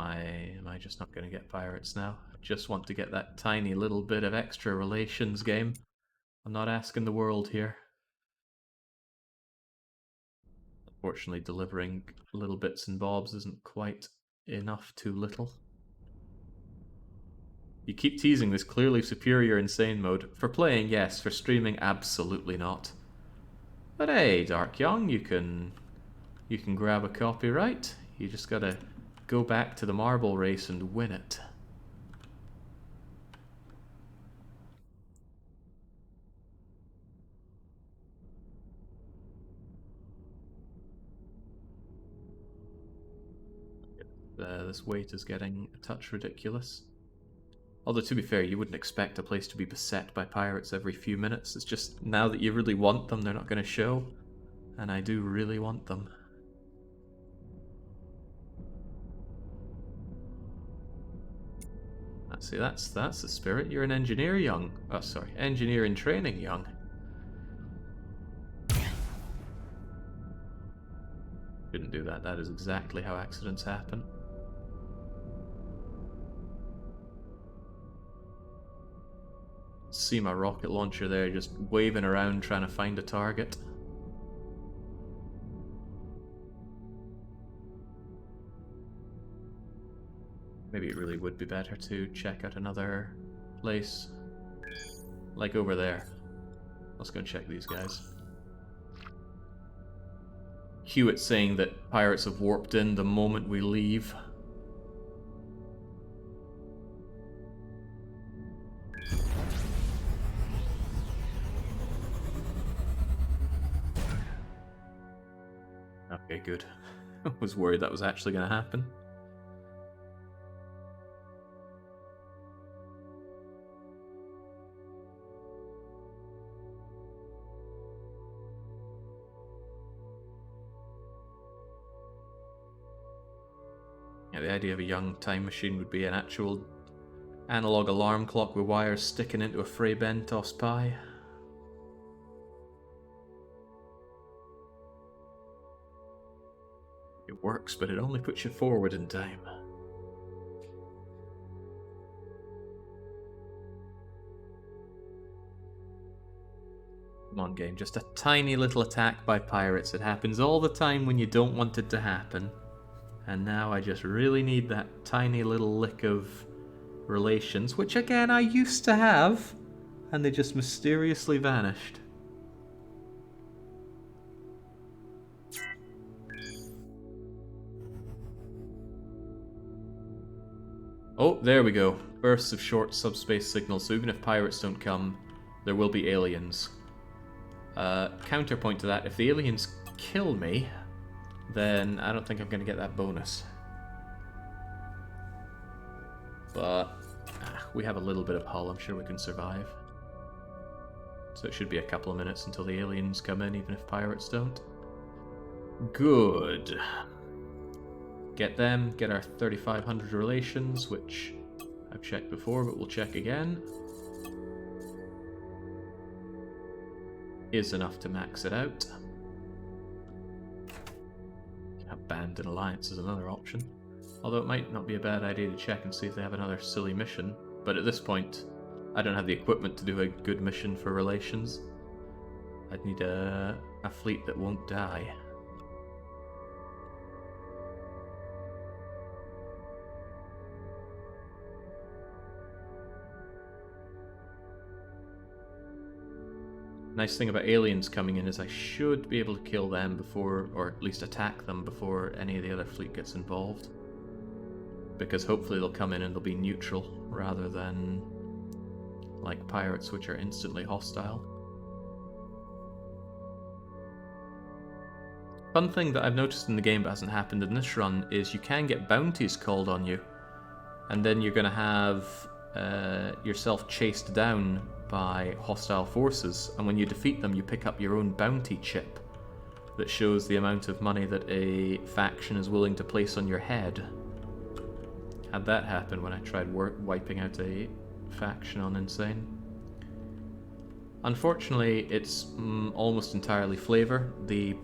Am I just not going to get pirates now? I just want to get that tiny little bit of extra relations game. I'm not asking the world here. Fortunately, delivering little bits and bobs isn't quite enough too little. You keep teasing this clearly superior insane mode. For playing, yes. For streaming, absolutely not. But hey, Dark Young, you can grab a copyright. You just gotta go back to the marble race and win it. This wait is getting a touch ridiculous. Although, to be fair, you wouldn't expect a place to be beset by pirates every few minutes. It's just, now that you really want them, they're not going to show. And I do really want them. See, that's the spirit. You're an engineer, young. Oh, sorry, engineer in training, young. Shouldn't do that. That is exactly how accidents happen. See my rocket launcher there just waving around trying to find a target. Maybe it really would be better to check out another place. Like over there. Let's go and check these guys. Hewitt saying that pirates have warped in the moment we leave. Okay, good. I was worried that was actually going to happen. Yeah, the idea of a young time machine would be an actual analog alarm clock with wires sticking into a Fray Bentos pie. It works, but it only puts you forward in time. Come on, game. Just a tiny little attack by pirates. It happens all the time when you don't want it to happen. And now I just really need that tiny little lick of relations, which again I used to have, and they just mysteriously vanished. Oh, there we go. Bursts of short subspace signals, so even if pirates don't come, there will be aliens. Counterpoint to that, if the aliens kill me, then I don't think I'm going to get that bonus. But we have a little bit of hull, I'm sure we can survive. So it should be a couple of minutes until the aliens come in, even if pirates don't. Good. Get them, get our 3,500 relations, which I've checked before, but we'll check again. Is enough to max it out. Abandon Alliance is another option. Although it might not be a bad idea to check and see if they have another silly mission. But at this point, I don't have the equipment to do a good mission for relations. I'd need a fleet that won't die. Nice thing about aliens coming in is I should be able to kill them before, or at least attack them before any of the other fleet gets involved. Because hopefully they'll come in and they'll be neutral, rather than like pirates, which are instantly hostile. Fun thing that I've noticed in the game but hasn't happened in this run is you can get bounties called on you, and then you're going to have yourself chased down by hostile forces, and when you defeat them you pick up your own bounty chip that shows the amount of money that a faction is willing to place on your head. Had that happen when I tried wiping out a faction on Insane. Unfortunately, it's almost entirely flavor. The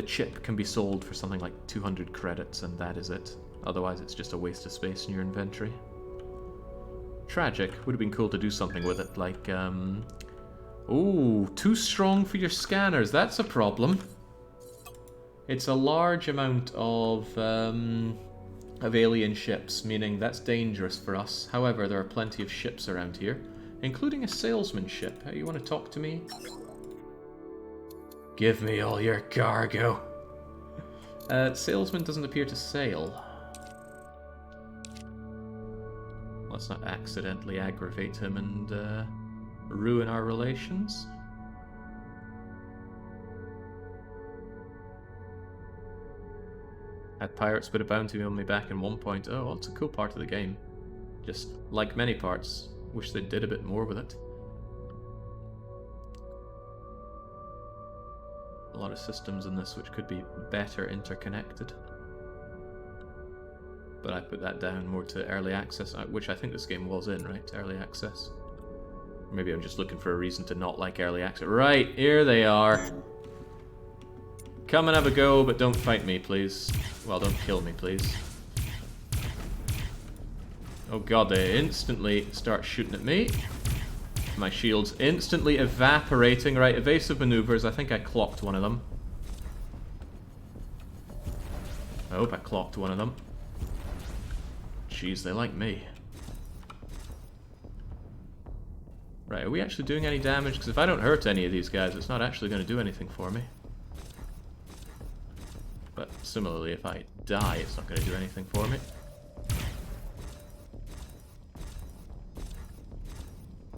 chip can be sold for something like 200 credits, and that is it. Otherwise it's just a waste of space in your inventory. Tragic. Would have been cool to do something with it, like, ooh, too strong for your scanners, that's a problem. It's a large amount of alien ships, meaning that's dangerous for us. However, there are plenty of ships around here, including a salesman ship. Hey, you want to talk to me? Give me all your cargo. Salesman doesn't appear to sail. Let's not accidentally aggravate him and ruin our relations. Had pirates put a bounty on me back in 1.0. Well, it's a cool part of the game. Just like many parts, wish they did a bit more with it. A lot of systems in this which could be better interconnected. But I put that down more to early access, which I think this game was in, right? Early access. Maybe I'm just looking for a reason to not like early access. Right, here they are. Come and have a go, but don't fight me, please. Well, don't kill me, please. Oh god, they instantly start shooting at me. My shield's instantly evaporating. Right, evasive maneuvers. I think I clocked one of them. I hope I clocked one of them. Jeez, they like me. Right, are we actually doing any damage? Because if I don't hurt any of these guys, it's not actually going to do anything for me. But similarly, if I die, it's not going to do anything for me.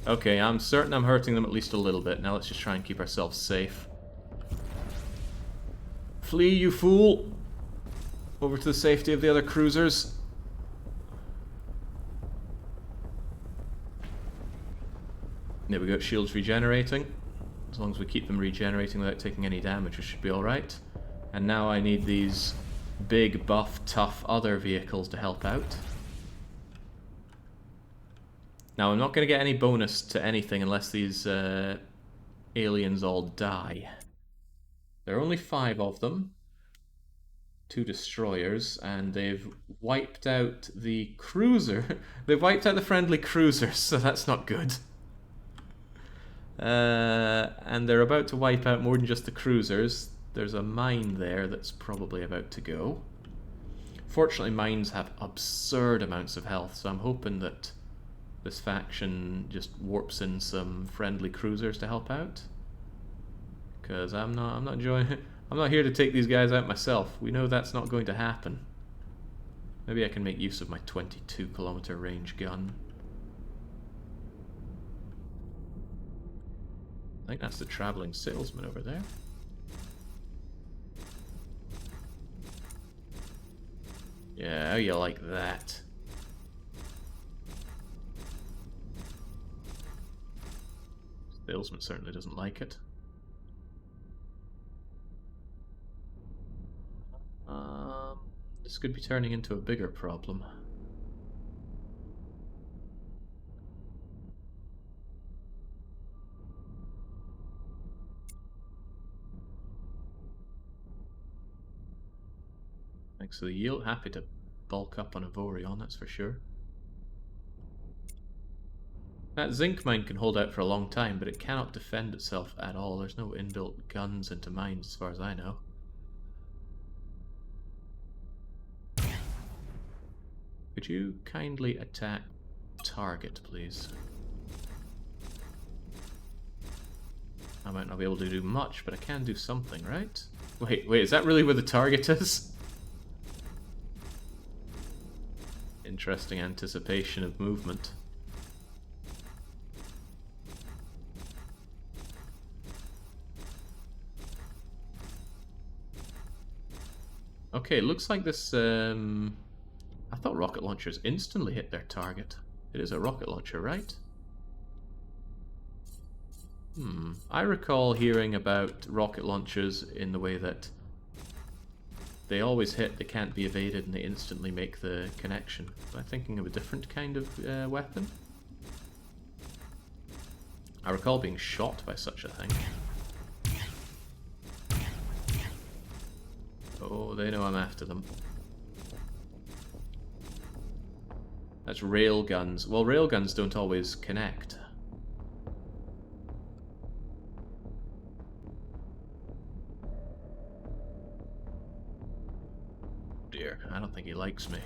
Okay, I'm certain I'm hurting them at least a little bit. Now let's just try and keep ourselves safe. Flee, you fool! Over to the safety of the other cruisers. There we go, shields regenerating. As long as we keep them regenerating without taking any damage, we should be alright. And now I need these big, buff, tough other vehicles to help out. Now, I'm not going to get any bonus to anything unless these aliens all die. There are only 5 of them. 2 destroyers, and they've wiped out the cruiser. They've wiped out the friendly cruisers, so that's not good. And they're about to wipe out more than just the cruisers. There's a mine there that's probably about to go. Fortunately, mines have absurd amounts of health, so I'm hoping that this faction just warps in some friendly cruisers to help out. Because I'm not enjoying. I'm not here to take these guys out myself. We know that's not going to happen. Maybe I can make use of my 22-kilometer range gun. I think that's the traveling salesman over there. Yeah, how you like that? Salesman certainly doesn't like it. This could be turning into a bigger problem. Thanks for the yield. Happy to bulk up on Avorion, that's for sure. That zinc mine can hold out for a long time, but it cannot defend itself at all. There's no inbuilt guns into mines as far as I know. Could you kindly attack target, please? I might not be able to do much, but I can do something, right? Wait, is that really where the target is? Interesting anticipation of movement. Okay, looks like this, I thought rocket launchers instantly hit their target. It is a rocket launcher, right? I recall hearing about rocket launchers in the way that they always hit, they can't be evaded, and they instantly make the connection. Am I thinking of a different kind of weapon? I recall being shot by such a thing. Oh, they know I'm after them. That's railguns. Well, railguns don't always connect. dear. I don't think he likes me.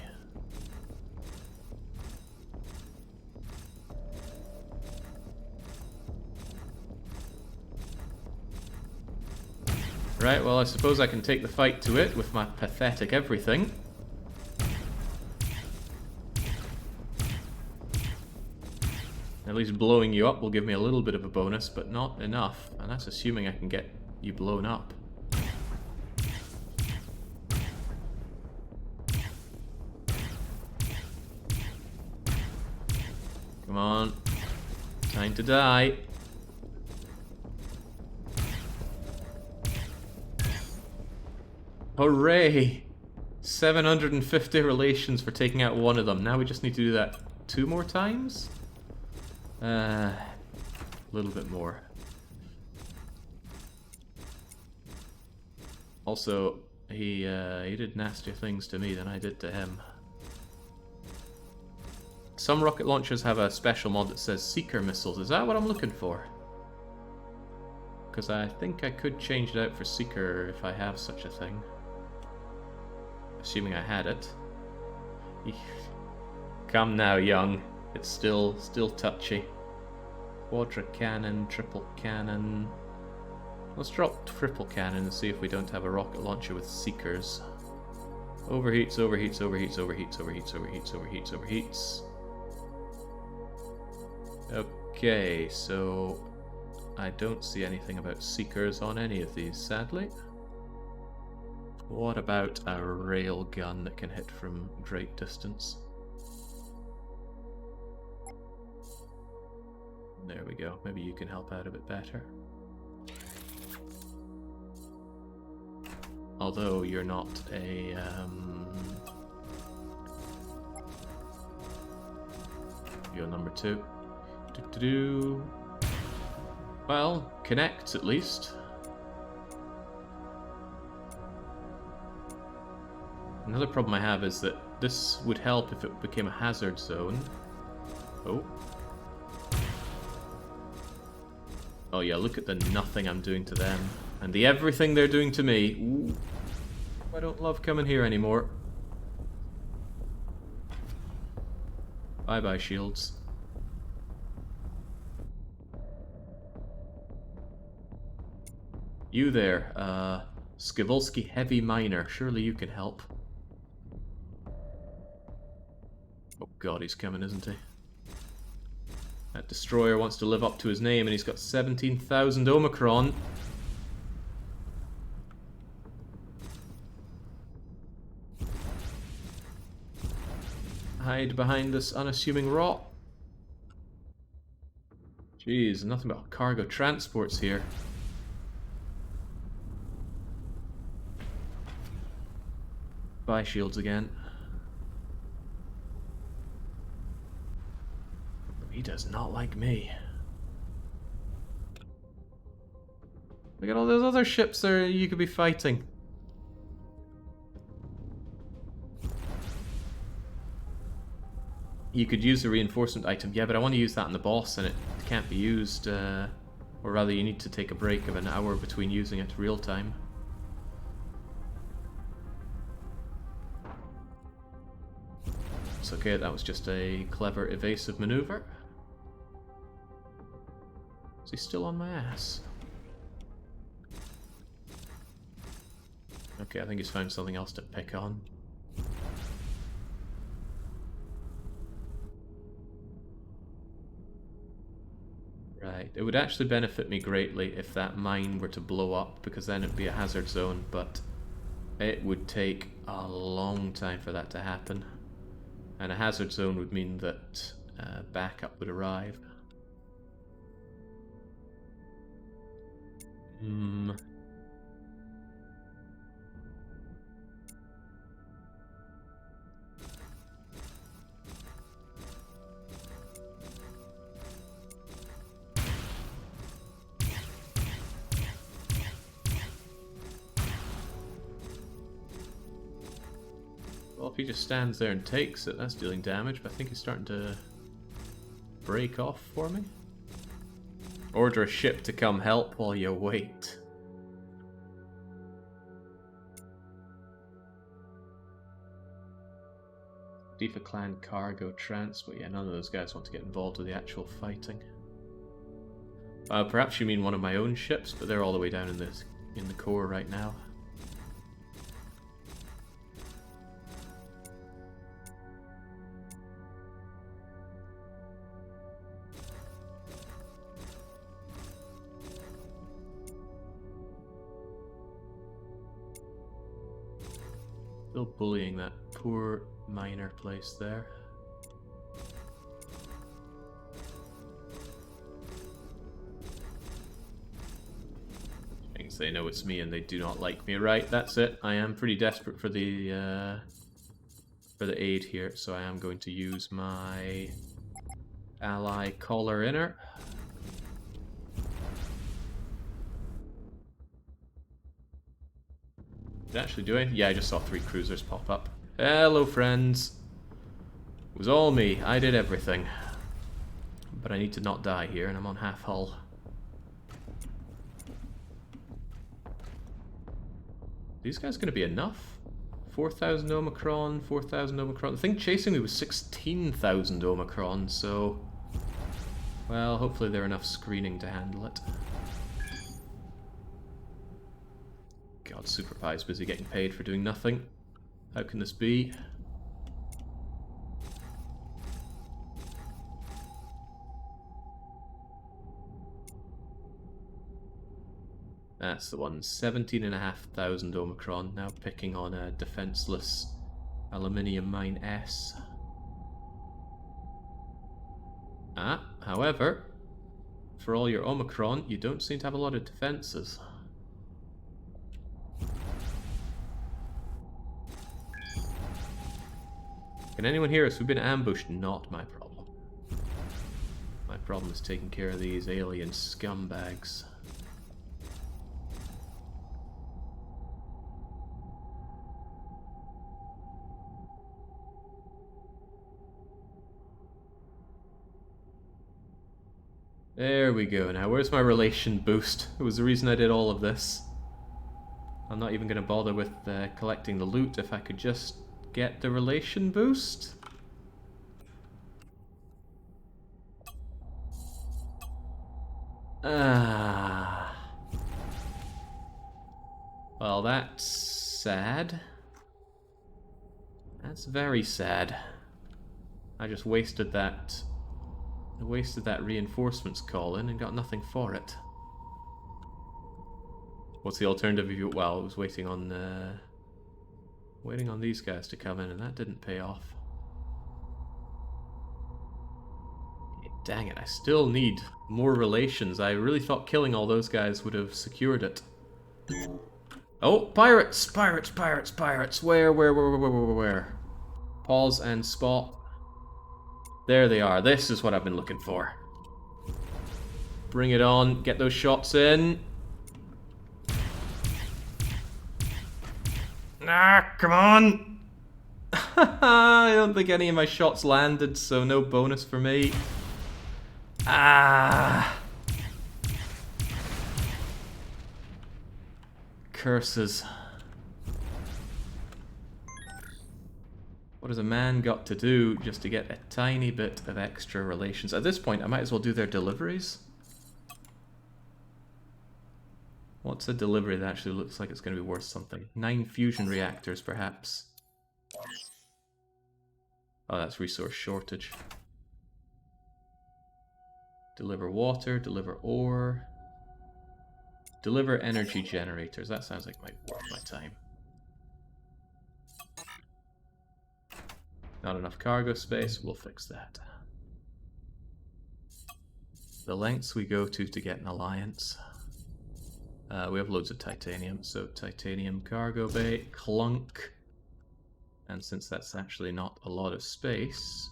Right, well, I suppose I can take the fight to it with my pathetic everything. At least blowing you up will give me a little bit of a bonus, but not enough. And that's assuming I can get you blown up. Come on. Time to die. Hooray! 750 relations for taking out one of them. Now we just need to do that 2 more times? A little bit more. Also, he did nastier things to me than I did to him. Some rocket launchers have a special mod that says Seeker missiles. Is that what I'm looking for? Because I think I could change it out for Seeker if I have such a thing. Assuming I had it. Come now, young. It's still touchy. Quadra cannon, triple cannon. Let's drop triple cannon and see if we don't have a rocket launcher with Seekers. Overheats, overheats, overheats, overheats, overheats, overheats, overheats, overheats. Okay, so I don't see anything about Seekers on any of these, sadly. What about a rail gun that can hit from great distance? There we go. Maybe you can help out a bit better. Although you're not a... You're number 2. Well, connect at least. Another problem I have is that this would help if it became a hazard zone. Oh. Oh yeah, look at the nothing I'm doing to them. And the everything they're doing to me. Ooh. I don't love coming here anymore. Bye-bye, shields. You there, Skivulski Heavy Miner. Surely you can help. Oh god, he's coming, isn't he? That destroyer wants to live up to his name, and he's got 17,000 Omicron. Hide behind this unassuming rock. Jeez, nothing but cargo transports here. Bye, shields again. He does not like me. Look at all those other ships there you could be fighting. You could use the reinforcement item. Yeah, but I want to use that on the boss and it can't be used, or rather you need to take a break of an hour between using it real time. It's okay, that was just a clever evasive maneuver. Is he still on my ass? Okay, I think he's found something else to pick on. Right, it would actually benefit me greatly if that mine were to blow up, because then it'd be a hazard zone, but it would take a long time for that to happen. And a hazard zone would mean that backup would arrive. Well, if he just stands there and takes it, that's dealing damage, but I think he's starting to break off for me. Order a ship to come help while you wait. Defa Clan cargo transport. Yeah, none of those guys want to get involved with the actual fighting. Perhaps you mean one of my own ships, but they're all the way down in the core right now. Still bullying that poor miner place there. They know it's me and they do not like me. Right, that's it. I am pretty desperate for the aid here, so I am going to use my ally Collar Inner. Did I actually do it? Yeah, I just saw 3 cruisers pop up. Hello, friends. It was all me. I did everything. But I need to not die here, and I'm on half hull. These guys going to be enough? 4,000 Omicron, 4,000 Omicron. The thing chasing me was 16,000 Omicron, so... Well, hopefully they're enough screening to handle it. God, Super Pie's busy getting paid for doing nothing. How can this be? That's the one. 17,500 Omicron. Now picking on a defenseless Aluminium Mine S. However, for all your Omicron, you don't seem to have a lot of defenses. Can anyone hear us? We've been ambushed. Not my problem. My problem is taking care of these alien scumbags. There we go. Now, where's my relation boost? It was the reason I did all of this. I'm not even going to bother with collecting the loot if I could just get the relation boost. Well, that's sad. That's very sad. I just wasted that reinforcements call in and got nothing for it. What's the alternative if you... Well, I was waiting on these guys to come in, and that didn't pay off. Dang it, I still need more relations. I really thought killing all those guys would have secured it. Oh, pirates! Pirates, pirates, pirates! Where? Pause and spot. There they are. This is what I've been looking for. Bring it on. Get those shots in. Come on! I don't think any of my shots landed, so no bonus for me. Curses. What has a man got to do just to get a tiny bit of extra relations? At this point, I might as well do their deliveries. What's a delivery that actually looks like it's going to be worth something? 9 fusion reactors, perhaps. Oh, that's resource shortage. Deliver water, deliver ore. Deliver energy generators. That sounds like might worth my time. Not enough cargo space, we'll fix that. The lengths we go to get an alliance. We have loads of titanium, so titanium cargo bay, clunk. And since that's actually not a lot of space,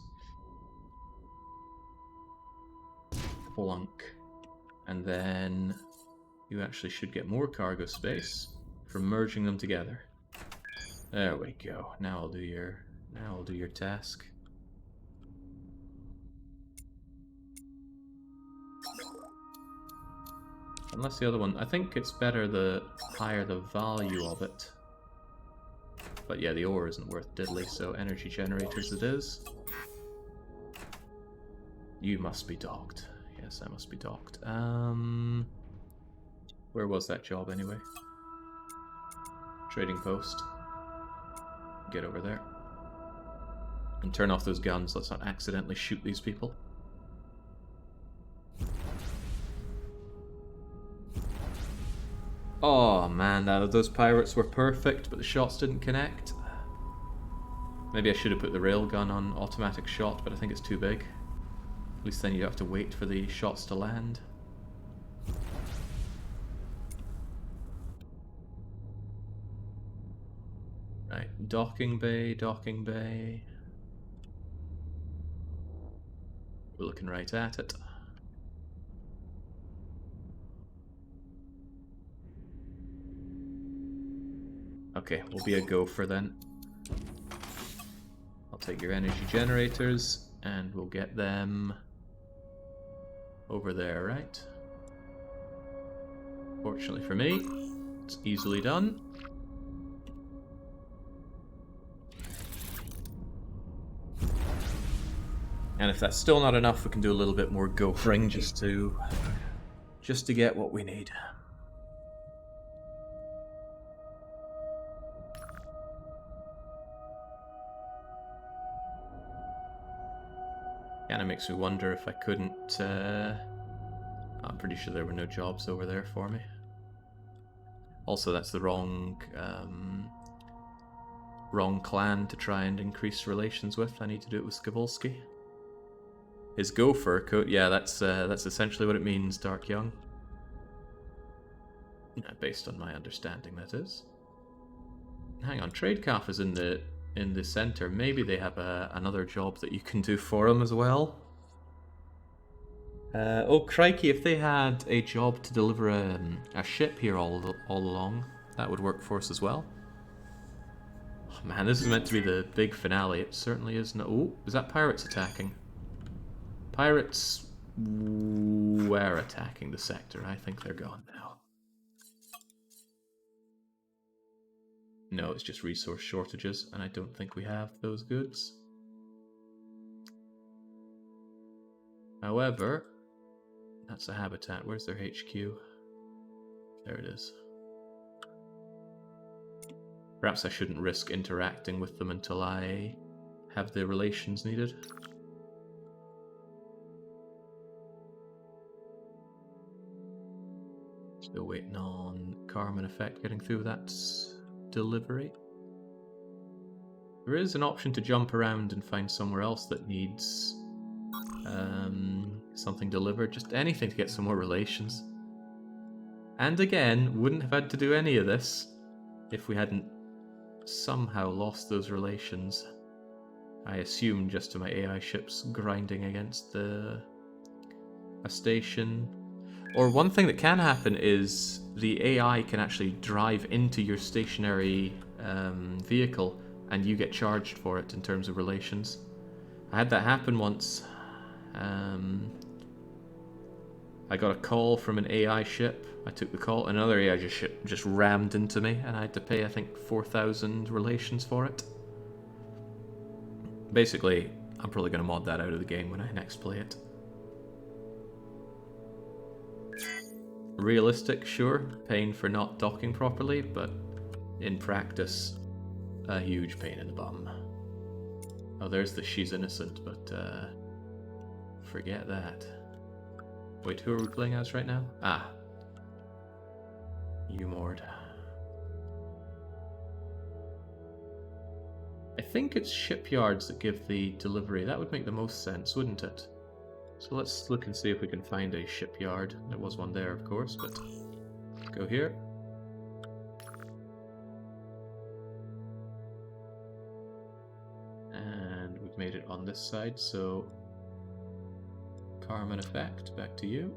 clunk. And then you actually should get more cargo space from merging them together. There we go. Now I'll do your task. Unless the other one, I think it's better the higher the value of it. But yeah, the ore isn't worth diddly, so energy generators it is. You must be docked. Yes, I must be docked. Where was that job anyway? Trading post. Get over there. And turn off those guns. Let's not accidentally shoot these people. Oh man, those pirates were perfect, but the shots didn't connect. Maybe I should have put the railgun on automatic shot, but I think it's too big. At least then you have to wait for the shots to land. Right, docking bay, docking bay. We're looking right at it. Okay, we'll be a gopher then. I'll take your energy generators and we'll get them over there, right? Fortunately for me, it's easily done. And if that's still not enough, we can do a little bit more gophering just to get what we need. Kinda makes me wonder if I couldn't... I'm pretty sure there were no jobs over there for me. Also, that's the wrong clan to try and increase relations with. I need to do it with Skavulski. His gopher coat, yeah, that's essentially what it means, Dark Young. Based on my understanding, that is. Hang on, Tradecalf is in the center. Maybe they have another job that you can do for them as well. Oh crikey! If they had a job to deliver a ship here all along, that would work for us as well. Oh, man, this is meant to be the big finale. It certainly is. No, oh, is that pirates attacking? Pirates were attacking the sector. I think they're gone now. No, it's just resource shortages, and I don't think we have those goods. However, that's a habitat. Where's their HQ? There it is. Perhaps I shouldn't risk interacting with them until I have the relations needed. Still waiting on Carmen Effect getting through that delivery. There is an option to jump around and find somewhere else that needs something delivered. Just anything to get some more relations. And again, wouldn't have had to do any of this if we hadn't somehow lost those relations. I assume just to my AI ships grinding against a station. Or one thing that can happen is the AI can actually drive into your stationary vehicle and you get charged for it in terms of relations. I had that happen once. I got a call from an AI ship. I took the call. Another AI ship just rammed into me and I had to pay, I think, 4,000 relations for it. Basically, I'm probably going to mod that out of the game when I next play it. Realistic, sure. Pain for not docking properly, but in practice, a huge pain in the bum. Oh, there's the she's innocent, but forget that. Wait, who are we playing as right now? Ah. Umord. I think it's shipyards that give the delivery. That would make the most sense, wouldn't it? So let's look and see if we can find a shipyard. There was one there, of course, but go here. And we've made it on this side, so Carmen Effect, back to you.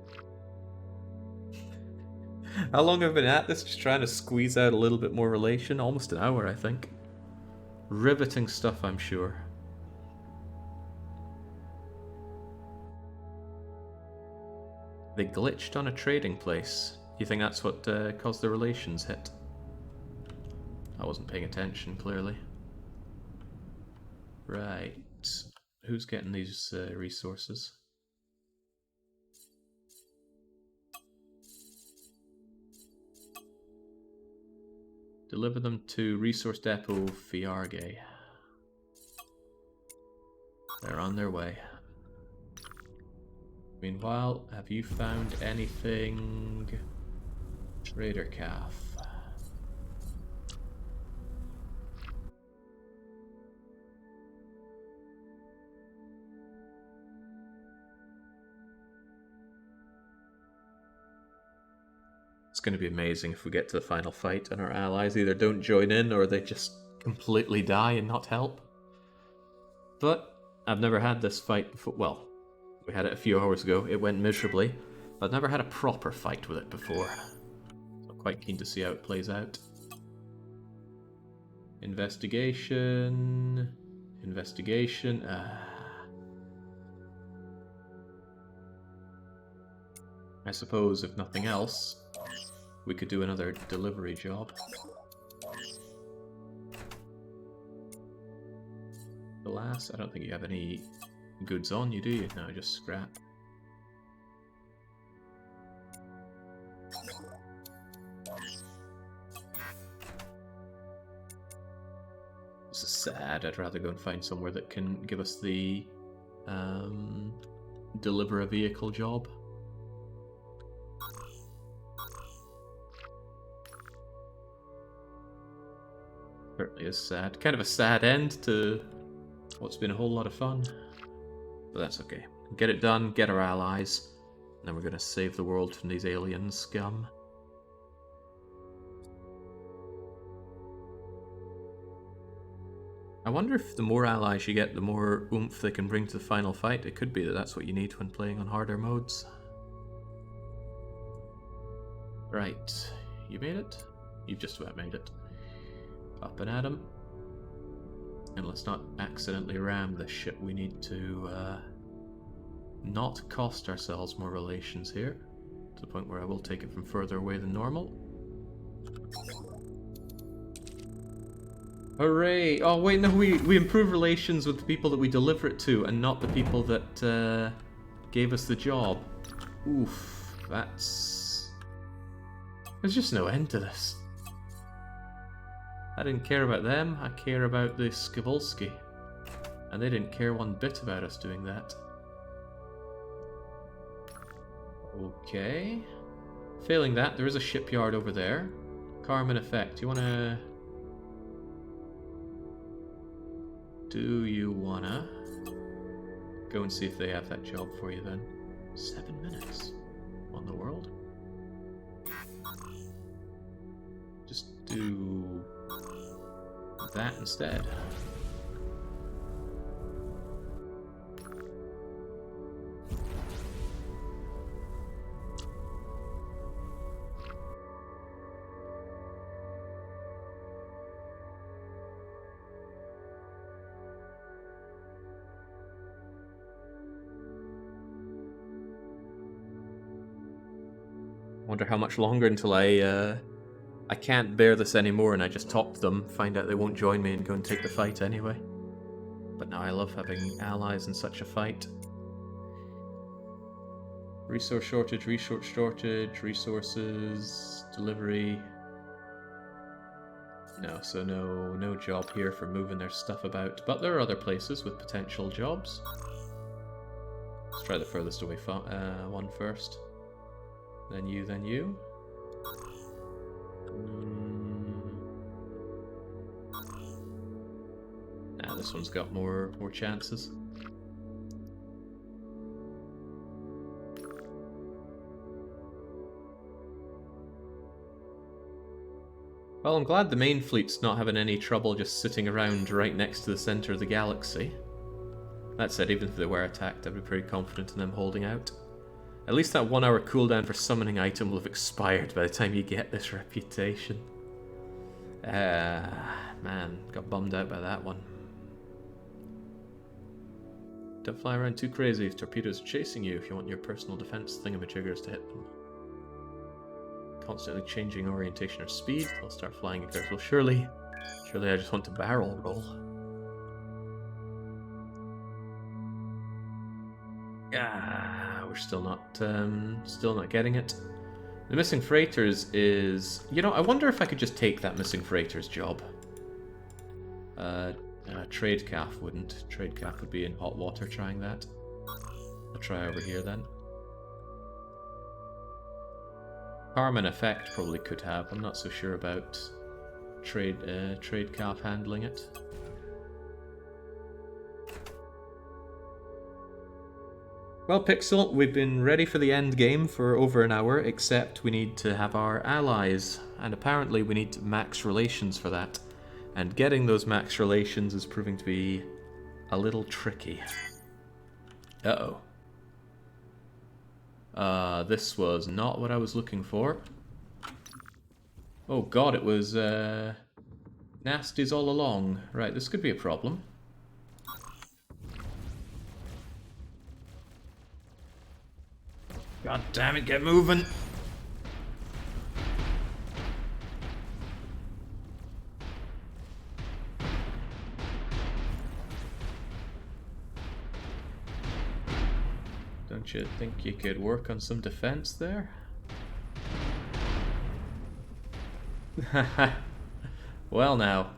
How long have I been at this? Just trying to squeeze out a little bit more relation? Almost an hour, I think. Riveting stuff, I'm sure. They glitched on a trading place. Do you think that's what caused the relations hit? I wasn't paying attention, clearly. Right. Who's getting these resources? Deliver them to Resource Depot Fiarge. They're on their way. Meanwhile, have you found anything? Trader Calf. It's going to be amazing if we get to the final fight and our allies either don't join in or they just completely die and not help. But I've never had this fight before. Well, we had it a few hours ago. It went miserably. But I've never had a proper fight with it before. So I'm quite keen to see how it plays out. Investigation. Investigation. I suppose, if nothing else, we could do another delivery job. Glass? I don't think you have any goods on you, do you? No, just scrap. This is sad. I'd rather go and find somewhere that can give us the deliver a vehicle job. Certainly is sad. Kind of a sad end to what's been a whole lot of fun. But that's okay. Get it done, get our allies, and then we're going to save the world from these alien scum. I wonder if the more allies you get, the more oomph they can bring to the final fight. It could be that that's what you need when playing on harder modes. Right. You made it? You've just about made it. Up and at 'em. And let's not accidentally ram this ship. We need to not cost ourselves more relations here, to the point where I will take it from further away than normal. Hooray! Oh wait, no, we improve relations with the people that we deliver it to, and not the people that gave us the job. Oof, that's... There's just no end to this. I didn't care about them, I care about the Skibulski. And they didn't care one bit about us doing that. Okay. Failing that, there is a shipyard over there. Carmen Effect, you wanna... Do you wanna go and see if they have that job for you then? 7 minutes on the world. Just do that instead. Wonder how much longer until I can't bear this anymore and I just talk to them, find out they won't join me and go and take the fight anyway. But now I love having allies in such a fight. Resource shortage, resources, delivery. No, so no job here for moving their stuff about. But there are other places with potential jobs. Let's try the furthest away one first. Then you, then you. Nah, this one's got more chances. Well, I'm glad the main fleet's not having any trouble just sitting around right next to the center of the galaxy. That said, even if they were attacked, I'd be pretty confident in them holding out. At least that 1 hour cooldown for summoning item will have expired by the time you get this reputation. Man, got bummed out by that one. Don't fly around too crazy if torpedoes are chasing you if you want your personal defense thingamajiggers to hit them. Constantly changing orientation or speed, they'll start flying aggressive. Well, surely Surely I just want to barrel roll. Yeah, we're still not getting it. The missing freighters is... You know, I wonder if I could just take that missing freighters job. Trade calf wouldn't. Trade calf would be in hot water trying that. I'll try over here then. Carmen Effect probably could have. I'm not so sure about trade calf handling it. Well, Pixel, we've been ready for the end game for over an hour, except we need to have our allies, and apparently we need max relations for that. And getting those max relations is proving to be a little tricky. Uh-oh. This was not what I was looking for. Oh god, it was, nasties all along. Right, this could be a problem. God damn it, get moving! Don't you think you could work on some defense there? Well now.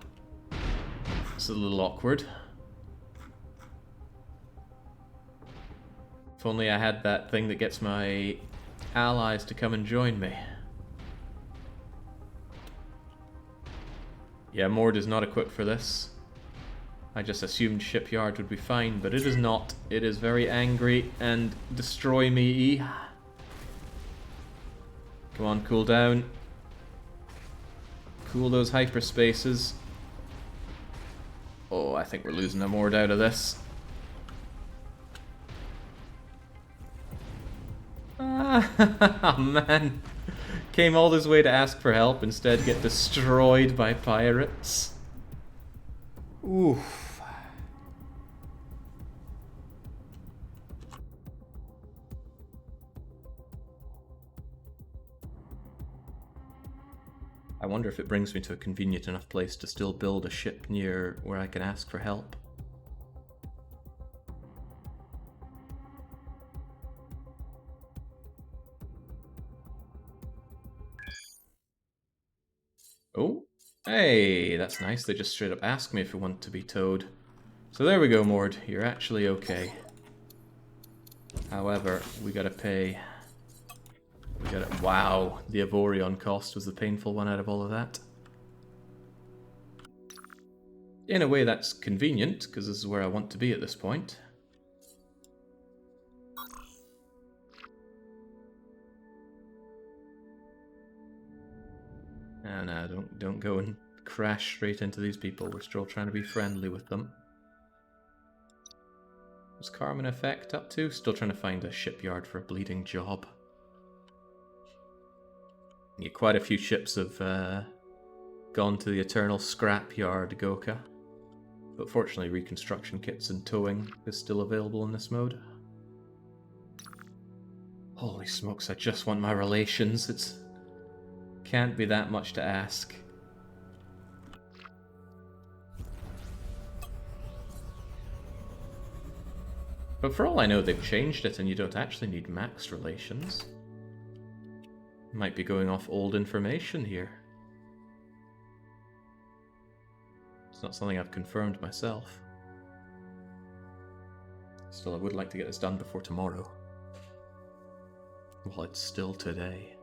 It's a little awkward. If only I had that thing that gets my allies to come and join me. Yeah, Mord is not equipped for this. I just assumed Shipyard would be fine, but it is not. It is very angry and destroy me. Come on, cool down. Cool those hyperspaces. Oh, I think we're losing a Mord out of this. Ah, man. Came all this way to ask for help, instead get destroyed by pirates. Oof. I wonder if it brings me to a convenient enough place to still build a ship near where I can ask for help. Oh, hey, that's nice. They just straight up ask me if we want to be towed. So there we go, Mord. You're actually okay. However, we gotta pay. We gotta... Wow, the Avorion cost was the painful one out of all of that. In a way, that's convenient, because this is where I want to be at this point. No, don't go and crash straight into these people. We're still trying to be friendly with them. What's Carmen Effect up to? Still trying to find a shipyard for a bleeding job. Yeah, quite a few ships have gone to the eternal scrapyard, Goka. But fortunately, reconstruction kits and towing is still available in this mode. Holy smokes, I just want my relations. It's... can't be that much to ask. But for all I know, they've changed it and you don't actually need maxed relations. Might be going off old information here. It's not something I've confirmed myself. Still, I would like to get this done before tomorrow. Well, it's still today.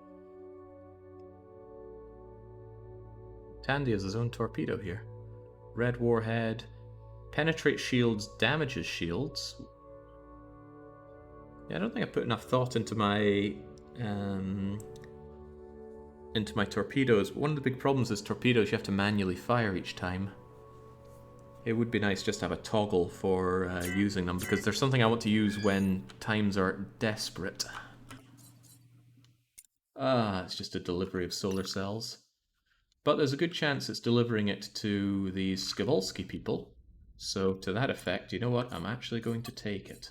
Tandy has his own torpedo here. Red warhead. Penetrate shields, damages shields. Yeah, I don't think I put enough thought into my torpedoes. But one of the big problems is torpedoes you have to manually fire each time. It would be nice just to have a toggle for using them, because there's something I want to use when times are desperate. Ah, it's just a delivery of solar cells. But there's a good chance it's delivering it to the Skivolsky people. So to that effect, you know what? I'm actually going to take it.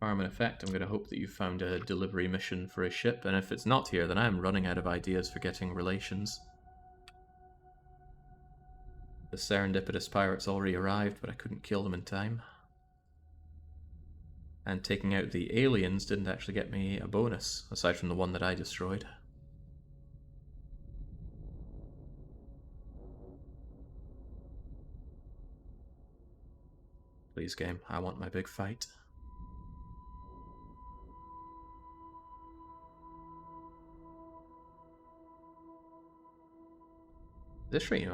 Carmen Effect, I'm going to hope that you found a delivery mission for a ship, and if it's not here, then I'm running out of ideas for getting relations. The serendipitous pirates already arrived, but I couldn't kill them in time. And taking out the aliens didn't actually get me a bonus, aside from the one that I destroyed. Please, game, I want my big fight. This rate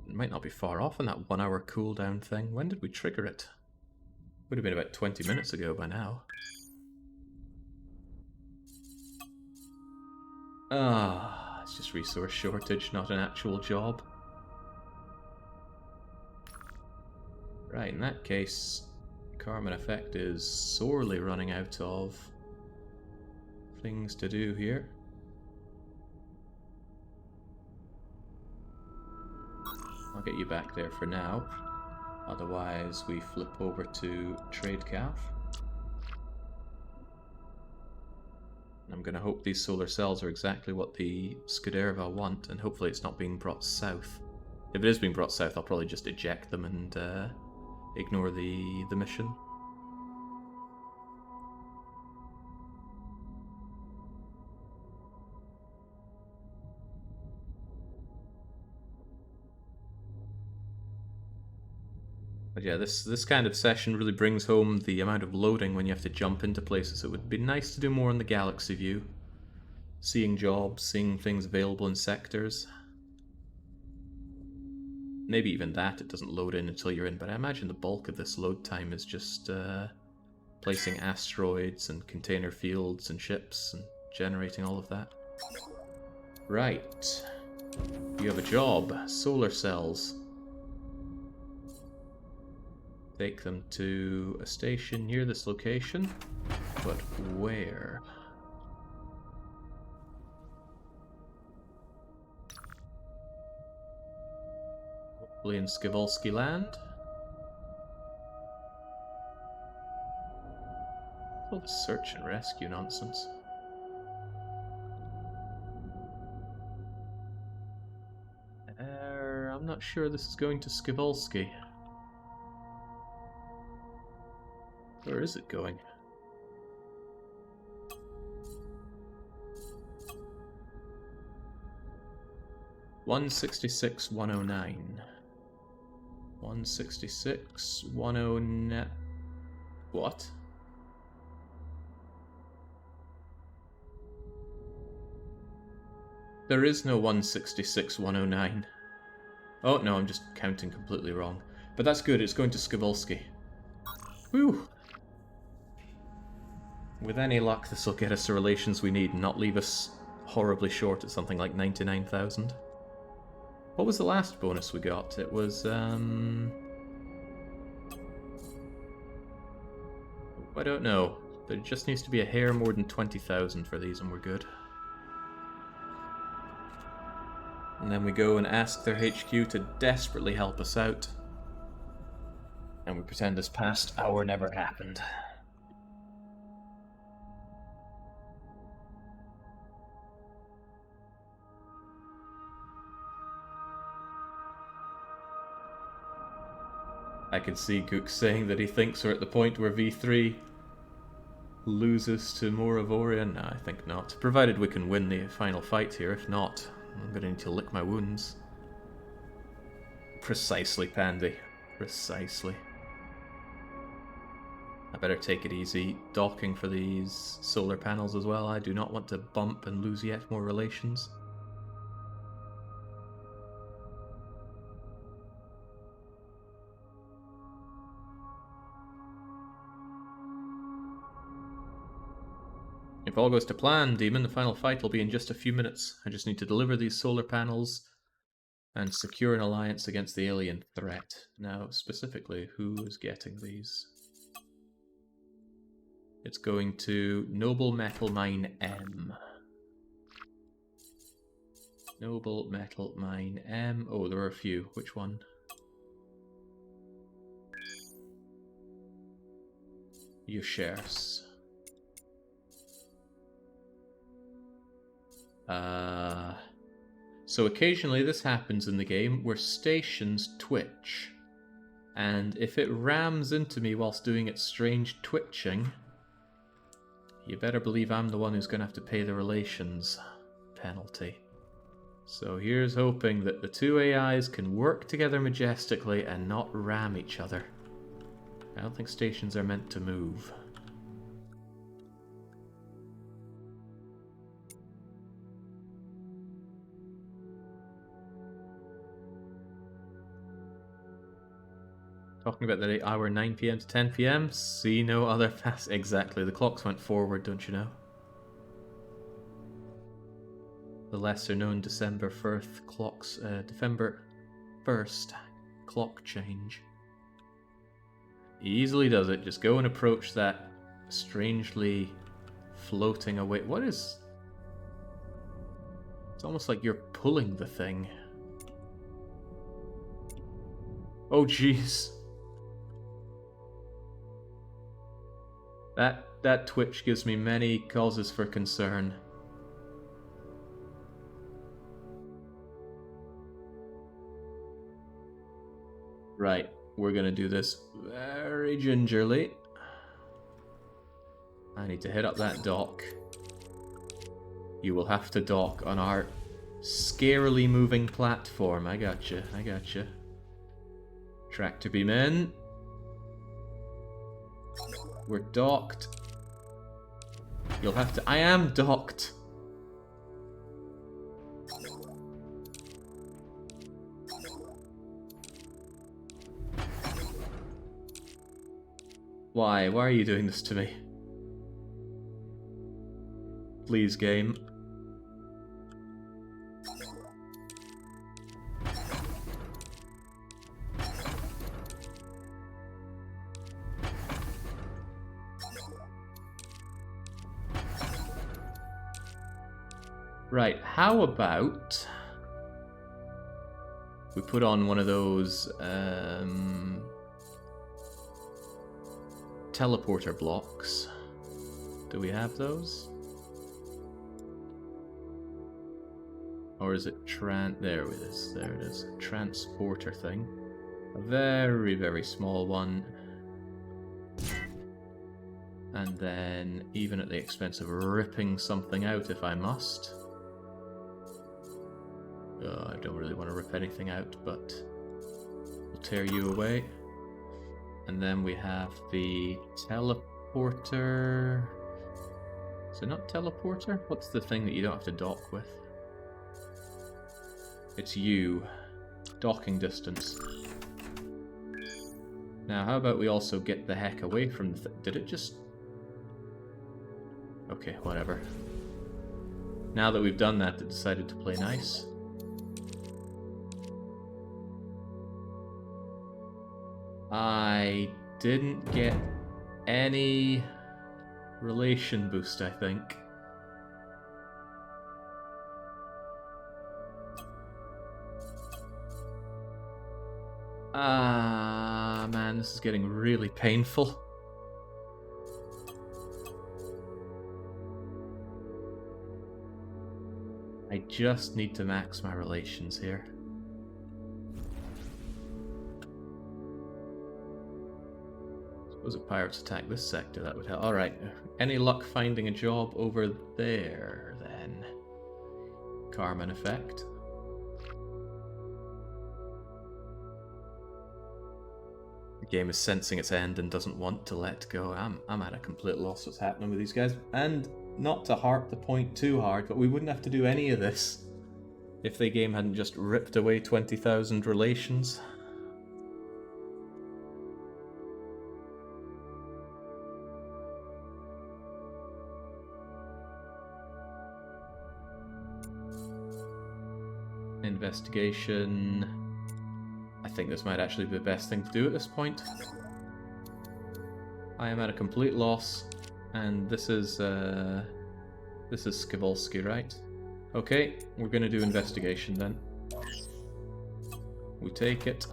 might not be far off on that 1 hour cooldown thing. When did we trigger it? Would have been about 20 minutes ago by now. Ah, it's just resource shortage, not an actual job. Right, in that case, Carmen Effect is sorely running out of things to do here. I'll get you back there for now. Otherwise, we flip over to Trade Calf. I'm going to hope these solar cells are exactly what the Scuderva want, and hopefully it's not being brought south. If it is being brought south, I'll probably just eject them and ignore the mission. But yeah, this kind of session really brings home the amount of loading when you have to jump into places. It would be nice to do more in the galaxy view. Seeing jobs, seeing things available in sectors. Maybe even that, it doesn't load in until you're in, but I imagine the bulk of this load time is just placing asteroids and container fields and ships and generating all of that. Right. You have a job. Solar cells. Take them to a station near this location, but where? Hopefully in Skivolsky land. All this search and rescue nonsense. I'm not sure this is going to Skivolsky. Where is it going? $166, 109. 166, 109. What? There is no 166, 109. Oh no, I'm just counting completely wrong. But that's good, it's going to Skivolsky. Whew! With any luck, this will get us the relations we need and not leave us horribly short at something like 99,000. What was the last bonus we got? It was, I don't know. There just needs to be a hair more than 20,000 for these and we're good. And then we go and ask their HQ to desperately help us out. And we pretend this past hour never happened. I can see Gook saying that he thinks we're at the point where V3 loses to more Avorion. No, I think not. Provided we can win the final fight here. If not, I'm going to need to lick my wounds. Precisely, Pandy. Precisely. I better take it easy. Docking for these solar panels as well. I do not want to bump and lose yet more relations. If all goes to plan, Demon, the final fight will be in just a few minutes. I just need to deliver these solar panels and secure an alliance against the alien threat. Now, specifically, who is getting these? It's going to Noble Metal Mine M. Noble Metal Mine M. Oh, there are a few. Which one? Your shares. So occasionally this happens in the game where stations twitch. And if it rams into me whilst doing its strange twitching, you better believe I'm the one who's going to have to pay the relations penalty. So here's hoping that the two AIs can work together majestically and not ram each other. I don't think stations are meant to move. Talking about the hour 9 PM to 10 PM, see no other fast. Exactly, the clocks went forward, don't you know? The lesser known December 1st clock change. He easily does it. Just go and approach that strangely floating away. What is... It's almost like you're pulling the thing. Oh jeez. That twitch gives me many causes for concern. Right, we're gonna do this very gingerly. I need to hit up that dock. You will have to dock on our scarily moving platform. I gotcha, I gotcha. Tractor beam in. We're docked. You'll have to... I am docked! Why? Why are you doing this to me? Please, game. Right, how about we put on one of those teleporter blocks. Do we have those? Or is it there it is, there it is. Transporter thing. A very, very small one. And then, even at the expense of ripping something out if I must. I don't really want to rip anything out, but we'll tear you away. And then we have the teleporter. Is it not teleporter? What's the thing that you don't have to dock with? It's you. Docking distance. Now, how about we also get the heck away from the did it just... Okay, whatever. Now that we've done that, it decided to play nice. I didn't get any relation boost, I think. Ah, man, this is getting really painful. I just need to max my relations here. Suppose if pirates attack this sector, that would help. Alright, any luck finding a job over there, then? Carmen effect. The game is sensing its end and doesn't want to let go. I'm at a complete loss what's happening with these guys. And not to harp the point too hard, but we wouldn't have to do any of this if the game hadn't just ripped away 20,000 relations. Investigation. I think this might actually be the best thing to do at this point. I am at a complete loss, and this is Skibolski, right? Okay, we're gonna do investigation then. We take it.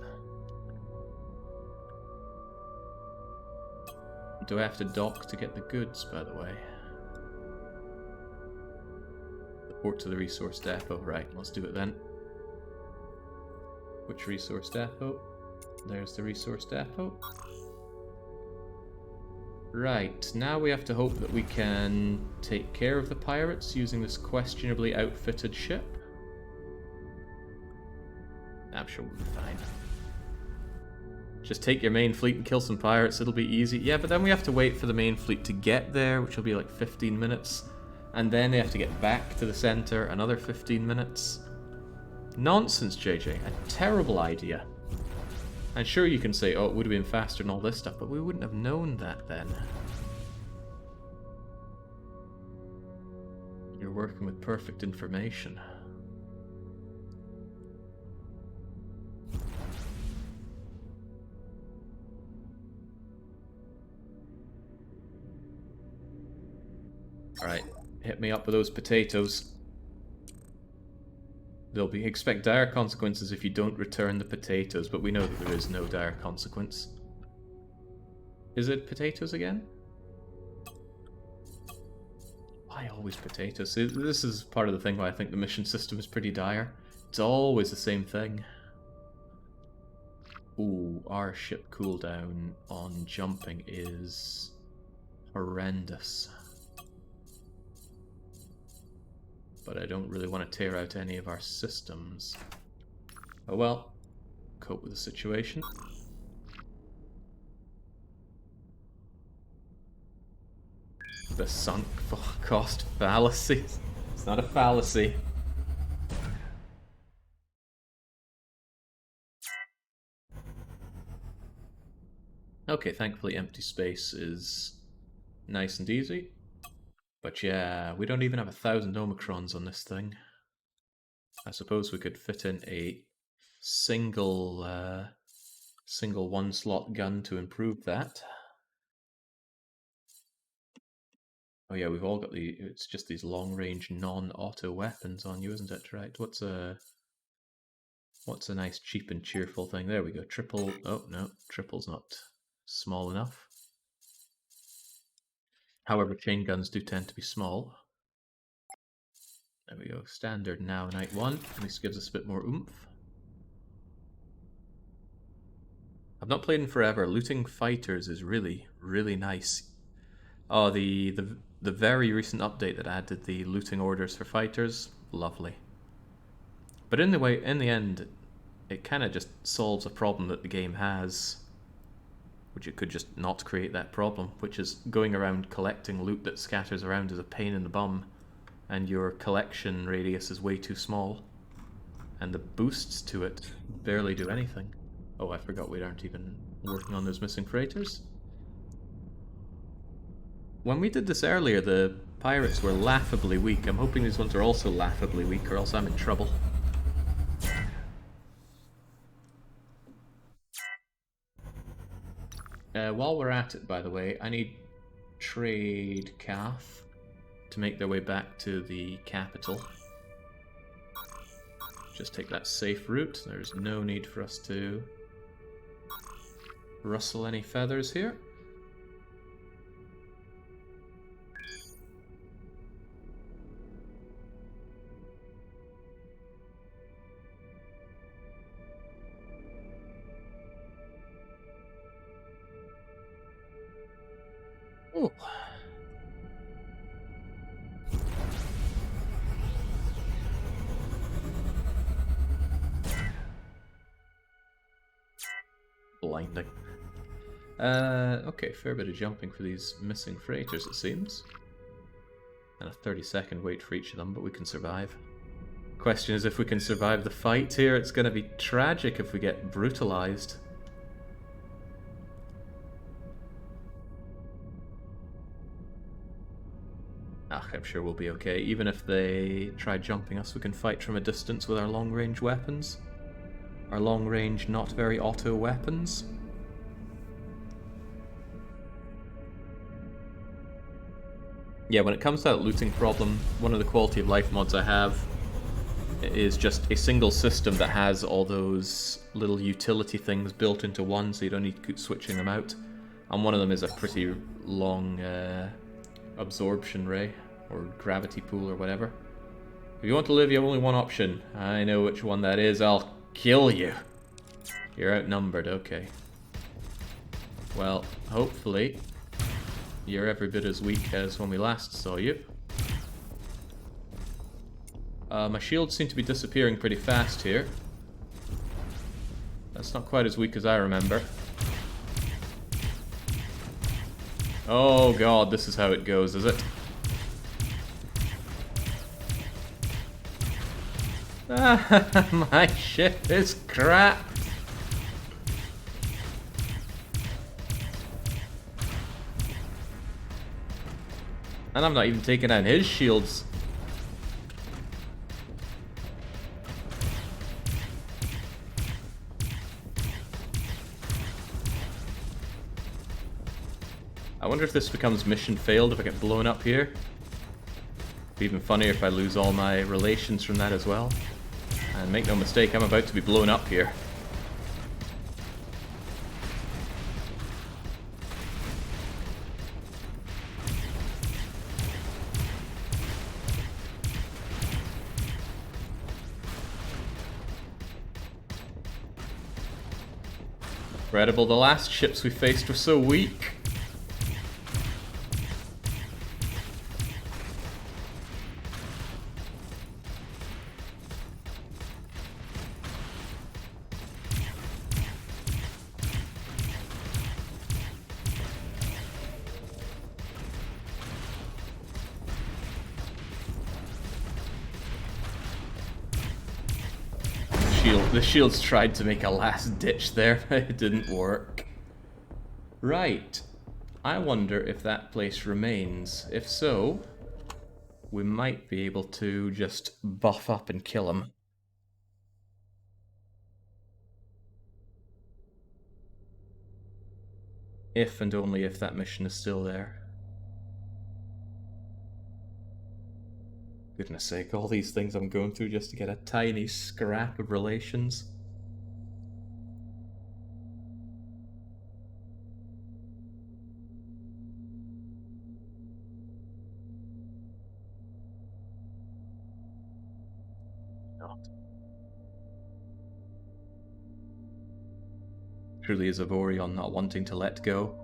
Do I have to dock to get the goods, by the way? Report to the resource depot. Right, let's do it then. Which resource depot? There's the resource depot. Right, now we have to hope that we can take care of the pirates using this questionably outfitted ship. I'm sure we'll be fine. Just take your main fleet and kill some pirates, it'll be easy. Yeah, but then we have to wait for the main fleet to get there, which will be like 15 minutes. And then they have to get back to the center, another 15 minutes. Nonsense, JJ. A terrible idea. And sure, you can say, oh, it would have been faster and all this stuff, but we wouldn't have known that then. You're working with perfect information. Alright, hit me up with those potatoes. They'll be expect dire consequences if you don't return the potatoes, but we know that there is no dire consequence. Is it potatoes again? Why always potatoes? This is part of the thing why I think the mission system is pretty dire. It's always the same thing. Ooh, our ship cooldown on jumping is horrendous. But I don't really want to tear out any of our systems. Oh well, cope with the situation. The sunk cost fallacy. It's not a fallacy. Okay, thankfully empty space is nice and easy. But yeah, we don't even have 1,000 Omicrons on this thing. I suppose we could fit in a single one-slot gun to improve that. Oh yeah, we've all got it's just these long-range non-auto weapons on you, isn't it? Right, what's a nice cheap and cheerful thing? There we go, triple, oh no, triple's not small enough. However, chain guns do tend to be small. There we go, standard now, night 1. At least gives us a bit more oomph. I've not played in forever. Looting fighters is really, really nice. Oh, the very recent update that added the looting orders for fighters, lovely. But in the end, it kind of just solves a problem that the game has, which it could just not create that problem, which is going around collecting loot that scatters around is a pain in the bum, and your collection radius is way too small, and the boosts to it barely do anything. Oh, I forgot we aren't even working on those missing freighters. When we did this earlier, the pirates were laughably weak. I'm hoping these ones are also laughably weak, or else I'm in trouble. While we're at it, by the way, I need trade calf to make their way back to the capital. Just take that safe route. There's no need for us to rustle any feathers here. Oh. Blinding. Okay, fair bit of jumping for these missing freighters, it seems. And a 30-second wait for each of them, but we can survive. Question is if we can survive the fight here. It's going to be tragic if we get brutalized. I'm sure we'll be okay. Even if they try jumping us, we can fight from a distance with our long-range weapons. Our long-range, not very auto weapons. Yeah, when it comes to that looting problem, one of the quality of life mods I have is just a single system that has all those little utility things built into one, so you don't need to keep switching them out. And one of them is a pretty long absorption ray, or gravity pool, or whatever. If you want to live, you have only one option. I know which one that is. I'll kill you. You're outnumbered, okay. Well, hopefully you're every bit as weak as when we last saw you. My shields seem to be disappearing pretty fast here. That's not quite as weak as I remember. Oh god, this is how it goes, is it? My ship is crap! And I'm not even taking out his shields. I wonder if this becomes mission failed if I get blown up here. It'd be even funnier if I lose all my relations from that as well. And make no mistake, I'm about to be blown up here. Incredible, the last ships we faced were so weak. The shields tried to make a last ditch there, but it didn't work. Right. I wonder if that place remains. If so, we might be able to just buff up and kill him. If and only if that mission is still there. Goodness sake, all these things I'm going through just to get a tiny scrap of relations. Not. Truly is Avorion not wanting to let go.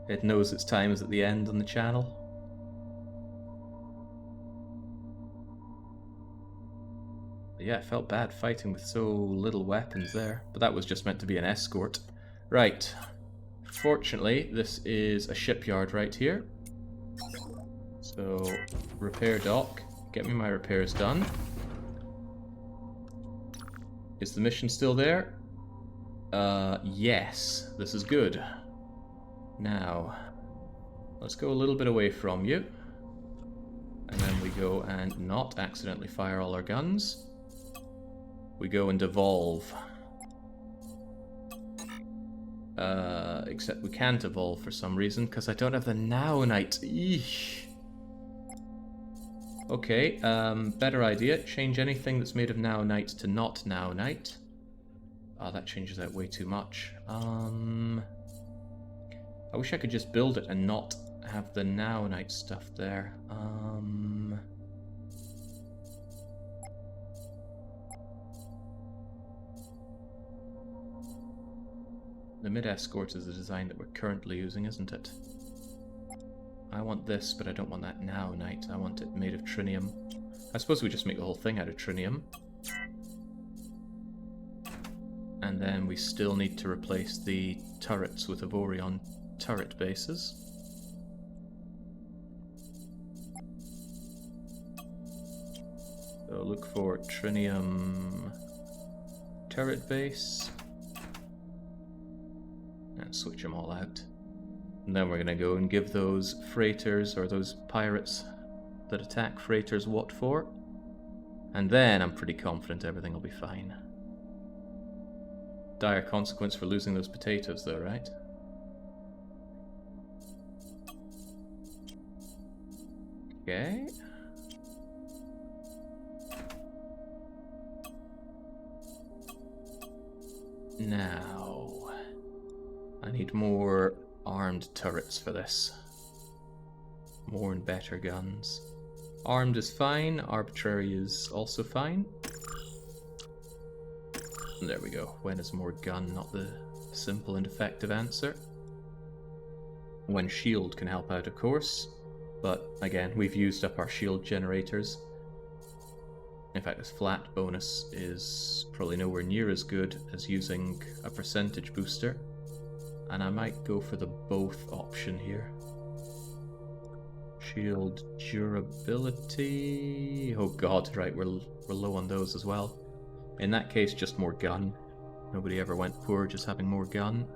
It knows its time is at the end on the channel. Yeah, it felt bad fighting with so little weapons there, but that was just meant to be an escort. Right. Fortunately, this is a shipyard right here. So, repair dock. Get me my repairs done. Is the mission still there? Yes. This is good. Now, let's go a little bit away from you. And then we go and not accidentally fire all our guns. We go and evolve. Except we can't evolve for some reason, because I don't have the Now-Night. Eesh. Okay, better idea. Change anything that's made of Now-Night to not Now-Night. Oh, that changes out way too much. I wish I could just build it and not have the Now-Night stuff there. The mid-escort is the design that we're currently using, isn't it? I want this, but I don't want that Now-Night. I want it made of trinium. I suppose we just make the whole thing out of trinium. And then we still need to replace the turrets with Avorion turret bases. So look for trinium turret base. And switch them all out. And then we're going to go and give those freighters, or those pirates that attack freighters, what for. And then I'm pretty confident everything will be fine. Dire consequence for losing those potatoes though, right? Okay. Now, I need more armed turrets for this. More and better guns. Armed is fine, arbitrary is also fine. And there we go. When is more gun not the simple and effective answer? When shield can help out, of course. But again, we've used up our shield generators. In fact, this flat bonus is probably nowhere near as good as using a percentage booster. And I might go for the both option here. Shield durability. Oh god, right, we're low on those as well. In that case, just more gun. Nobody ever went poor just having more gun.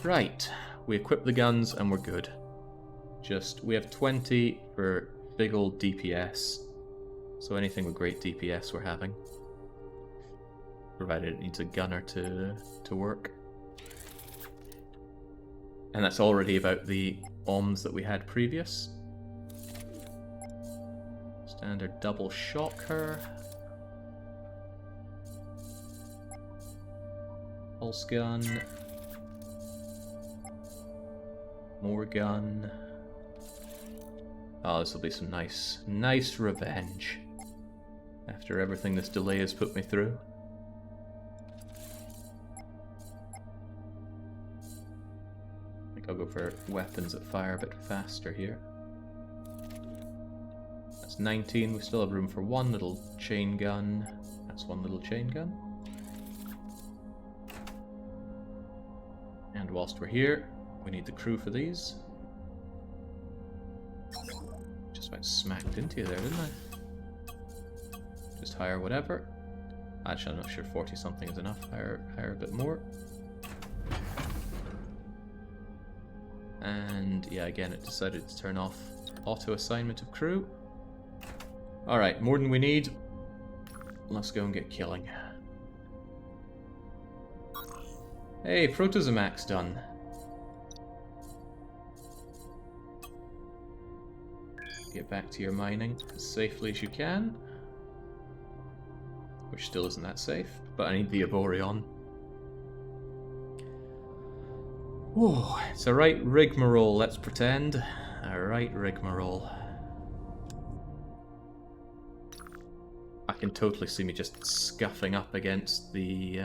Right, we equip the guns and we're good. We have 20 for big old DPS. So anything with great DPS we're having. Provided it needs a gunner to work. And that's already about the OMs that we had previous. Standard double shocker. Pulse gun. More gun. Oh, this will be some nice revenge. After everything this delay has put me through. I think I'll go for weapons that fire a bit faster here. That's 19. We still have room for one little chain gun. That's one little chain gun. And whilst we're here, we need the crew for these. Just about smacked into you there, didn't I? Just hire whatever. Actually, I'm not sure 40 something is enough. Hire a bit more. And yeah, again, it decided to turn off auto assignment of crew. Alright, more than we need. Let's go and get killing. Hey, Protozomac's done. Get back to your mining as safely as you can. Which still isn't that safe, but I need the Avorion. Whoa, it's a right rigmarole, let's pretend. A right rigmarole. I can totally see me just scuffing up against the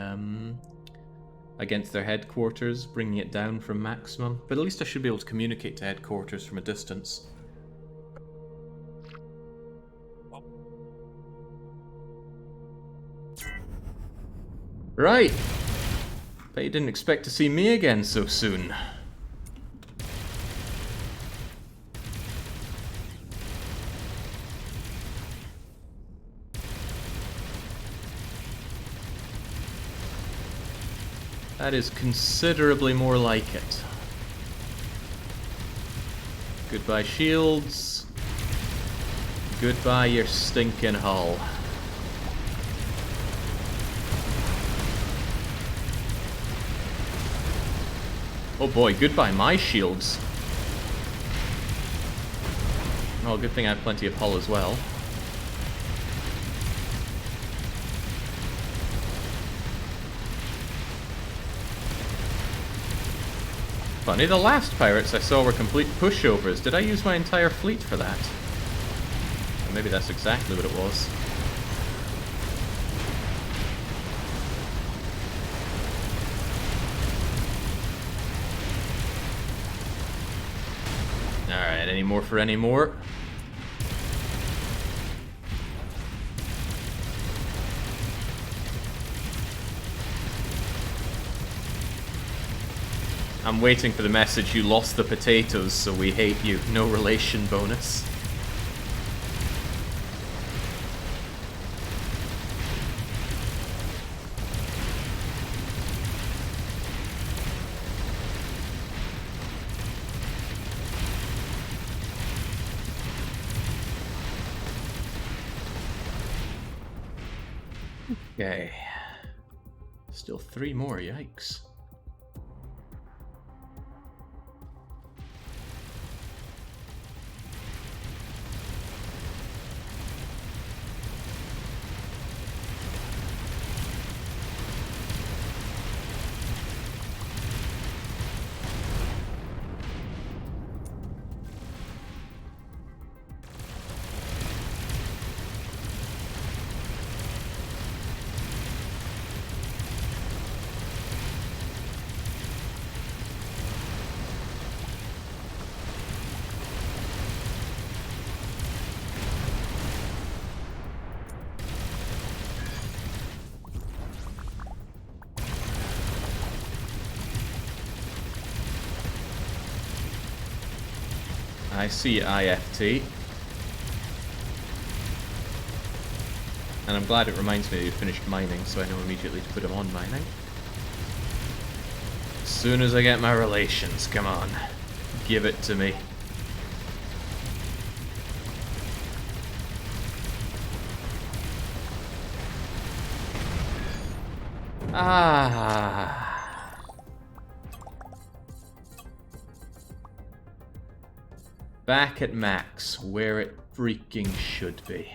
against their headquarters, bringing it down from maximum. But at least I should be able to communicate to headquarters from a distance. Right. Bet you didn't expect to see me again so soon. That is considerably more like it. Goodbye shields. Goodbye your stinking hull. Oh boy, goodbye my shields. Well, good thing I have plenty of hull as well. Funny, the last pirates I saw were complete pushovers. Did I use my entire fleet for that? Or maybe that's exactly what it was. Alright, any more for any more? I'm waiting for the message, you lost the potatoes, so we hate you. No relation bonus. Okay. Still 3 more, yikes. I see IFT. And I'm glad it reminds me that you finished mining, so I know immediately to put him on mining. As soon as I get my relations, come on. Give it to me. Ah. Back at max, where it freaking should be.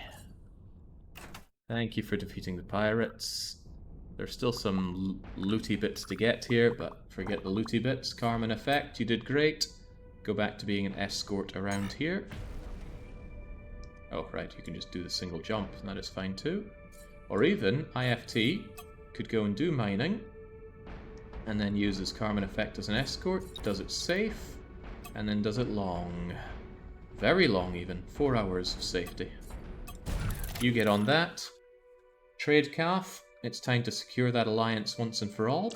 Thank you for defeating the pirates. There's still some looty bits to get here, but forget the looty bits. Carmen effect, you did great. Go back to being an escort around here. Oh, right, you can just do the single jump, and that is fine too. Or even, IFT could go and do mining, and then uses Carmen effect as an escort, does it safe, and then does it long. Very long even, 4 hours of safety. You get on that. Trade calf, it's time to secure that alliance once and for all.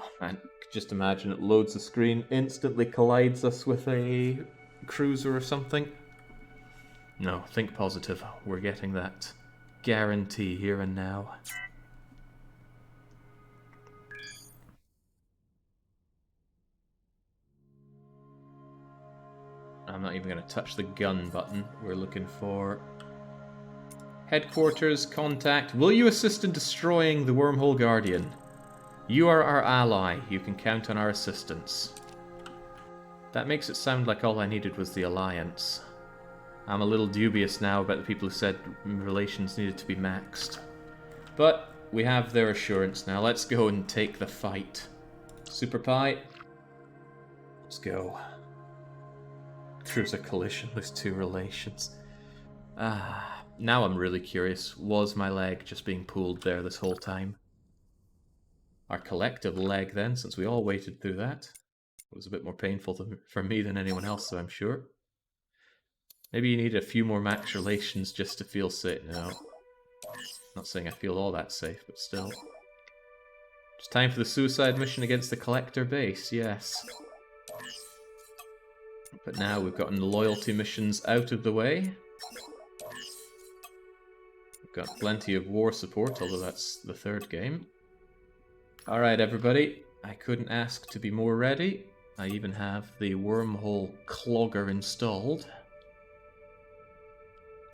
Oh man, just imagine it loads the screen, instantly collides us with a cruiser or something. No, think positive. We're getting that guarantee here and now. I'm not even going to touch the gun button. We're looking for headquarters, contact. Will you assist in destroying the Wormhole Guardian? You are our ally. You can count on our assistance. That makes it sound like all I needed was the alliance. I'm a little dubious now about the people who said relations needed to be maxed. But we have their assurance now. Let's go and take the fight. Super Pie. Let's go. There's a collision with two relations. Now I'm really curious. Was my leg just being pulled there this whole time? Our collective leg then, since we all waited through that. It was a bit more painful for me than anyone else, so I'm sure. Maybe you need a few more max relations just to feel safe. No. Not saying I feel all that safe, but still. It's time for the suicide mission against the collector base, yes. But now we've gotten the loyalty missions out of the way. We've got plenty of war support, although that's the third game. Alright everybody, I couldn't ask to be more ready. I even have the wormhole clogger installed.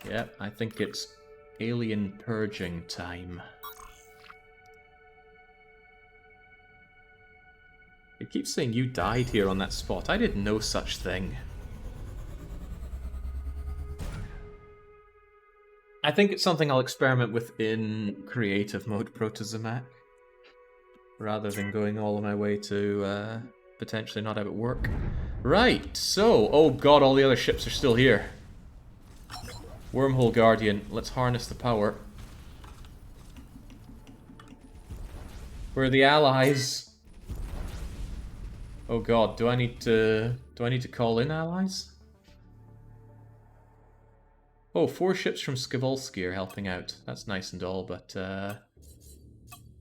Yep, I think it's alien purging time. It keeps saying you died here on that spot. I did no such thing. I think it's something I'll experiment with in creative mode Protozomac, rather than going all my way to potentially not have it work. Right, so, oh god, all the other ships are still here. Wormhole Guardian, let's harness the power. Where are the allies? Oh god, do I need to call in allies? Oh, 4 ships from Skavolsky are helping out. That's nice and all, but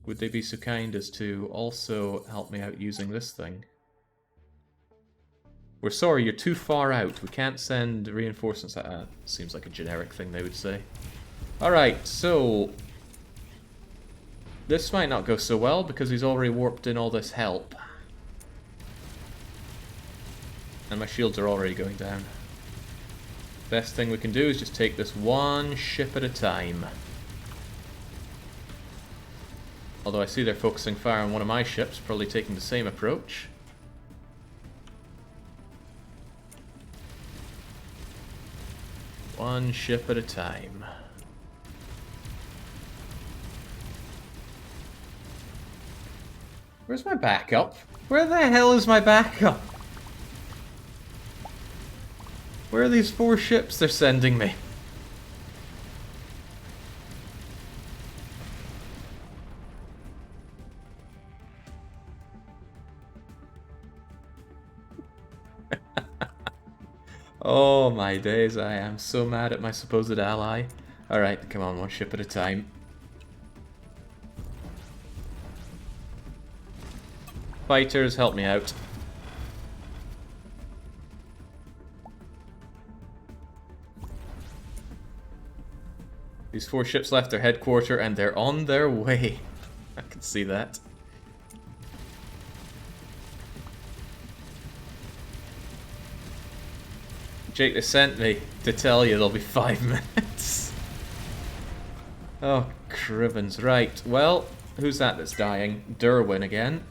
would they be so kind as to also help me out using this thing? We're sorry, you're too far out. We can't send reinforcements. Seems like a generic thing they would say. Alright, so this might not go so well because he's already warped in all this help. And my shields are already going down. Best thing we can do is just take this one ship at a time. Although I see they're focusing fire on one of my ships, probably taking the same approach. One ship at a time. Where's my backup? Where the hell is my backup? Where are these 4 ships they're sending me? Oh my days, I am so mad at my supposed ally. Alright, come on, one ship at a time. Fighters, help me out. These 4 ships left their headquarter and they're on their way. I can see that. Jake, they sent me to tell you there'll be 5 minutes. Oh, Crivens. Right, well, who's that that's dying? Derwin again.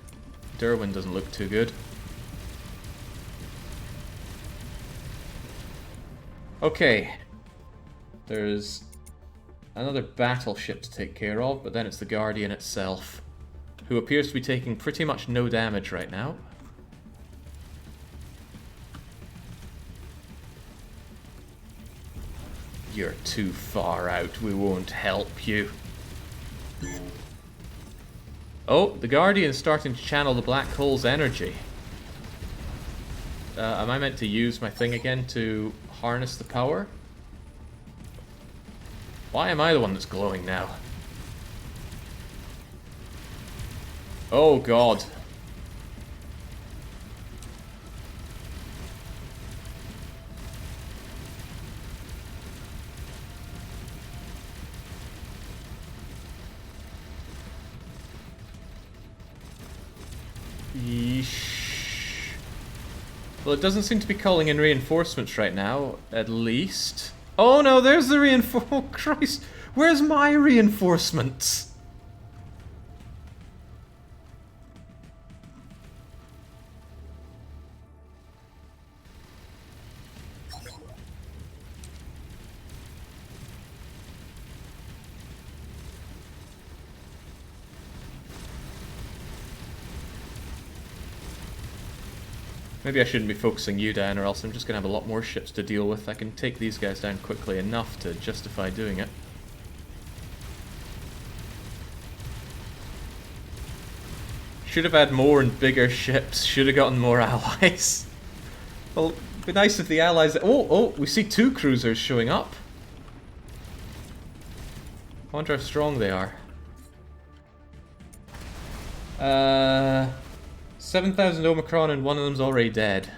Derwin doesn't look too good. Okay. There's another battleship to take care of, but then it's the Guardian itself, who appears to be taking pretty much no damage right now. You're too far out. We won't help you. Oh, the Guardian's starting to channel the black hole's energy. Am I meant to use my thing again to harness the power? Why am I the one that's glowing now? Oh god. Yeesh. Well, it doesn't seem to be calling in reinforcements right now, at least. Oh no, there's the oh Christ! Where's my reinforcements? Maybe I shouldn't be focusing you down, or else I'm just going to have a lot more ships to deal with. I can take these guys down quickly enough to justify doing it. Should have had more and bigger ships. Should have gotten more allies. Well, it'd be nice if the allies... Oh, we see 2 cruisers showing up. I wonder how strong they are. 7,000 Omicron and one of them's already dead.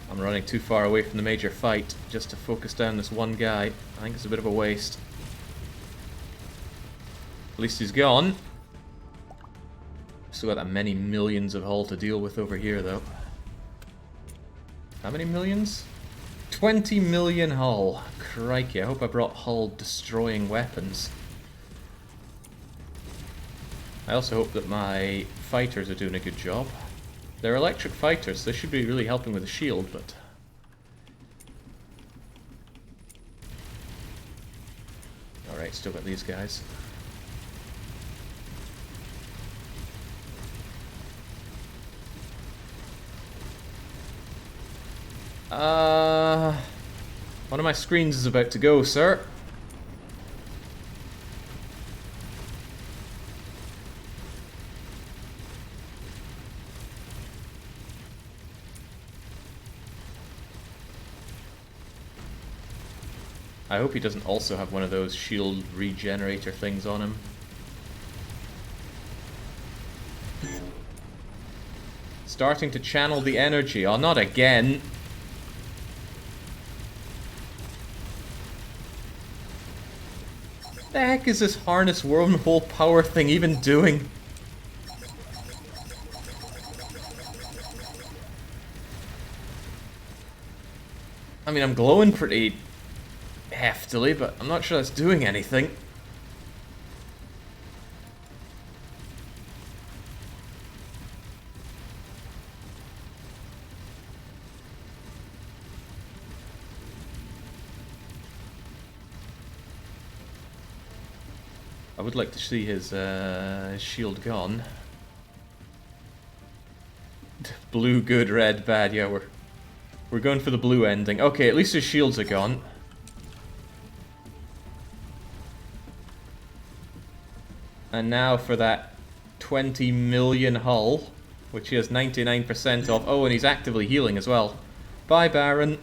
I'm running too far away from the major fight just to focus down this one guy. I think it's a bit of a waste. At least he's gone. Still got that many millions of hull to deal with over here, though. How many millions? 20 million hull. Crikey, I hope I brought hull-destroying weapons. I also hope that my fighters are doing a good job. They're electric fighters, so they should be really helping with the shield, but... Alright, still got these guys. One of my screens is about to go, sir. I hope he doesn't also have one of those shield regenerator things on him. Starting to channel the energy. Oh, not again. What the heck is this harness wormhole power thing even doing? I mean, I'm glowing pretty heftily, but I'm not sure that's doing anything. I would like to see his shield gone. Blue good, red bad. Yeah, we're going for the blue ending. Okay, at least his shields are gone. And now for that 20 million hull, which he has 99% of. Oh, and he's actively healing as well. Bye, Baron.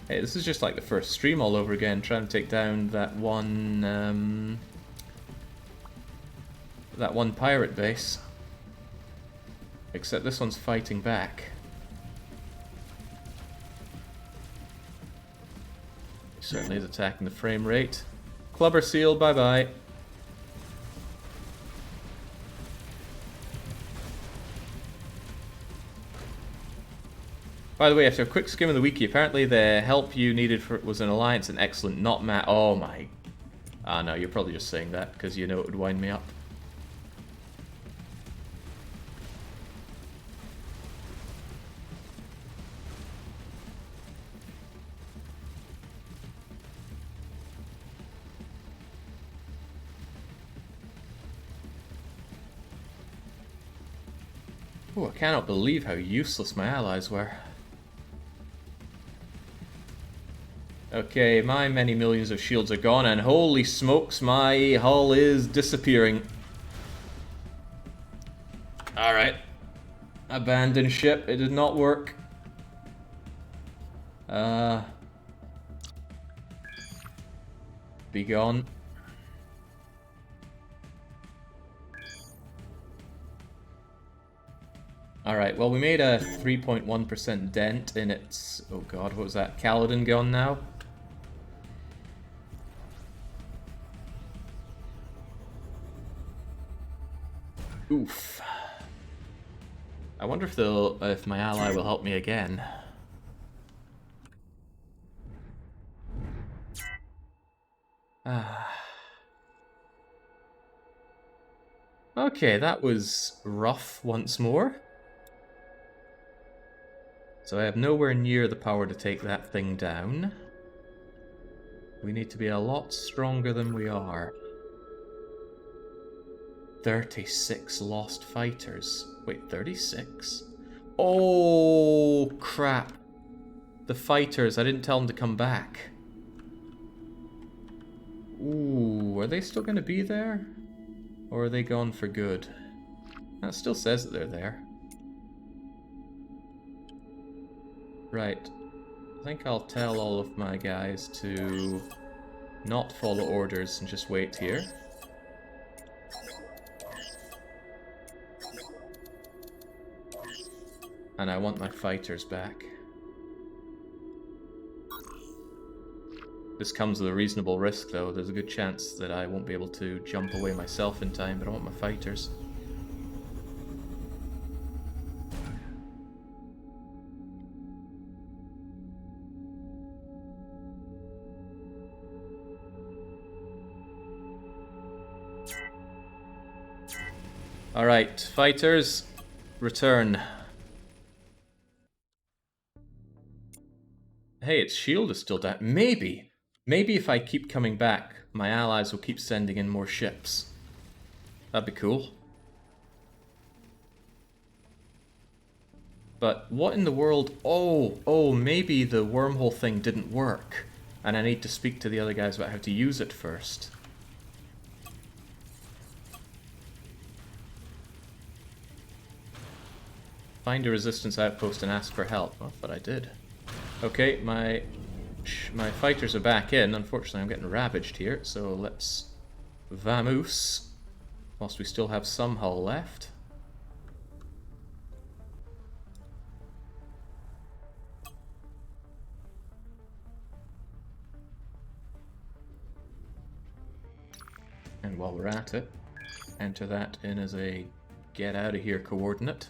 Hey, this is just like the first stream all over again, trying to take down that one pirate base. Except this one's fighting back. He certainly is attacking the frame rate. Clubber Seal, bye-bye. By the way, after a quick skim of the wiki, apparently the help you needed for was an alliance and excellent, not Matt. Oh my. Ah, no, you're probably just saying that because you know it would wind me up. Oh, I cannot believe how useless my allies were. Okay, my many millions of shields are gone, and holy smokes, my hull is disappearing. Alright. Abandon ship, it did not work. Be gone. Alright, well we made a 3.1% dent in its... Oh god, what was that? Kaladin gone now? Oof. I wonder if my ally will help me again. Okay, that was rough once more. So I have nowhere near the power to take that thing down. We need to be a lot stronger than we are. 36 lost fighters. Wait, 36? Oh, crap. The fighters, I didn't tell them to come back. Ooh, are they still going to be there? Or are they gone for good? That still says that they're there. Right. I think I'll tell all of my guys to not follow orders and just wait here. And I want my fighters back. This comes with a reasonable risk, though. There's a good chance that I won't be able to jump away myself in time, but I want my fighters. Alright, fighters, return. Hey, its shield is still down. Maybe if I keep coming back, my allies will keep sending in more ships. That'd be cool. But what in the world... Oh, maybe the wormhole thing didn't work. And I need to speak to the other guys about how to use it first. Find a resistance outpost and ask for help. Well, but I did. Okay, my fighters are back in. Unfortunately, I'm getting ravaged here, so let's vamoose whilst we still have some hull left. And while we're at it, enter that in as a get out of here coordinate.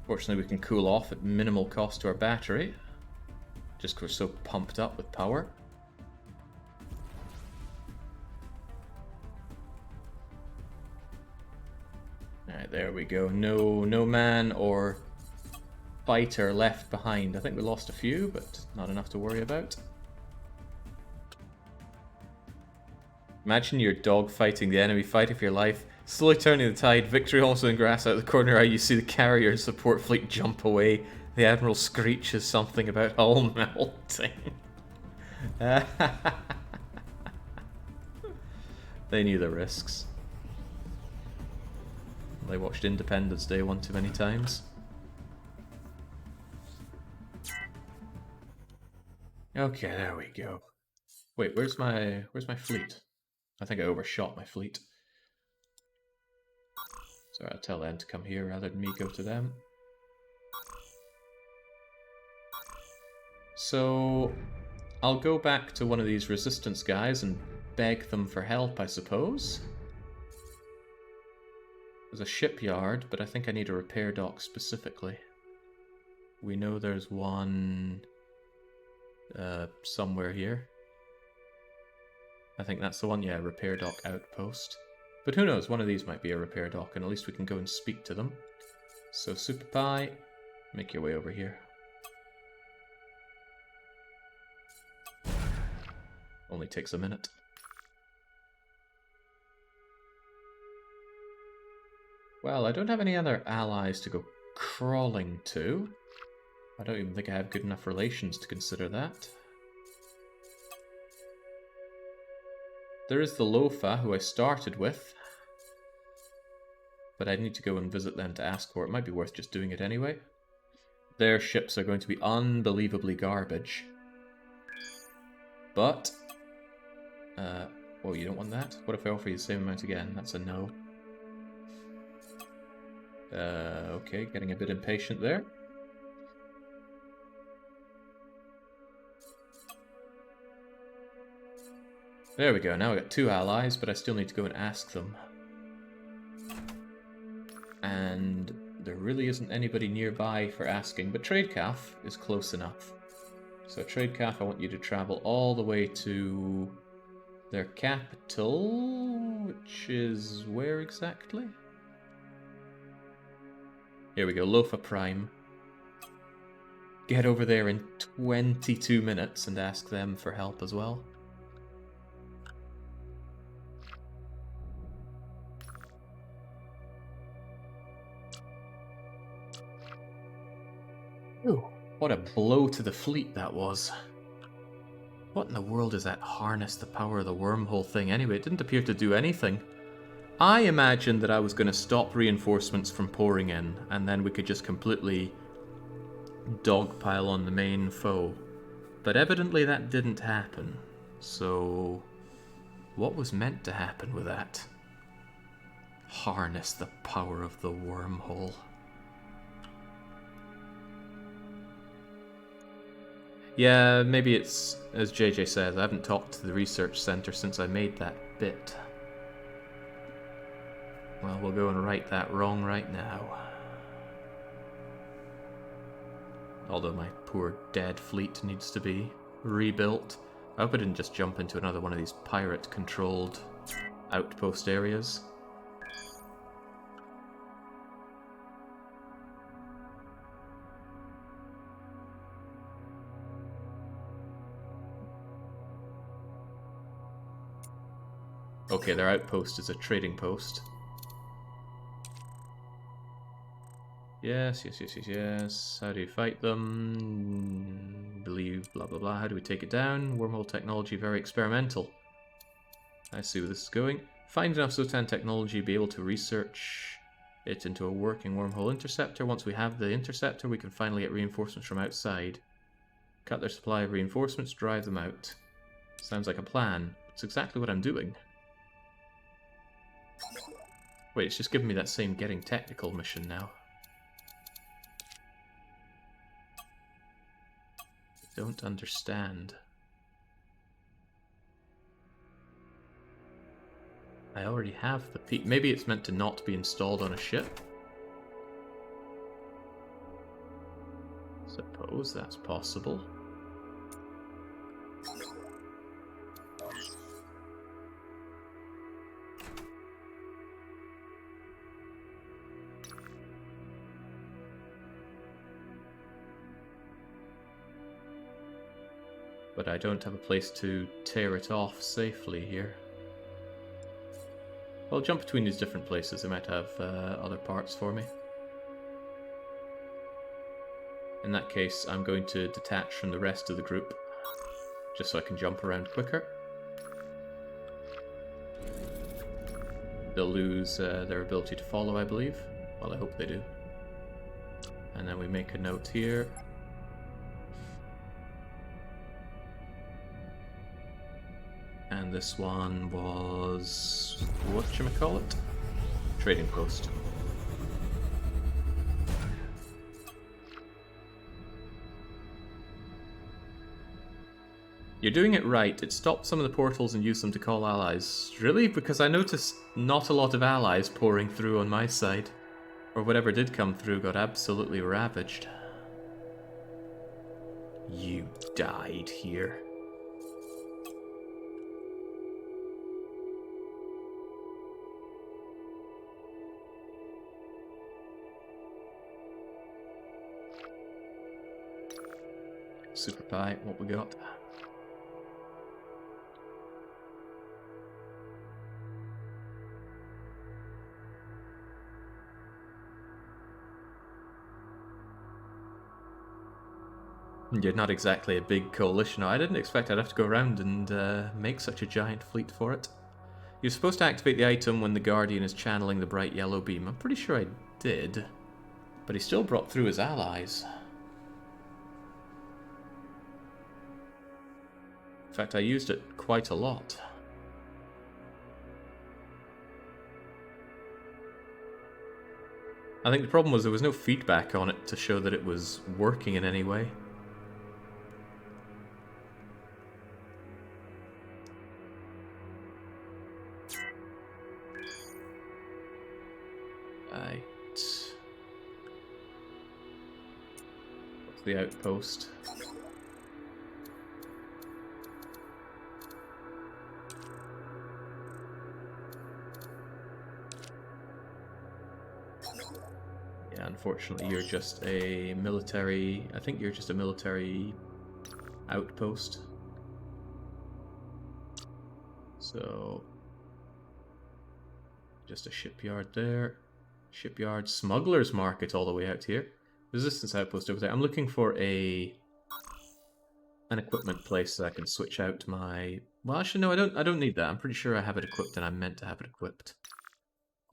Fortunately, we can cool off at minimal cost to our battery, just because we're so pumped up with power. Alright, there we go. No man or fighter left behind. I think we lost a few, but not enough to worry about. Imagine your dog fighting the enemy, fighting for your life, slowly turning the tide, victory almost in grass out of the corner eye, you see the carrier and support fleet jump away. The Admiral screeches something about hull melting. They knew the risks. They watched Independence Day one too many times. Okay, there we go. Wait, where's my fleet? I think I overshot my fleet. So I'll tell them to come here rather than me go to them. So I'll go back to one of these resistance guys and beg them for help, I suppose. There's a shipyard, but I think I need a repair dock specifically. We know there's one somewhere here. I think that's the one, yeah, repair dock outpost. But who knows, one of these might be a repair dock, and at least we can go and speak to them. So Super Pie, make your way over here. Only takes a minute. Well, I don't have any other allies to go crawling to. I don't even think I have good enough relations to consider that. There is the Lofa, who I started with. But I need to go and visit them to ask for it. It might be worth just doing it anyway. Their ships are going to be unbelievably garbage. But... oh, you don't want that? What if I offer you the same amount again? That's a no. Okay, getting a bit impatient there. There we go, now I got 2 allies, but I still need to go and ask them. And there really isn't anybody nearby for asking, but Tradecaf is close enough. So Tradecaf, I want you to travel all the way to their capital, which is where exactly? Here we go, Lofa Prime. Get over there in 22 minutes and ask them for help as well. Ooh, what a blow to the fleet that was. What in the world is that harness the power of the wormhole thing anyway? It didn't appear to do anything. I imagined that I was going to stop reinforcements from pouring in, and then we could just completely dogpile on the main foe. But evidently that didn't happen. So, what was meant to happen with that? Harness the power of the wormhole. Yeah, maybe it's, as JJ says, I haven't talked to the research center since I made that bit. Well, we'll go and right that wrong right now. Although my poor dead fleet needs to be rebuilt. I hope I didn't just jump into another one of these pirate-controlled outpost areas. Okay, their outpost is a trading post. Yes, yes, yes, yes, yes. How do you fight them? Believe, blah, blah, blah. How do we take it down? Wormhole technology, very experimental. I see where this is going. Find enough Zotan technology, be able to research it into a working wormhole interceptor. Once we have the interceptor, we can finally get reinforcements from outside. Cut their supply of reinforcements, drive them out. Sounds like a plan. It's exactly what I'm doing. Wait, it's just giving me that same getting technical mission now. I don't understand. I already have the peak. Maybe it's meant to not be installed on a ship? Suppose that's possible. But I don't have a place to tear it off safely here. I'll jump between these different places. They might have other parts for me. In that case, I'm going to detach from the rest of the group just so I can jump around quicker. They'll lose their ability to follow, I believe. Well, I hope they do. And then we make a note here. And this one was... whatchamacallit? Trading post. You're doing it right. It stopped some of the portals and used them to call allies. Really? Because I noticed not a lot of allies pouring through on my side. Or whatever did come through got absolutely ravaged. You died here. Super Pie, what we got? You're not exactly a big coalition. I didn't expect I'd have to go around and make such a giant fleet for it. You're supposed to activate the item when the Guardian is channeling the bright yellow beam. I'm pretty sure I did. But he still brought through his allies. In fact, I used it quite a lot. I think the problem was there was no feedback on it to show that it was working in any way. Right. What's the outpost? Yeah, unfortunately you're just a military... I think you're just a military outpost. So... just a shipyard there. Shipyard, Smuggler's Market all the way out here. Resistance outpost over there. I'm looking for an equipment place that I can switch out my... Well, actually, no, I don't need that. I'm pretty sure I have it equipped and I'm meant to have it equipped.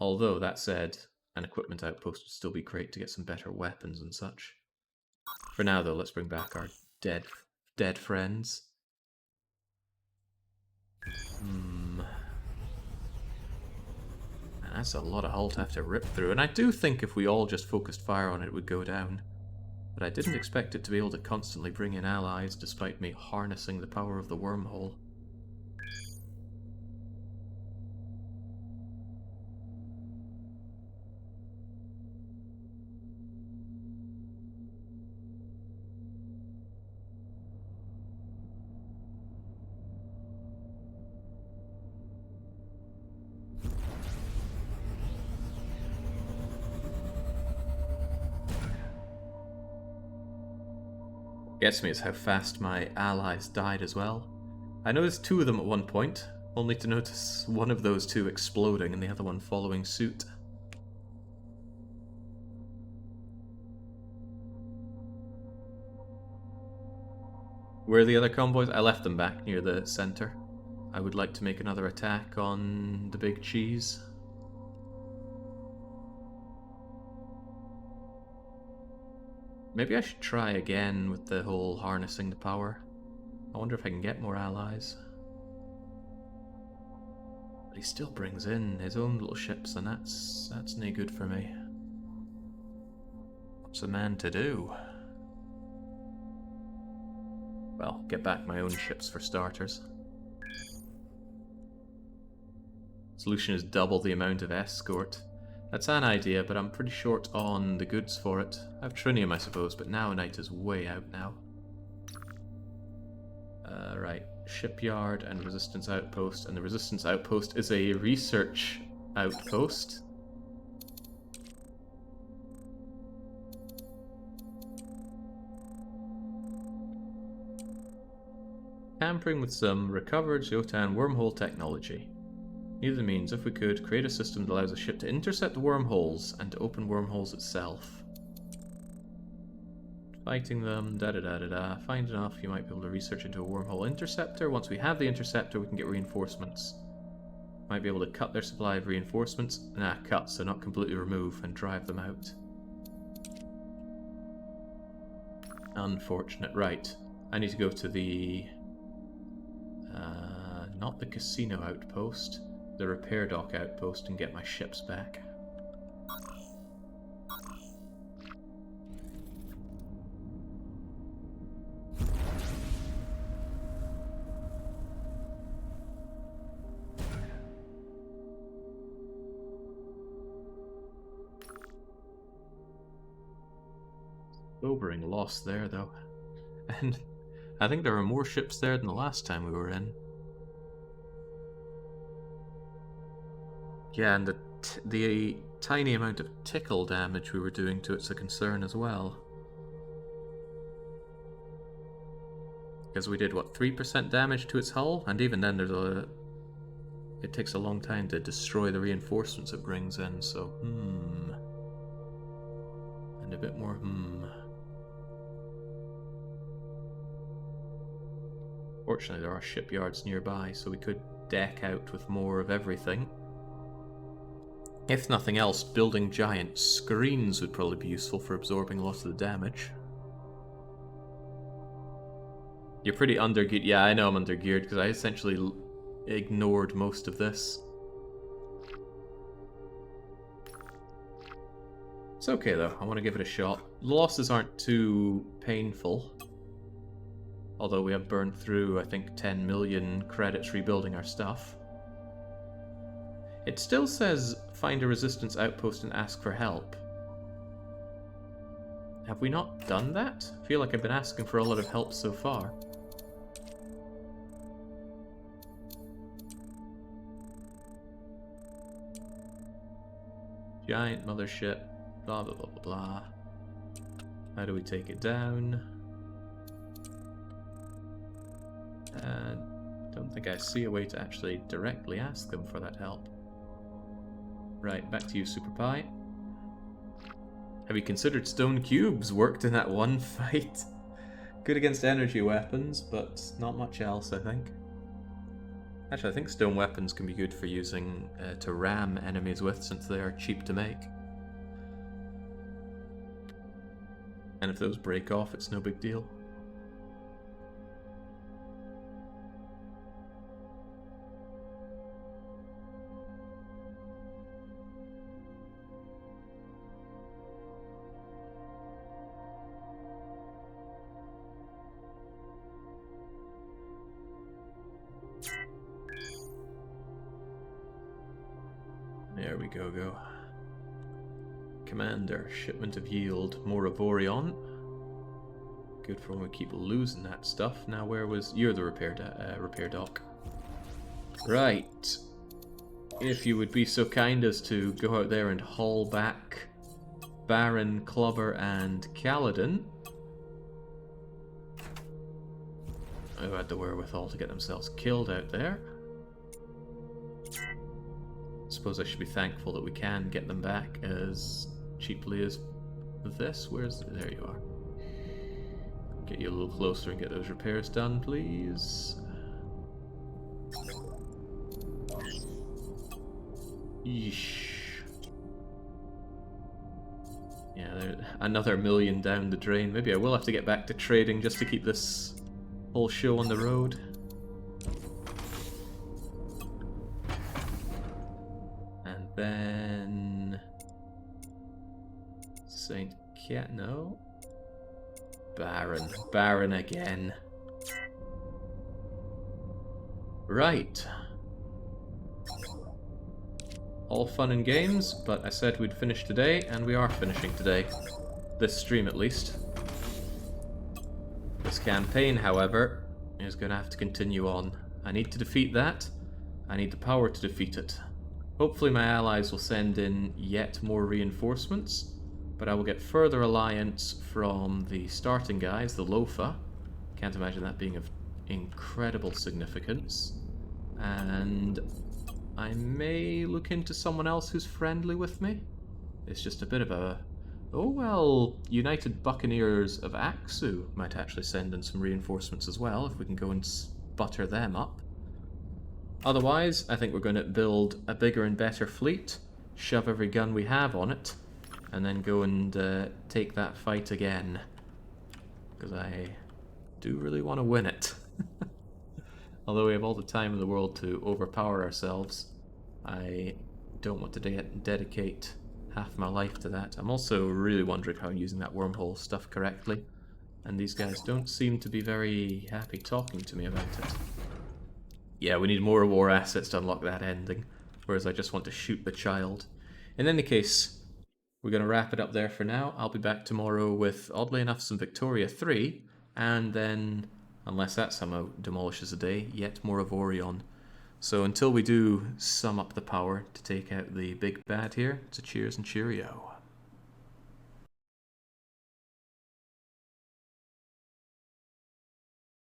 Although, that said, an equipment outpost would still be great to get some better weapons and such. For now, though, let's bring back our dead friends. That's a lot of hull to have to rip through, and I do think if we all just focused fire on it, it would go down. But I didn't expect it to be able to constantly bring in allies, despite me harnessing the power of the wormhole. Gets me is how fast my allies died as well. I noticed 2 of them at one point, only to notice one of those 2 exploding and the other one following suit. Where are the other convoys? I left them back near the center. I would like to make another attack on the big cheese. Maybe I should try again with the whole harnessing the power. I wonder if I can get more allies. But he still brings in his own little ships, and that's no good for me. What's a man to do? Well, get back my own ships for starters. Solution is double the amount of escort. That's an idea, but I'm pretty short on the goods for it. I have trinium, I suppose, but now night is way out now. Right, shipyard and resistance outpost, and the resistance outpost is a research outpost. Tampering with some recovered Jotan wormhole technology. Neither means, if we could, create a system that allows a ship to intercept wormholes and to open wormholes itself. Fighting them, da-da-da-da-da. Find enough, you might be able to research into a wormhole interceptor. Once we have the interceptor, we can get reinforcements. Might be able to cut their supply of reinforcements. Nah, cut, so not completely remove, and drive them out. Unfortunate. Right. I need to go to the... not the casino outpost. The repair dock outpost and get my ships back. Sobering loss there, though. And I think there are more ships there than the last time we were in. Yeah, and the tiny amount of tickle damage we were doing to it's a concern as well. Because we did, what, 3% damage to its hull? And even then it takes a long time to destroy the reinforcements it brings in, so And a bit more Fortunately, there are shipyards nearby, so we could deck out with more of everything. If nothing else, building giant screens would probably be useful for absorbing a lot of the damage. You're pretty undergeared. Yeah, I know I'm undergeared because I essentially ignored most of this. It's okay though, I want to give it a shot. The losses aren't too painful. Although we have burned through, I think, 10 million credits rebuilding our stuff. It still says, find a resistance outpost and ask for help. Have we not done that? I feel like I've been asking for a lot of help so far. Giant mothership, blah blah blah blah blah. How do we take it down? Don't think I see a way to actually directly ask them for that help. Right, back to you, Super Pie. Have you considered stone cubes? Worked in that one fight. Good against energy weapons, but not much else, I think. Actually, I think stone weapons can be good for using to ram enemies with, since they are cheap to make. And if those break off, it's no big deal. There we go. Commander, shipment of yield, more Avorion. Good for when we keep losing that stuff. Now where was... You're the repair dock. Right. If you would be so kind as to go out there and haul back Baron, Clubber, and Kaladin. Who had the wherewithal to get themselves killed out there. Suppose I should be thankful that we can get them back as cheaply as this. There you are. Get you a little closer and get those repairs done, please. Yeesh. Yeah, another million down the drain. Maybe I will have to get back to trading just to keep this whole show on the road. Then Saint Cat, no. Baron again. Right. All fun and games, but I said we'd finish today, and we are finishing today. This stream, at least. This campaign, however, is going to have to continue on. I need to defeat that. I need the power to defeat it. Hopefully my allies will send in yet more reinforcements, but I will get further alliance from the starting guys, the Lofa. Can't imagine that being of incredible significance. And I may look into someone else who's friendly with me. It's just a bit of a Oh well, United Buccaneers of Axu might actually send in some reinforcements as well, if we can go and butter them up. Otherwise, I think we're going to build a bigger and better fleet, shove every gun we have on it, and then go and take that fight again. Because I do really want to win it. Although we have all the time in the world to overpower ourselves, I don't want to dedicate half my life to that. I'm also really wondering how I'm using that wormhole stuff correctly, and these guys don't seem to be very happy talking to me about it. Yeah, we need more war assets to unlock that ending, whereas I just want to shoot the child. In any case, we're going to wrap it up there for now. I'll be back tomorrow with, oddly enough, some Victoria 3, and then, unless that somehow demolishes the day, yet more Avorion. So until we do sum up the power to take out the big bad here, it's a cheers and cheerio.